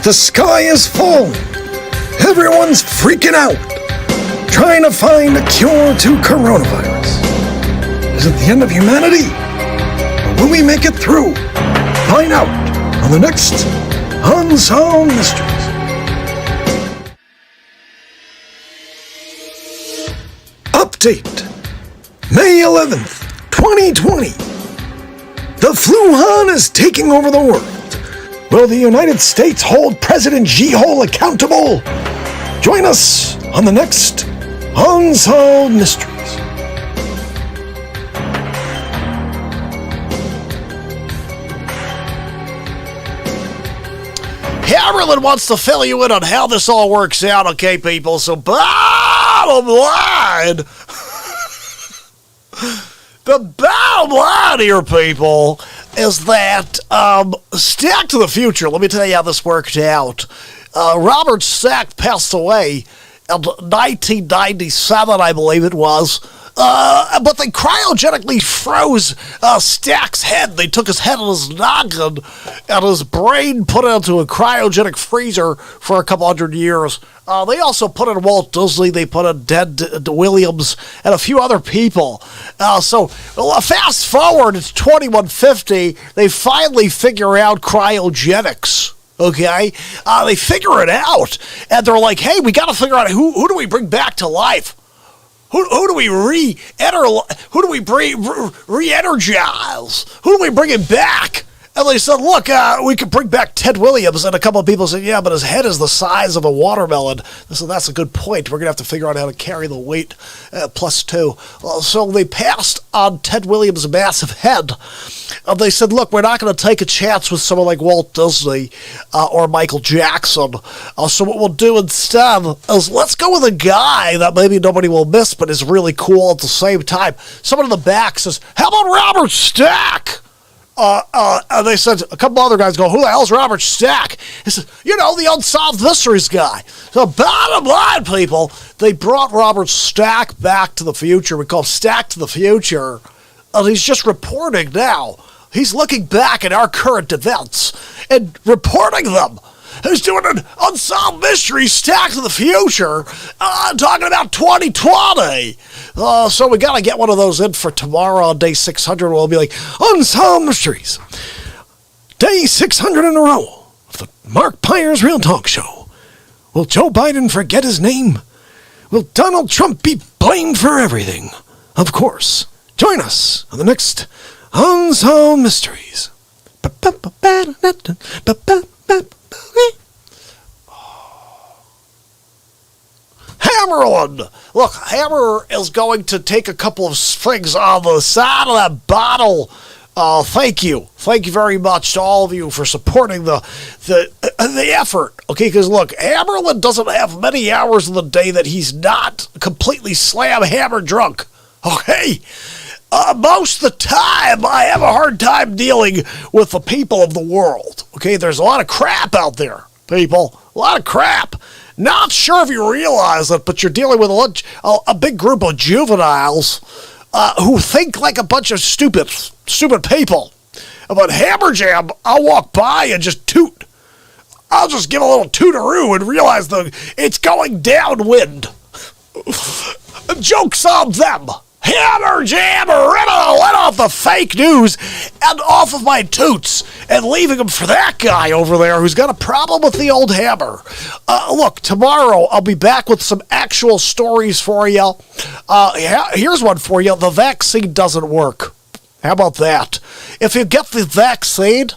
The sky is falling. Everyone's freaking out, trying to find a cure to coronavirus. Is it the end of humanity? Or will we make it through? Find out on the next Unsolved Mysteries. Update. May 11th, 2020. The Fluhan is taking over the world. Will the United States hold President Xi-Hole accountable? Join us on the next Unsolved Mysteries. Hammerlin wants to fill you in on how this all works out, okay, people? So bottom line, the bottom line here, people, is that Stack to the Future, let me tell you how this worked out. Robert Stack passed away in 1997, I believe it was. But they cryogenically froze Stack's head. They took his head and his noggin and his brain, put it into a cryogenic freezer for a couple hundred years. They also put in Walt Disney, they put in Ted Williams, and a few other people. So fast forward, it's 2150, they finally figure out cryogenics. Okay? They figure it out, and they're like, hey, we got to figure out who do we bring back to life? Who do we re-energize? Who do we bring him back? And they said, look, we could bring back Ted Williams. And a couple of people said, yeah, but his head is the size of a watermelon. So that's a good point. We're going to have to figure out how to carry the weight +2. So they passed on Ted Williams' massive head. They said, look, we're not going to take a chance with someone like Walt Disney or Michael Jackson. So what we'll do instead is let's go with a guy that maybe nobody will miss, but is really cool at the same time. Someone in the back says, how about Robert Stack? And they said, a couple other guys go, who the hell's Robert Stack? He said, the Unsolved Mysteries guy. So bottom line, people, they brought Robert Stack back to the future. We call him Stack to the Future. And he's just reporting now. He's looking back at our current events and reporting them. who's doing an Unsolved Mysteries Stack to the Future, talking about 2020. So we got to get one of those in for tomorrow on day 600. We'll be like, Unsolved Mysteries. Day 600 in a row of the Mark Pyers Real Talk Show. Will Joe Biden forget his name? Will Donald Trump be blamed for everything? Of course. Join us on the next Unsolved Mysteries. Hammerland! Look, Hammer is going to take a couple of swigs on the side of that bottle. Thank you. Thank you very much to all of you for supporting the effort. Okay, because look, Hammerland doesn't have many hours in the day that he's not completely slam hammer drunk. Okay? Most of the time, I have a hard time dealing with the people of the world. Okay, there's a lot of crap out there, people. A lot of crap. Not sure if you realize it, but you're dealing with a big group of juveniles who think like a bunch of stupid people. But Hammer Jam, I'll walk by and just toot. I'll just give a little tootaroo and realize it's going downwind. Joke's on them. Hammer Jam ripping the lid off the fake news and off of my toots and leaving them for that guy over there who's got a problem with the old hammer. Look, tomorrow I'll be back with some actual stories for you. Here's one for you. The vaccine doesn't work. How about that? If you get the vaccine,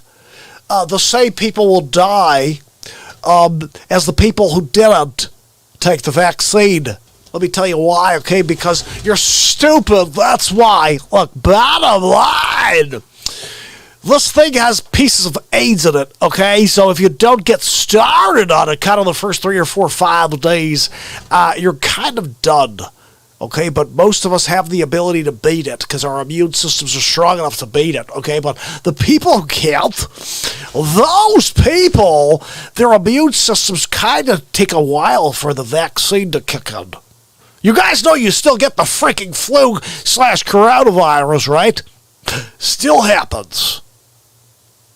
the same people will die as the people who didn't take the vaccine. Let me tell you why, okay? Because you're stupid, that's why. Look, bottom line, this thing has pieces of AIDS in it, okay? So if you don't get started on it kind of the first 3 or 4 or 5 days, you're kind of done, okay? But most of us have the ability to beat it because our immune systems are strong enough to beat it, okay? But the people who can't, those people, their immune systems kind of take a while for the vaccine to kick in. You guys know you still get the freaking flu/coronavirus, right? Still happens.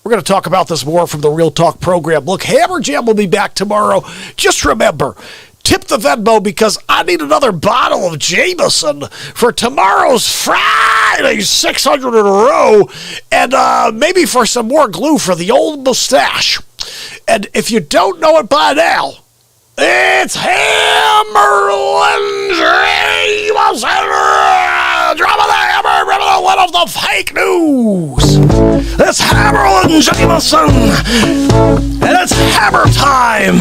We're going to talk about this more from the Real Talk program. Look, Hammer Jam will be back tomorrow. Just remember, tip the Venmo because I need another bottle of Jameson for tomorrow's Friday 600 in a row and maybe for some more glue for the old mustache. And if you don't know it by now, it's Hammerland Jameson! Drop of the hammer, rip the lid off the fake news! It's Hammerland Jameson! And it's hammer time!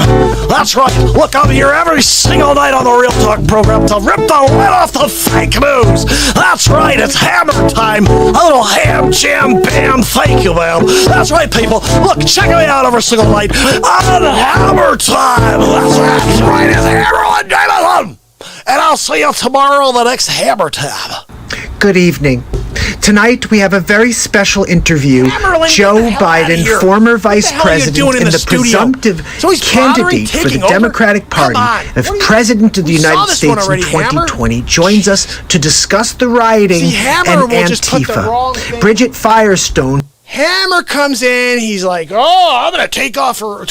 That's right, look, I'm here every single night on the Real Talk program to rip the lid off the fake news! That's right, it's hammer time! A little ham, jam, bam, thank you, ma'am! That's right, people! Look, check me out every single night on Hammer Time! That's right, it's Hammerland Jameson! And I'll see you tomorrow on the next Hammer Tab. Good evening. Tonight we have a very special interview. Hammerland, Joe Biden, former vice president and the presumptive candidate for the Democratic Party as president of the United States in 2020, joins us to discuss the rioting and Antifa. Bridget Firestone. Hammer comes in, he's like, oh, I'm going to take over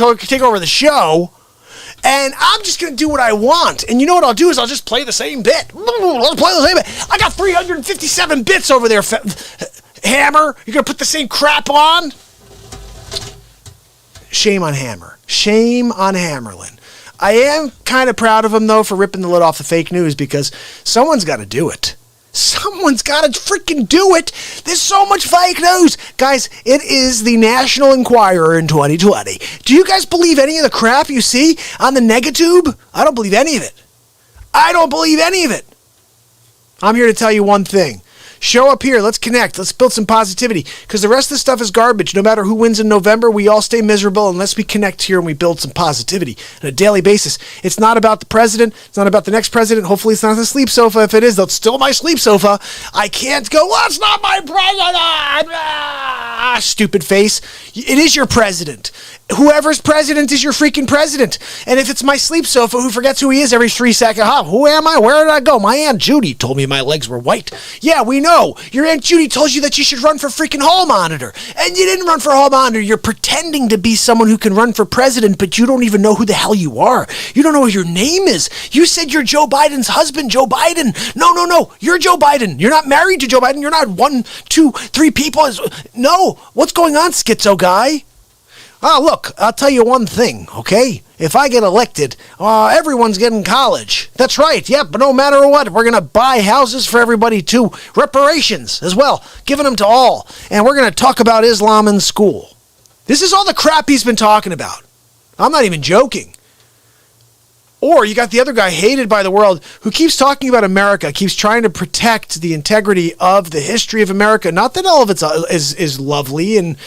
the show. And I'm just going to do what I want. And you know what I'll do is I'll just play the same bit. I'll play the same bit. I got 357 bits over there, Hammer. You're going to put the same crap on? Shame on Hammer. Shame on Hammerland. I am kind of proud of him, though, for ripping the lid off the fake news because someone's got to do it. Someone's got to freaking do it. There's so much fake news. Guys, it is the National Enquirer in 2020. Do you guys believe any of the crap you see on the Negatube? I don't believe any of it. I don't believe any of it. I'm here to tell you one thing. Show up here. Let's connect. Let's build some positivity. Because the rest of the stuff is garbage. No matter who wins in November, we all stay miserable unless we connect here and we build some positivity on a daily basis. It's not about the president. It's not about the next president. Hopefully it's not the sleep sofa. If it is, that's still my sleep sofa. I can't go, well, it's not my president. Stupid face. It is your president. whoever's president is your freaking president. And if it's my sleep sofa who forgets who he is every 3 seconds, who am I? Where did I go? My Aunt Judy told me my legs were white. Yeah, we know. Your Aunt Judy told you that you should run for freaking hall monitor. And you didn't run for hall monitor. You're pretending to be someone who can run for president, but you don't even know who the hell you are. You don't know what your name is. You said you're Joe Biden's husband, Joe Biden. No. You're Joe Biden. You're not married to Joe Biden. You're not 1, 2, 3 people. No. What's going on, schizo guy? Oh, look, I'll tell you one thing, okay? If I get elected, everyone's getting college. That's right, yep, but no matter what, we're going to buy houses for everybody too. Reparations as well, giving them to all. And we're going to talk about Islam in school. This is all the crap he's been talking about. I'm not even joking. Or you got the other guy hated by the world who keeps talking about America, keeps trying to protect the integrity of the history of America. Not that all of it is lovely and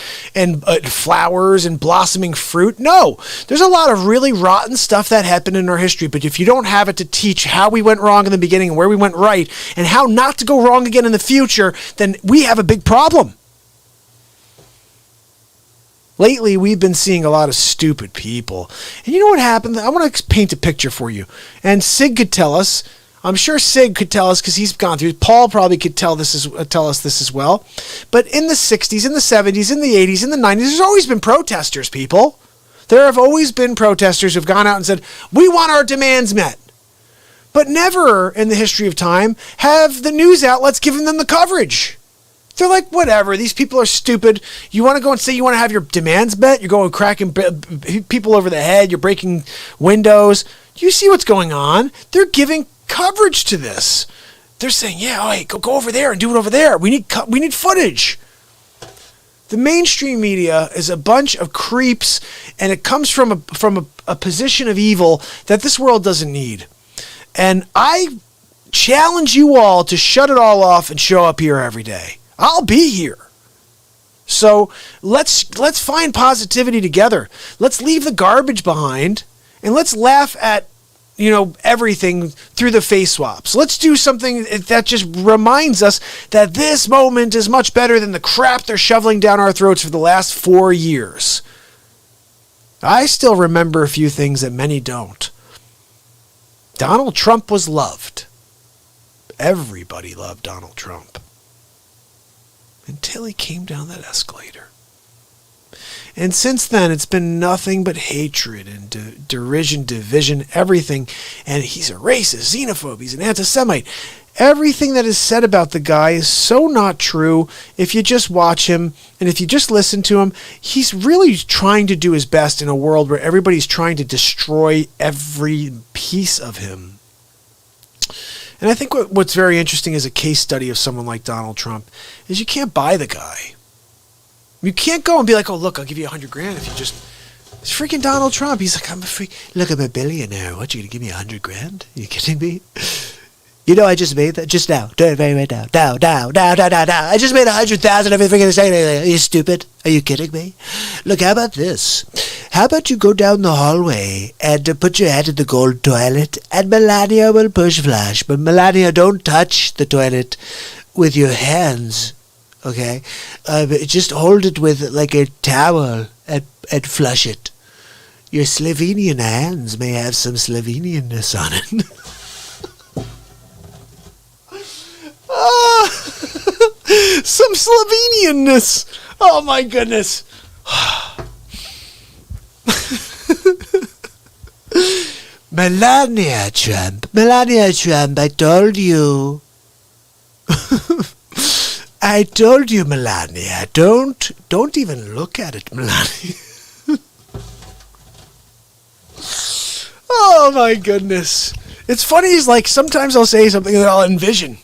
flowers and blossoming fruit. No, there's a lot of really rotten stuff that happened in our history. But if you don't have it to teach how we went wrong in the beginning and where we went right and how not to go wrong again in the future, then we have a big problem. Lately, we've been seeing a lot of stupid people. And you know what happened? I want to paint a picture for you. And Sig could tell us. I'm sure Sig could tell us because he's gone through. Paul probably could tell us this as well. But in the 60s, in the 70s, in the 80s, in the 90s, there's always been protesters, people. There have always been protesters who've gone out and said, we want our demands met. But never in the history of time have the news outlets given them the coverage. They're like, whatever, these people are stupid. You want to go and say you want to have your demands met? You're going cracking people over the head. You're breaking windows. You see what's going on? They're giving coverage to this. They're saying, yeah, all right, go over there and do it over there. We need footage. The mainstream media is a bunch of creeps, and it comes from a position of evil that this world doesn't need. And I challenge you all to shut it all off and show up here every day. I'll be here. So let's find positivity together. Let's leave the garbage behind and let's laugh at, everything through the face swaps. Let's do something that just reminds us that this moment is much better than the crap they're shoveling down our throats for the last 4 years. I still remember a few things that many don't. Donald Trump was loved. Everybody loved Donald Trump. Until he came down that escalator. And since then, it's been nothing but hatred and derision, division, everything. And he's a racist, xenophobe, he's an anti-Semite. Everything that is said about the guy is so not true. If you just watch him and if you just listen to him, he's really trying to do his best in a world where everybody's trying to destroy every piece of him. And I think what's very interesting as a case study of someone like Donald Trump is you can't buy the guy. You can't go and be like, oh, look, I'll give you $100,000 if you just... It's freaking Donald Trump. He's like, I'm a freak. Look, I'm a billionaire. What, you going to give me $100,000? Are you kidding me? I just made that just now. Do it right now. Now. I just made 100,000 of everything. Are you stupid? Are you kidding me? Look, how about this? How about you go down the hallway and put your head in the gold toilet and Melania will push flash. But Melania, don't touch the toilet with your hands, okay? Just hold it with like a towel and flush it. Your Slovenian hands may have some Slovenianness on it. Some Slovenianness. Oh my goodness. Melania Trump, I told you. I told you, Melania. Don't even look at it, Melania. Oh my goodness. It's funny, is like sometimes I'll say something that I'll envision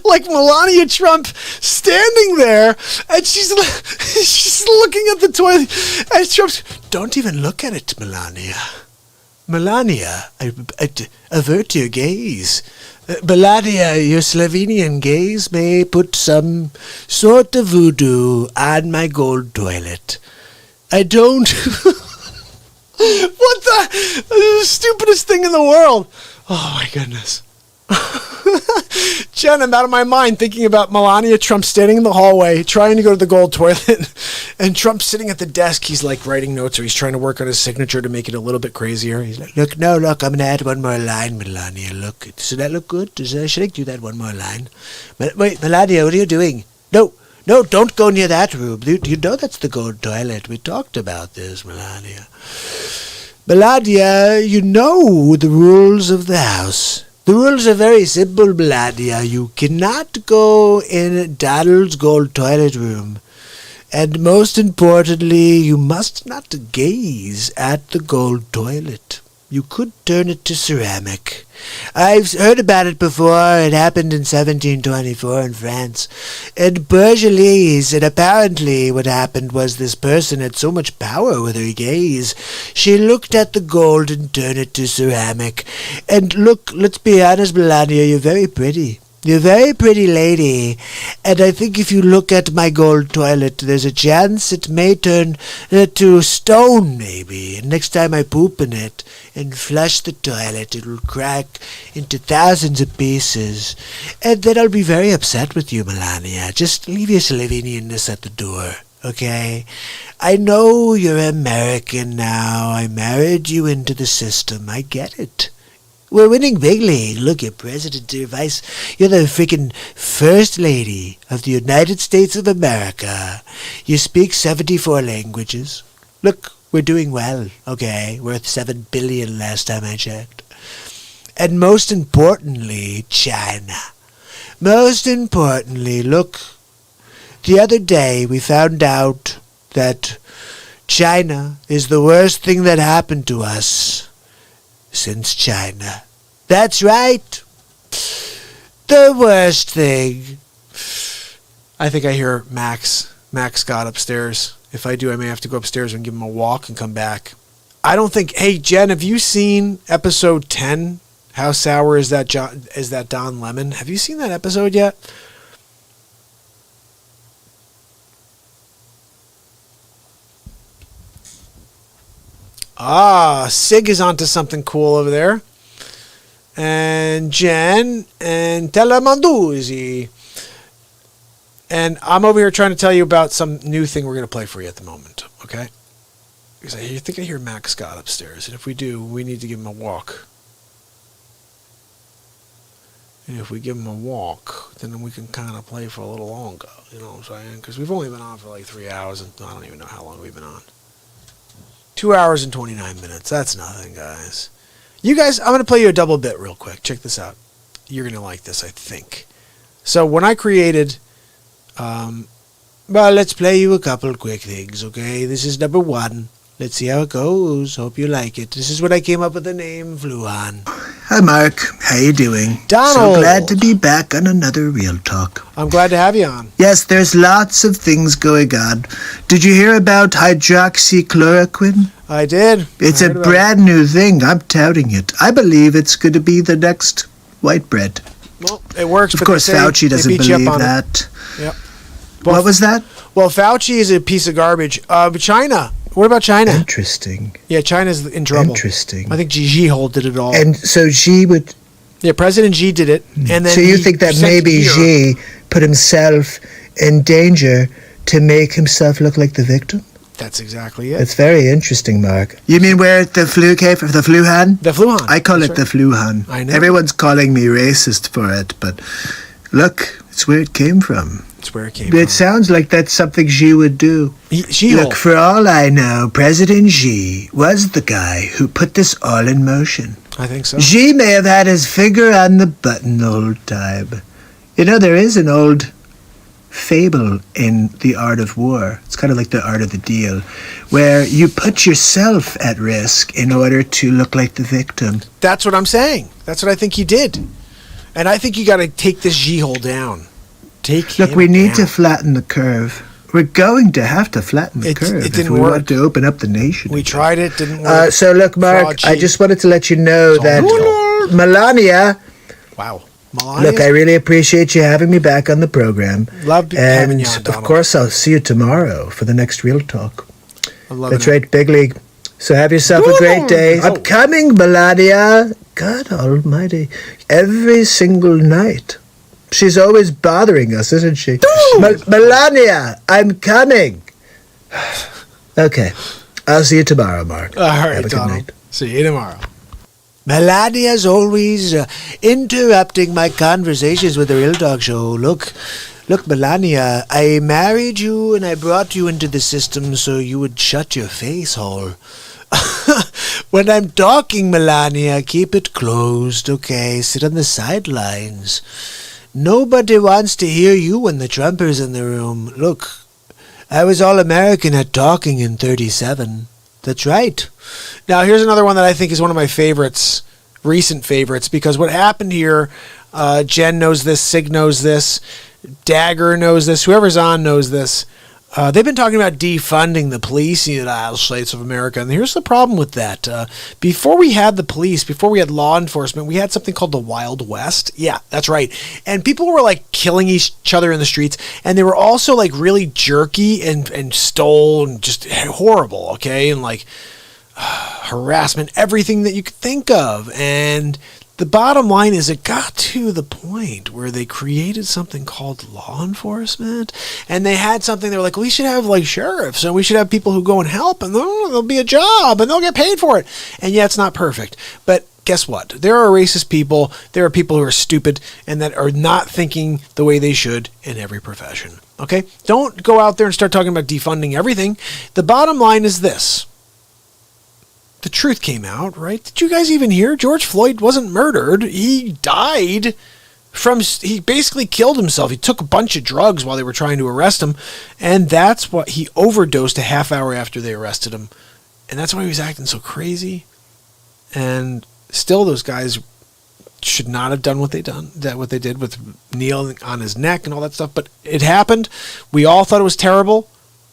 like Melania Trump standing there and she's looking at the toilet and Trump's, don't even look at it, Melania. Melania, avert your gaze. Melania, your Slovenian gaze may put some sort of voodoo on my gold toilet. I don't... What the stupidest thing in the world. Oh my goodness. Jen, I'm out of my mind thinking about Melania Trump standing in the hallway, trying to go to the gold toilet, and Trump sitting at the desk. He's like writing notes, or he's trying to work on his signature to make it a little bit crazier. He's like, look, I'm going to add one more line, Melania. Look, does that look good? Should I do that one more line? Wait, Melania, what are you doing? No, don't go near that room. You know that's the gold toilet. We talked about this, Melania. Melania, you know the rules of the house. The rules are very simple, Melania. You cannot go in Donald's gold toilet room. And most importantly, you must not gaze at the gold toilet. You could turn it to ceramic. I've heard about it before. It happened in 1724 in France. In Bergelise, and apparently what happened was this person had so much power with her gaze. She looked at the gold and turned it to ceramic. And look, let's be honest, Melania, you're very pretty. You're a very pretty lady, and I think if you look at my gold toilet, there's a chance it may turn to stone, maybe. And next time I poop in it and flush the toilet, it'll crack into thousands of pieces. And then I'll be very upset with you, Melania. Just leave your Slovenianness at the door, okay? I know you're American now. I married you into the system. I get it. We're winning big league. Look, you're president, you're vice. You're the freaking first lady of the United States of America. You speak 74 languages. Look, we're doing well, okay? Worth $7 billion last time I checked. And most importantly, China. Most importantly, look, the other day we found out that China is the worst thing that happened to us since China. That's right. The worst thing. I think I hear Max Scott upstairs. If I do, I may have to go upstairs and give him a walk and come back. I don't think... Hey, Jen, have you seen episode 10? How sour is that Don Lemon? Have you seen that episode yet? Ah, Sig is onto something cool over there. And Jen and Telemanduzzi. And I'm over here trying to tell you about some new thing we're going to play for you at the moment, okay? Because I think I hear Max Scott upstairs. And if we do, we need to give him a walk. And if we give him a walk, then we can kind of play for a little longer. You know what I'm saying? Because we've only been on for like 3 hours. And I don't even know how long we've been on. 2 hours and 29 minutes. That's nothing, guys. You guys, I'm going to play you a double bit real quick. Check this out. You're going to like this, I think. So when I created... well, let's play you a couple quick things, okay? This is number 1. Let's see how it goes. Hope you like it. This is what I came up with the name Fluhan. Hi, Mark. How you doing? Donald. So glad to be back on another Real Talk. I'm glad to have you on. Yes, there's lots of things going on. Did you hear about hydroxychloroquine? I did. It's a brand new thing. I'm touting it. I believe it's going to be the next white bread. Well, it works. Of course, Fauci doesn't believe that. Yep. Well, what was that? Well, Fauci is a piece of garbage. China. What about China? Interesting. Yeah, China's in trouble. Interesting. I think Xi did it all. And so Xi would... Yeah, President Xi did it. And then so you think that maybe Xi put himself in danger to make himself look like the victim? That's exactly it. It's very interesting, Mark. You mean where the flu came from? The Fluhan? The Fluhan. I call it the Fluhan. I know. Everyone's calling me racist for it, but look, it's where it came from. It's where it came from. It sounds like that's something Xi would do. Look, for all I know, President Xi was the guy who put this all in motion. I think so. Xi may have had his finger on the button the whole time. You know, there is an old fable in the art of war. It's kind of like the art of the deal, where you put yourself at risk in order to look like the victim. That's what I'm saying. That's what I think he did. And I think you got to take this Xi down. Look, we need to flatten the curve. We're going to have to flatten the curve if we want to open up the nation. We tried it, didn't work. So look, Mark, I just wanted to let you know that Melania... Wow. Melania? Look, I really appreciate you having me back on the program. Love having you on, And, Donald. of course, I'll see you tomorrow for the next Real Talk. I love That's right, big league. So have yourself a great day. Upcoming, Melania. God almighty. Every single night. She's always bothering us, isn't she? Melania, I'm coming. Okay. I'll see you tomorrow, Mark. All right, Have a good Donald. night. See you tomorrow. Melania's always interrupting my conversations with the Real Talk Show. Look, Melania, I married you and I brought you into the system so you would shut your face hole. When I'm talking, Melania, keep it closed, okay? Sit on the sidelines. Nobody wants to hear you when the Trumper's in the room. Look, I was All-American at talking in 37. That's right. Now, here's another one that I think is one of my favorites, recent favorites, because what happened here, Jen knows this, Sig knows this, Dagger knows this, whoever's on knows this. They've been talking about defunding the police in the United States of America, and here's the problem with that. Before we had the police, before we had law enforcement, we had something called the Wild West. Yeah, that's right. And people were like killing each other in the streets, and they were also like really jerky and stole and just horrible, okay? And like harassment, everything that you could think of. And the bottom line is it got to the point where they created something called law enforcement, and they had something, they were like, we should have like sheriffs, and we should have people who go and help, and there'll be a job, and they'll get paid for it. And yeah, it's not perfect. But guess what? There are racist people, there are people who are stupid, and that are not thinking the way they should in every profession. Okay? Don't go out there and start talking about defunding everything. The bottom line is this. The truth came out, right? Did you guys even hear? George Floyd wasn't murdered. He died he basically killed himself. He took a bunch of drugs while they were trying to arrest him, and that's what he overdosed a half hour after they arrested him. And that's why he was acting so crazy. And still, those guys should not have done what they did with kneeling on his neck and all that stuff. But it happened. We all thought it was terrible.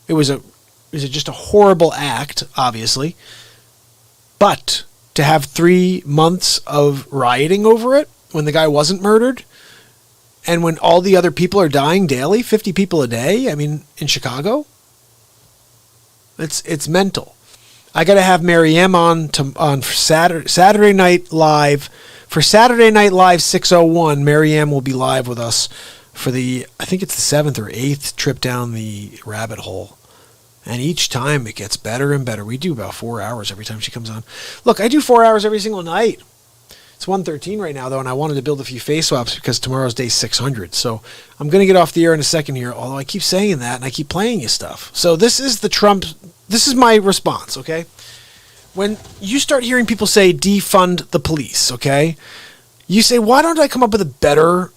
It was just a horrible act, obviously. But to have 3 months of rioting over it when the guy wasn't murdered, and when all the other people are dying daily, 50 people a day, I mean, in Chicago, it's mental. I got to have Mary M on for Saturday Night Live. For Saturday Night Live 601, Mary M will be live with us for I think it's the 7th or 8th trip down the rabbit hole. And each time it gets better and better. We do about 4 hours every time she comes on. Look, I do 4 hours every single night. It's 1:13 right now, though, and I wanted to build a few face swaps because tomorrow's day 600. So I'm going to get off the air in a second here, although I keep saying that and I keep playing you stuff. So this is my response, okay? When you start hearing people say defund the police, okay? You say, why don't I come up with a better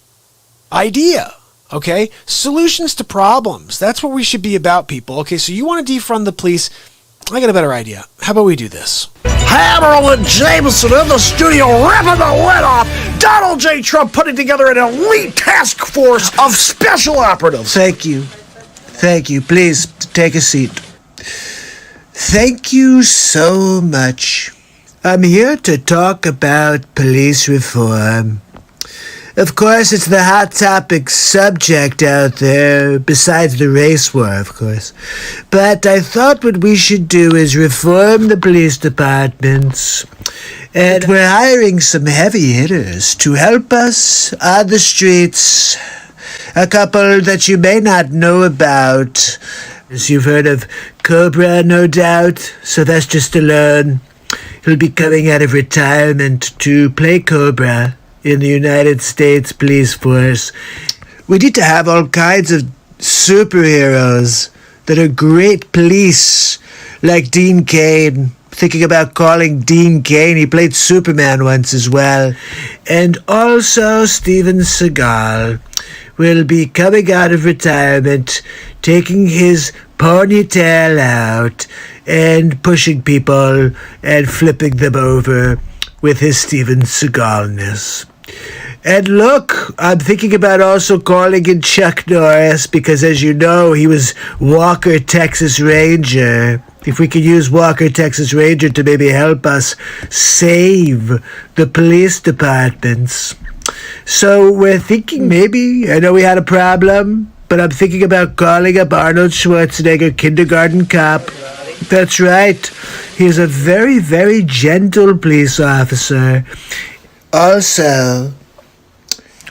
idea? Okay? Solutions to problems. That's what we should be about, people. Okay, so you want to defund the police. I got a better idea. How about we do this? Hammer and Jameson in the studio, ripping the lid off. Donald J. Trump putting together an elite task force of special operatives. Thank you. Please, take a seat. Thank you so much. I'm here to talk about police reform. Of course, it's the hot topic subject out there, besides the race war, of course. But I thought what we should do is reform the police departments. And we're hiring some heavy hitters to help us on the streets. A couple that you may not know about. As you've heard of Cobra, no doubt. Sylvester Stallone. He'll be coming out of retirement to play Cobra in the United States Police Force. We need to have all kinds of superheroes that are great police, like Dean Cain. Thinking about calling Dean Cain. He played Superman once as well. And also Steven Seagal will be coming out of retirement, taking his ponytail out and pushing people and flipping them over with his Steven Seagalness. And look, I'm thinking about also calling in Chuck Norris because, as you know, he was Walker, Texas Ranger. If we could use Walker, Texas Ranger to maybe help us save the police departments. So we're thinking maybe, I know we had a problem, but I'm thinking about calling up Arnold Schwarzenegger, kindergarten cop. That's right. He's a very, very gentle police officer. Also,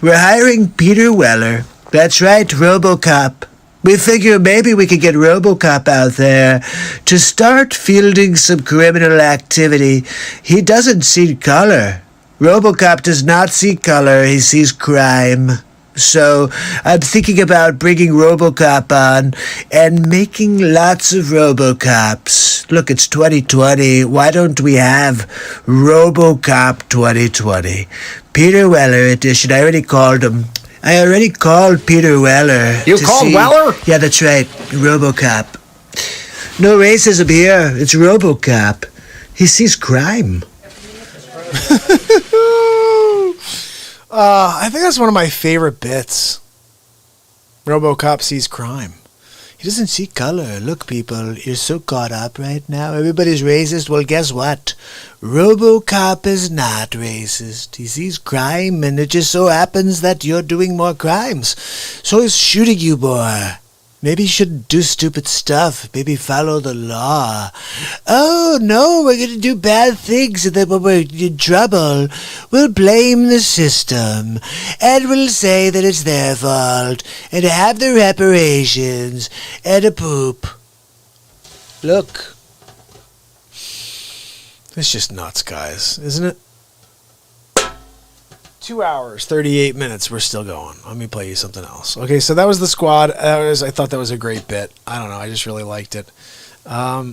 We're hiring Peter Weller. That's right, RoboCop. We figure maybe we could get RoboCop out there to start fielding some criminal activity. He doesn't see color. RoboCop does not see color, he sees crime. So I'm thinking about bringing RoboCop on and making lots of RoboCops. Look, it's 2020. Why don't we have RoboCop 2020? Peter Weller edition. I already called him. I already called Peter Weller. You called Weller? Yeah, that's right. RoboCop. No racism here. It's RoboCop. He sees crime. I think that's one of my favorite bits. RoboCop sees crime. He doesn't see color. Look, people, you're so caught up right now. Everybody's racist. Well, guess what? RoboCop is not racist. He sees crime, and it just so happens that you're doing more crimes. So he's shooting you more. Maybe you shouldn't do stupid stuff. Maybe follow the law. Oh, no, we're going to do bad things, and then when we're in trouble, we'll blame the system, and we'll say that it's their fault, and have the reparations, and a poop. Look. It's just nuts, guys, isn't it? 2 hours, 38 minutes. We're still going. Let me play you something else. Okay, so that was The Squad. I thought that was a great bit. I don't know. I just really liked it. I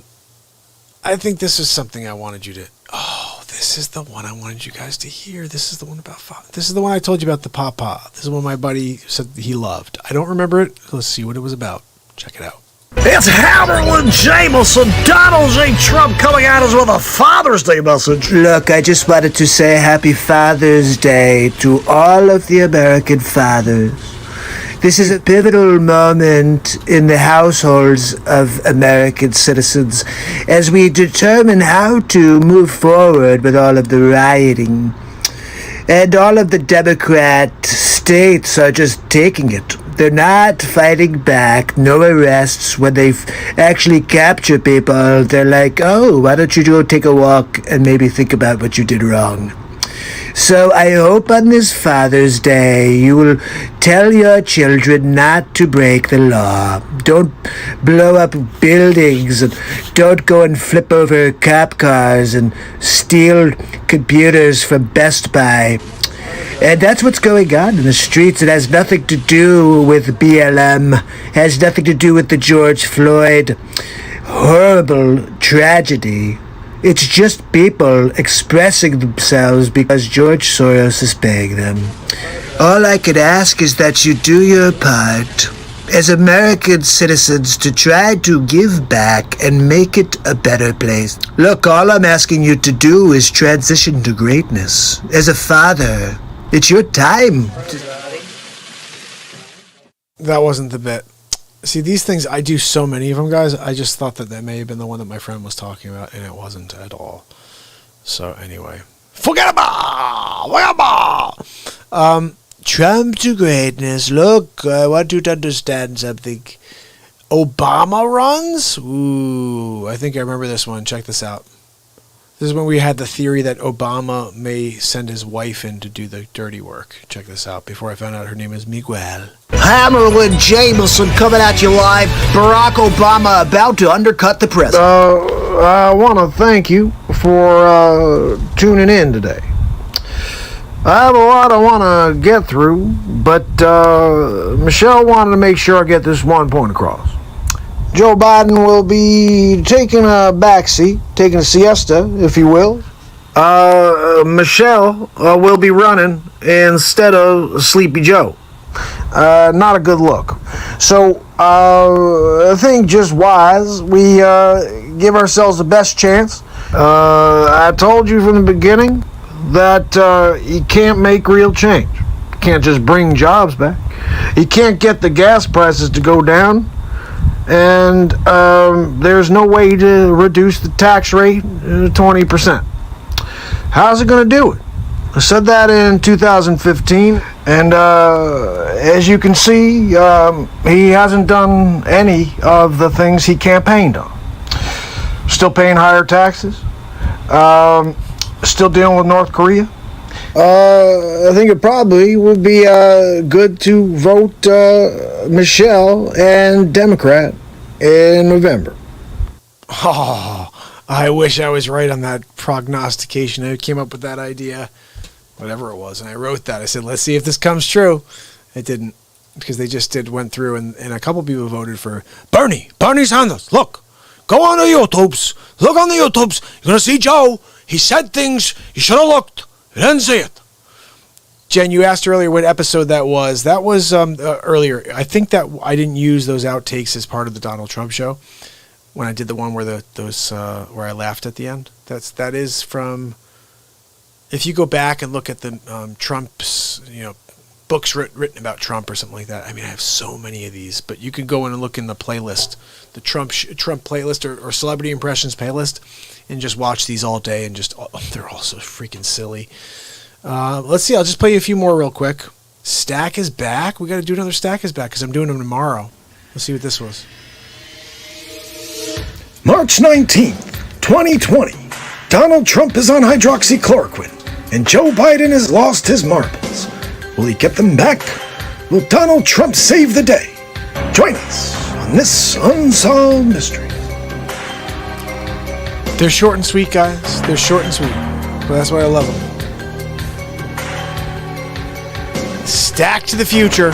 think this is something I wanted you to... Oh, this is the one I wanted you guys to hear. This is the one about... This is the one I told you about the Papa. This is one my buddy said he loved. I don't remember it. Let's see what it was about. Check it out. It's Hammerlin Jameson, Donald J. Trump coming at us with a Father's Day message. Look, I just wanted to say Happy Father's Day to all of the American fathers. This is a pivotal moment in the households of American citizens as we determine how to move forward with all of the rioting. And all of the Democrat states are just taking it. They're not fighting back, no arrests. When they actually capture people, they're like, oh, why don't you go take a walk and maybe think about what you did wrong. So I hope on this Father's Day you will tell your children not to break the law. Don't blow up buildings, and don't go and flip over cop cars and steal computers from Best Buy. And that's what's going on in the streets. It has nothing to do with BLM. It has nothing to do with the George Floyd horrible tragedy. It's just people expressing themselves because George Soros is paying them. All I could ask is that you do your part as American citizens to try to give back and make it a better place. Look, all I'm asking you to do is transition to greatness. As a father, it's your time. That wasn't the bit. See, these things, I do so many of them, guys. I just thought that may have been the one that my friend was talking about, and it wasn't at all. So, anyway. Forget about Trump to greatness. Look, I want you to understand something. Obama runs? Ooh, I think I remember this one. Check this out. This is when we had the theory that Obama may send his wife in to do the dirty work. Check this out. Before I found out her name is Miguel. Hammerlin Jameson coming at you live. Barack Obama about to undercut the president. I want to thank you for tuning in today. I have a lot I want to get through, but Michelle wanted to make sure I get this one point across. Joe Biden will be taking a backseat, taking a siesta, if you will. Michelle will be running instead of Sleepy Joe. Not a good look. So I think just wise we give ourselves the best chance. I told you from the beginning that you can't make real change. You can't just bring jobs back. You can't get the gas prices to go down. And there's no way to reduce the tax rate to 20%. How's it going to do it? I said that in 2015, and as you can see, he hasn't done any of the things he campaigned on. Still paying higher taxes, still dealing with North Korea, I think it probably would be good to vote Michelle and Democrat in November. Oh, I wish I was right on that prognostication. I came up with that idea, whatever it was, and I wrote that. I said, let's see if this comes true. It didn't, because they just went through, and a couple people voted for Bernie Sanders. Look, go on the YouTubes. Look on the YouTubes. You're going to see Joe. He said things. You should have looked. You didn't see it. Jen, you asked earlier what episode that was. That was earlier. I think that I didn't use those outtakes as part of the Donald Trump show when I did the one where where I laughed at the end. That is from. If you go back and look at the Trump's books written about Trump or something like that. I mean, I have so many of these, but you can go in and look in the playlist, the Trump playlist or celebrity impressions playlist, and just watch these all day. And they're all so freaking silly. Let's see. I'll just play you a few more real quick. Stack is back. We got to do another Stack is back because I'm doing them tomorrow. Let's see what this was. March 19th, 2020. Donald Trump is on hydroxychloroquine, and Joe Biden has lost his marbles. Will he get them back? Will Donald Trump save the day? Join us on this Unsolved Mystery. They're short and sweet, guys. They're short and sweet. But that's why I love them. Stack to the future.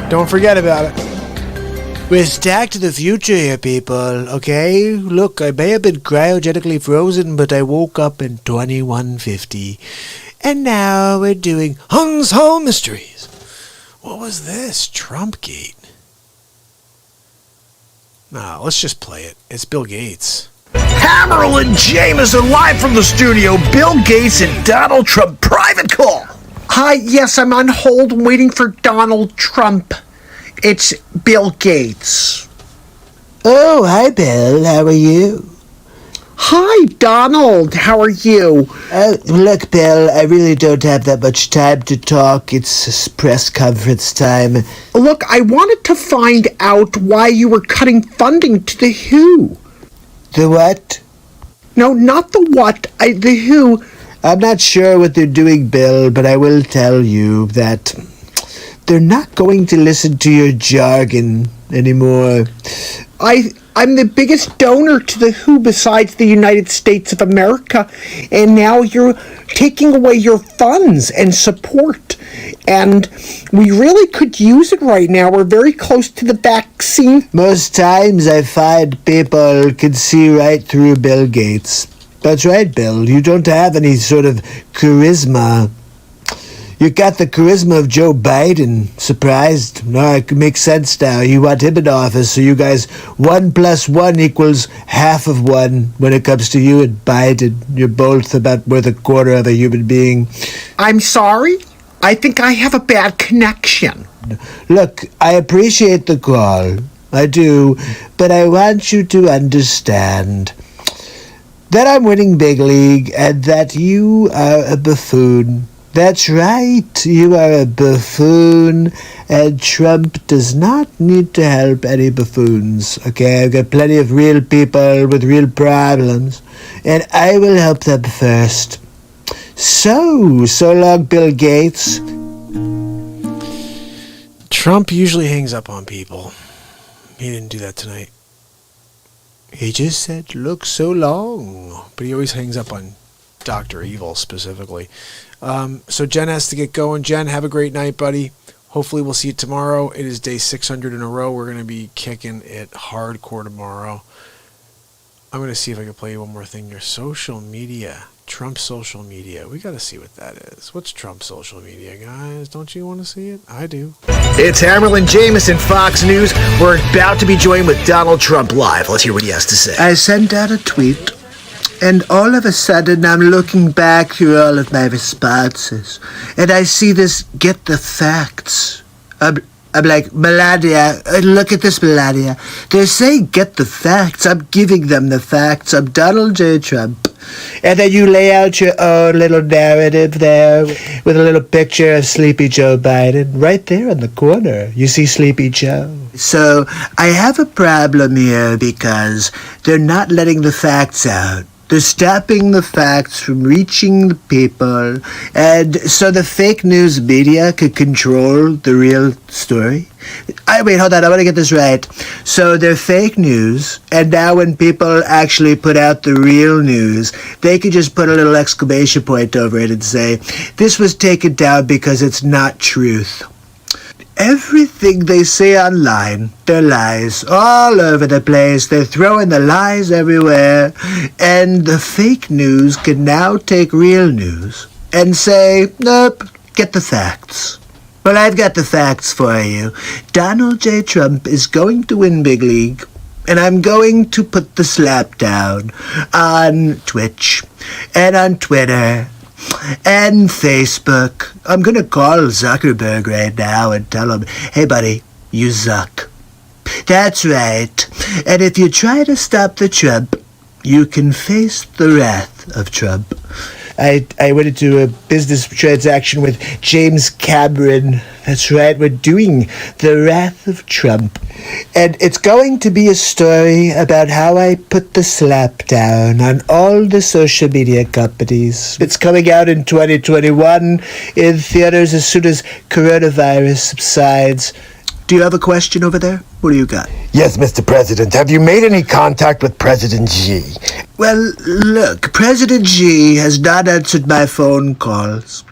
Don't forget about it. We're stacked to the future here, people, okay? Look, I may have been cryogenically frozen, but I woke up in 2150. And now we're doing Unsolved Mysteries. What was this? Trumpgate. Nah, let's just play it. It's Bill Gates. Hammerl and James are live from the studio. Bill Gates and Donald Trump private call. Hi, yes, I'm on hold waiting for Donald Trump. It's Bill Gates. Oh, hi, Bill. How are you? Hi, Donald. How are you? Look, Bill, I really don't have that much time to talk. It's press conference time. Look, I wanted to find out why you were cutting funding to the WHO. The what? No, not the what. The WHO. I'm not sure what they're doing, Bill, but I will tell you that they're not going to listen to your jargon anymore. I'm the biggest donor to the WHO besides the United States of America, and now you're taking away your funds and support, and we really could use it right now. We're very close to the vaccine. Most times I find people can see right through Bill Gates. That's right, Bill. You don't have any sort of charisma. You got the charisma of Joe Biden. Surprised? No, it makes sense now. You want him in office, so you guys, 1 + 1 = half of 1 when it comes to you and Biden. You're both about worth a quarter of a human being. I'm sorry? I think I have a bad connection. Look, I appreciate the call. I do. But I want you to understand that I'm winning big league and that you are a buffoon. That's right, you are a buffoon, and Trump does not need to help any buffoons, okay? I've got plenty of real people with real problems, and I will help them first. So long, Bill Gates. Trump usually hangs up on people. He didn't do that tonight. He just said, look so long. But he always hangs up on Dr. Evil specifically. So Jen has to get going. Jen, have a great night, buddy. Hopefully we'll see you tomorrow. It is day 600 in a row. We're going to be kicking it hardcore tomorrow. I'm going to see if I can play you one more thing. Your social media. Trump social media. We got to see what that is. What's Trump social media, guys? Don't you want to see it? I do. It's Hammerl and Jameson, Fox News. We're about to be joined with Donald Trump live. Let's hear what he has to say. I sent out a tweet, and all of a sudden I'm looking back through all of my responses, and I see this, get the facts. I'm like, Melania, look at this, Melania. They're saying get the facts. I'm giving them the facts. I'm Donald J. Trump. And then you lay out your own little narrative there with a little picture of Sleepy Joe Biden right there in the corner. You see Sleepy Joe. So I have a problem here because they're not letting the facts out. They're stopping the facts from reaching the people, and so the fake news media could control the real story. Wait, hold on, I want to get this right. So they're fake news, and now when people actually put out the real news, they could just put a little exclamation point over it and say, this was taken down because it's not truth. Everything they say online, they're lies all over the place. They're throwing the lies everywhere. And the fake news can now take real news and say, nope, get the facts. Well, I've got the facts for you. Donald J. Trump is going to win Big League, and I'm going to put the slap down on Twitch and on Twitter and Facebook. I'm going to call Zuckerberg right now and tell him, hey, buddy, you zuck. That's right. And if you try to stop the Trump, you can face the wrath of Trump. I went into a business transaction with James Cameron. That's right, we're doing The Wrath of Trump. And it's going to be a story about how I put the slap down on all the social media companies. It's coming out in 2021 in theaters as soon as coronavirus subsides. Do you have a question over there? What do you got? Yes, Mr. President. Have you made any contact with President Xi? Well, look, President Xi has not answered my phone calls.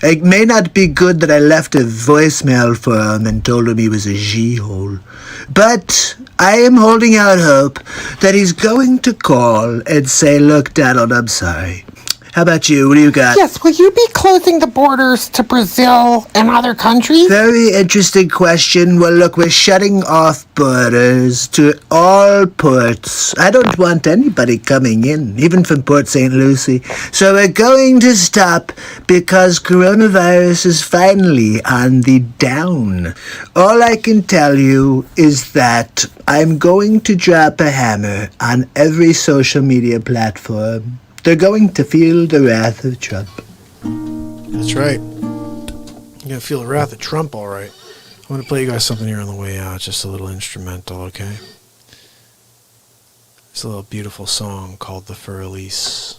It may not be good that I left a voicemail for him and told him he was a Xi-hole, but I am holding out hope that he's going to call and say, look, Donald, I'm sorry. How about you? What do you got? Yes, will you be closing the borders to Brazil and other countries? Very interesting question. Well, look, we're shutting off borders to all ports. I don't want anybody coming in, even from Port St. Lucie. So we're going to stop because coronavirus is finally on the down. All I can tell you is that I'm going to drop a hammer on every social media platform. They're going to feel the wrath of Trump. That's right. You're going to feel the wrath of Trump, all right. I'm going to play you guys something here on the way out, just a little instrumental, okay? It's a little beautiful song called The Fur Elise.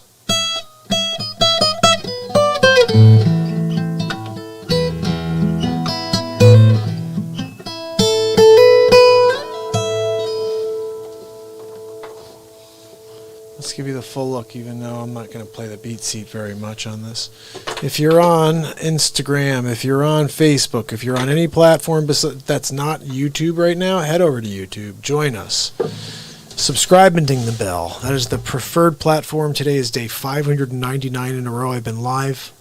Let's give you the full look, even though I'm not going to play the BeatSeat very much on this. If you're on Instagram, if you're on Facebook, if you're on any platform that's not YouTube right now, head over to YouTube. Join us. Subscribe and ding the bell. That is the preferred platform. Today is day 599 in a row. I've been live.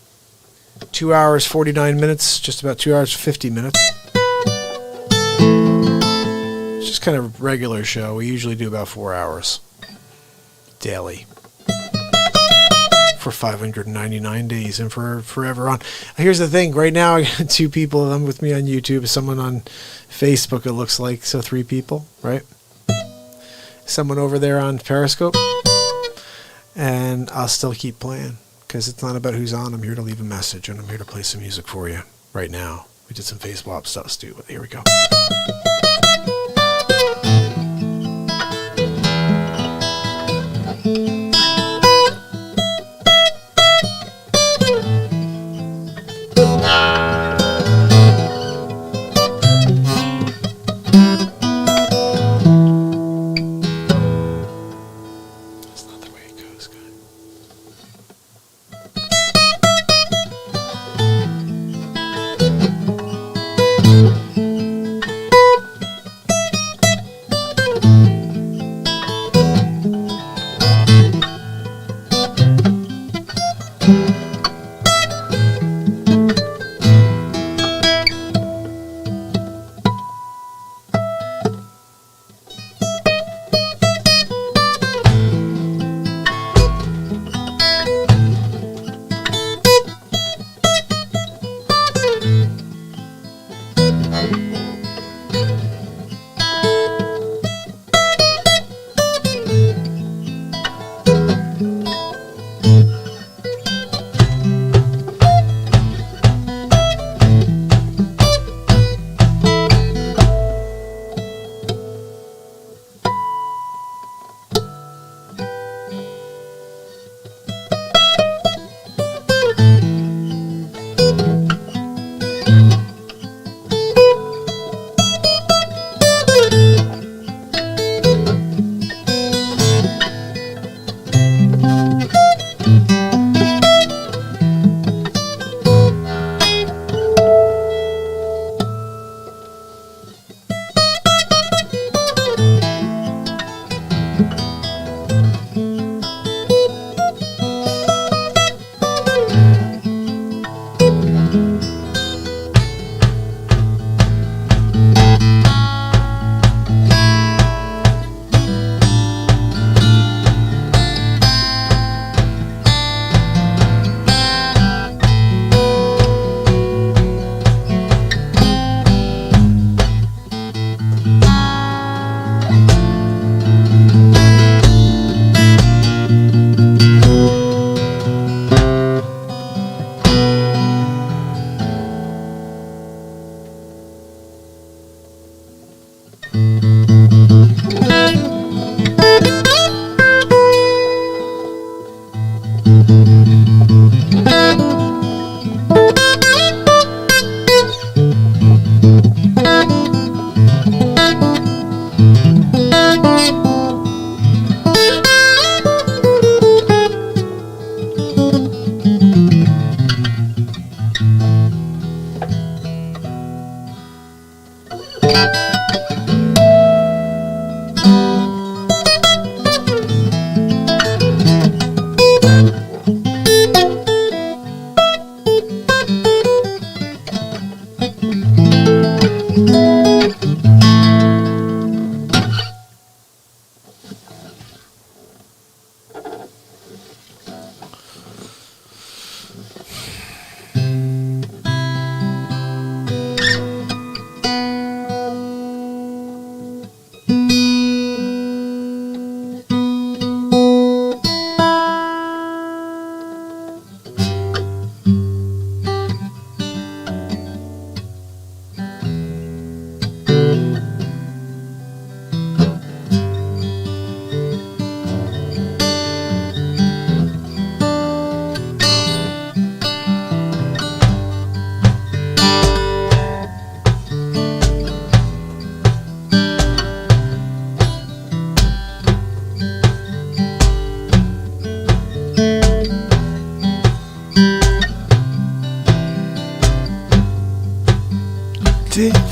2 hours, 49 minutes, just about 2 hours, 50 minutes. It's just kind of a regular show. We usually do about 4 hours. Daily for 599 days and for forever on. Here's the thing, right now I got 2 people with me on YouTube, someone on Facebook, it looks like, so 3 people, right? Someone over there on Periscope, and I'll still keep playing because it's not about who's on. I'm here to leave a message, and I'm here to play some music for you right now. We did some face swap stuff too, but here we go.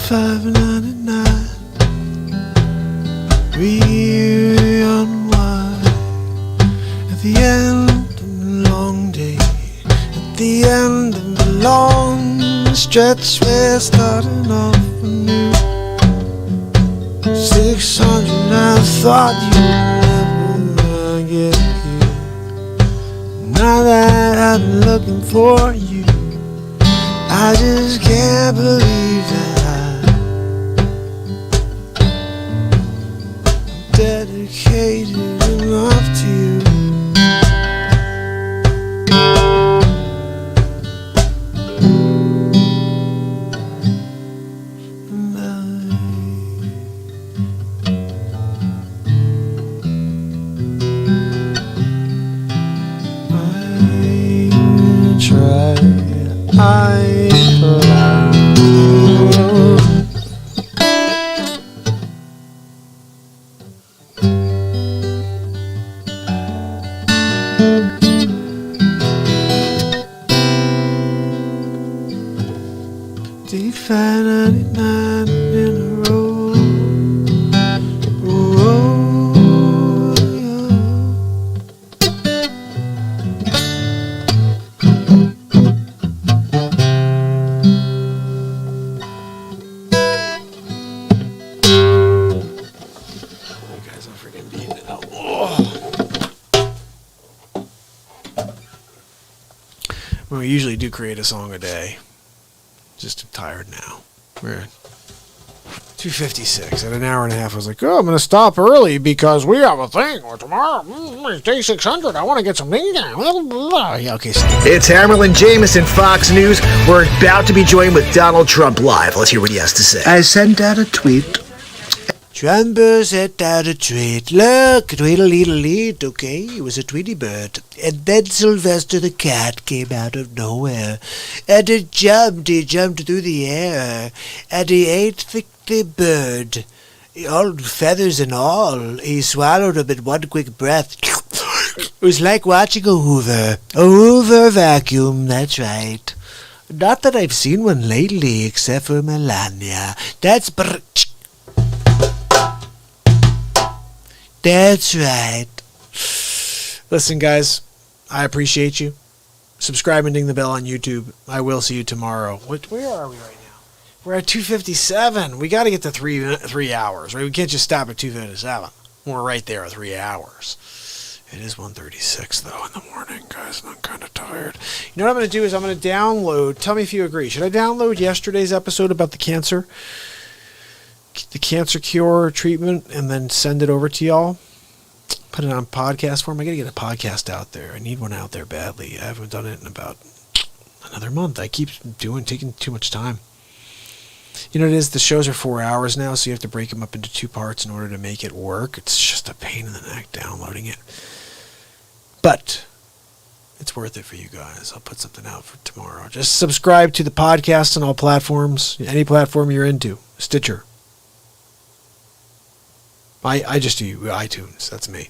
$5.99 reunion wine at the end of the long day, at the end of the long stretch we're starting off anew. 600, I thought you'd never get here. Now that I've been looking for you, I just can't believe that I'm dedicated enough to you. I $5.99 in a row. Oh, yeah. Well, we usually do create a song a day. Just tired now. We're at 2:56. At an hour and a half, I was like, oh, I'm going to stop early because we have a thing. Or tomorrow, it's day 600. I want to get some things down. Yeah, okay. It's Hammerlin Jameson, Fox News. We're about to be joined with Donald Trump live. Let's hear what he has to say. I sent out a tweet. Trump sent out a tweet. Look, tweedle-leedle-leed. Okay, it was a Tweety bird. And then Sylvester the cat came out of nowhere. And he jumped through the air. And he ate the bird. All feathers and all. He swallowed them in one quick breath. It was like watching a Hoover vacuum, that's right. Not that I've seen one lately, except for Melania. That's right. Listen, guys, I appreciate you. Subscribe and ding the bell on YouTube. I will see you tomorrow. Where are we right now? We're at 2:57. We got to get to 3 hours, right? We can't just stop at 2:57. We're right there at 3 hours. It is 1:36 though in the morning, guys, and I'm kind of tired. You know what I'm going to do is I'm going to download. Tell me if you agree. Should I download yesterday's episode about the cancer cure treatment, and then send it over to y'all? Put it on podcast form. I gotta get a podcast out there. I need one out there badly. I haven't done it in about another month. I keep taking too much time. You know what it is? The shows are 4 hours now, so you have to break them up into 2 parts in order to make it work. It's just a pain in the neck downloading it. But it's worth it for you guys. I'll put something out for tomorrow. Just subscribe to the podcast on all platforms, any platform you're into. Stitcher. I just do iTunes. That's me.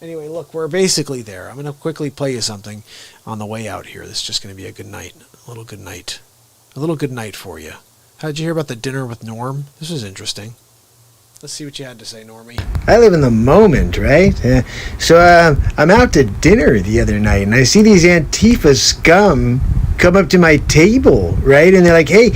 Anyway, look, we're basically there. I'm going to quickly play you something on the way out here. This is just going to be a good night. A little good night. A little good night for you. How did you hear about the dinner with Norm? This was interesting. Let's see what you had to say, Normie. I live in the moment, right? So I'm out to dinner the other night, and I see these Antifa scum come up to my table, right? And they're like, hey,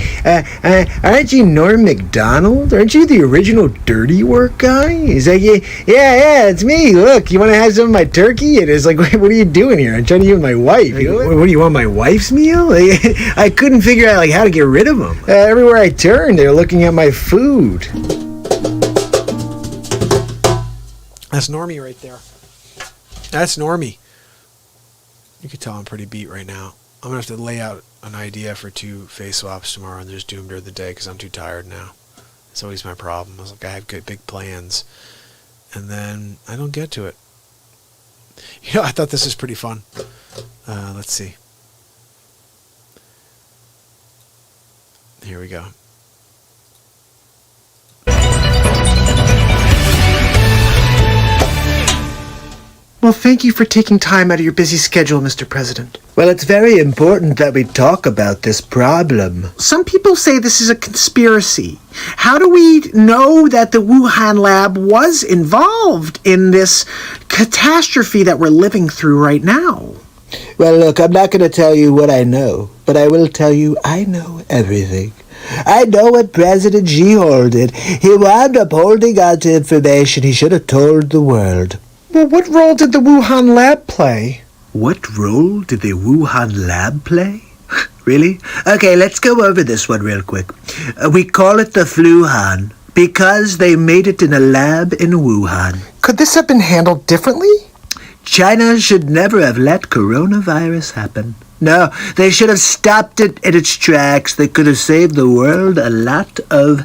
aren't you Norm MacDonald? Aren't you the original dirty work guy? He's like, yeah, it's me. Look, you want to have some of my turkey? And it's like, what are you doing here? I'm trying to eat with my wife. Like, what do you want, my wife's meal? Like, I couldn't figure out how to get rid of them. Everywhere I turned, they're looking at my food. That's Normie right there. That's Normie. You can tell I'm pretty beat right now. I'm going to have to lay out an idea for 2 face swaps tomorrow and just do them during the day because I'm too tired now. It's always my problem. I was like, I have good big plans. And then I don't get to it. You know, I thought this was pretty fun. Let's see. Here we go. Well, thank you for taking time out of your busy schedule, Mr. President. Well, it's very important that we talk about this problem. Some people say this is a conspiracy. How do we know that the Wuhan lab was involved in this catastrophe that we're living through right now? Well, look, I'm not going to tell you what I know, but I will tell you I know everything. I know what President Xi did. He wound up holding on to information he should have told the world. Well, what role did the Wuhan lab play? What role did the Wuhan lab play? Really? Okay, let's go over this one real quick. We call it the Fluhan because they made it in a lab in Wuhan. Could this have been handled differently? China should never have let coronavirus happen. No, they should have stopped it in its tracks. They could have saved the world a lot of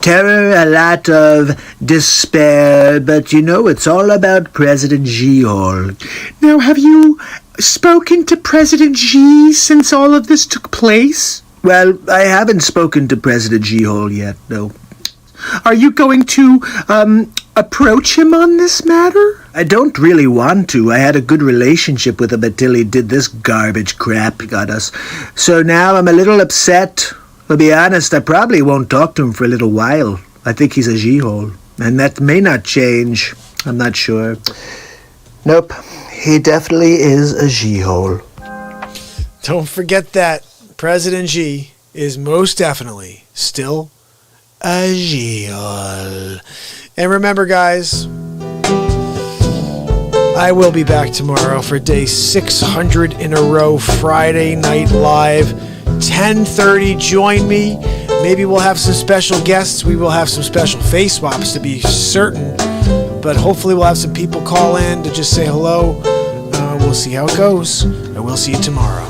terror, a lot of despair, but you know, it's all about President Xi. Now, have you spoken to President Xi since all of this took place? Well, I haven't spoken to President Xi yet, no. Are you going to approach him on this matter? I don't really want to. I had a good relationship with him until he did this garbage crap he got us. So now I'm a little upset. I'll be honest, I probably won't talk to him for a little while. I think he's a G-hole. And that may not change. I'm not sure. Nope. He definitely is a G-hole. Don't forget that President Xi is most definitely still a G-hole. And remember, guys, I will be back tomorrow for day 600 in a row, Friday Night Live. 10:30, join me. Maybe we'll have some special guests. We will have some special face swaps to be certain. But hopefully we'll have some people call in to just say hello. We'll see how it goes. And we'll see you tomorrow.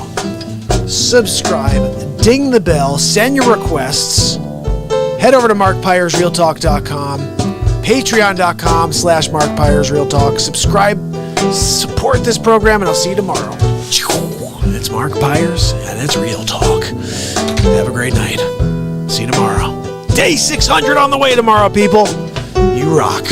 Subscribe, ding the bell, send your requests. Head over to markpyersrealtalk.com, patreon.com/markpyersrealtalk. Subscribe, support this program, and I'll see you tomorrow. It's Mark Pyers, and it's Real Talk. Have a great night. See you tomorrow. Day 600 on the way tomorrow, people. You rock.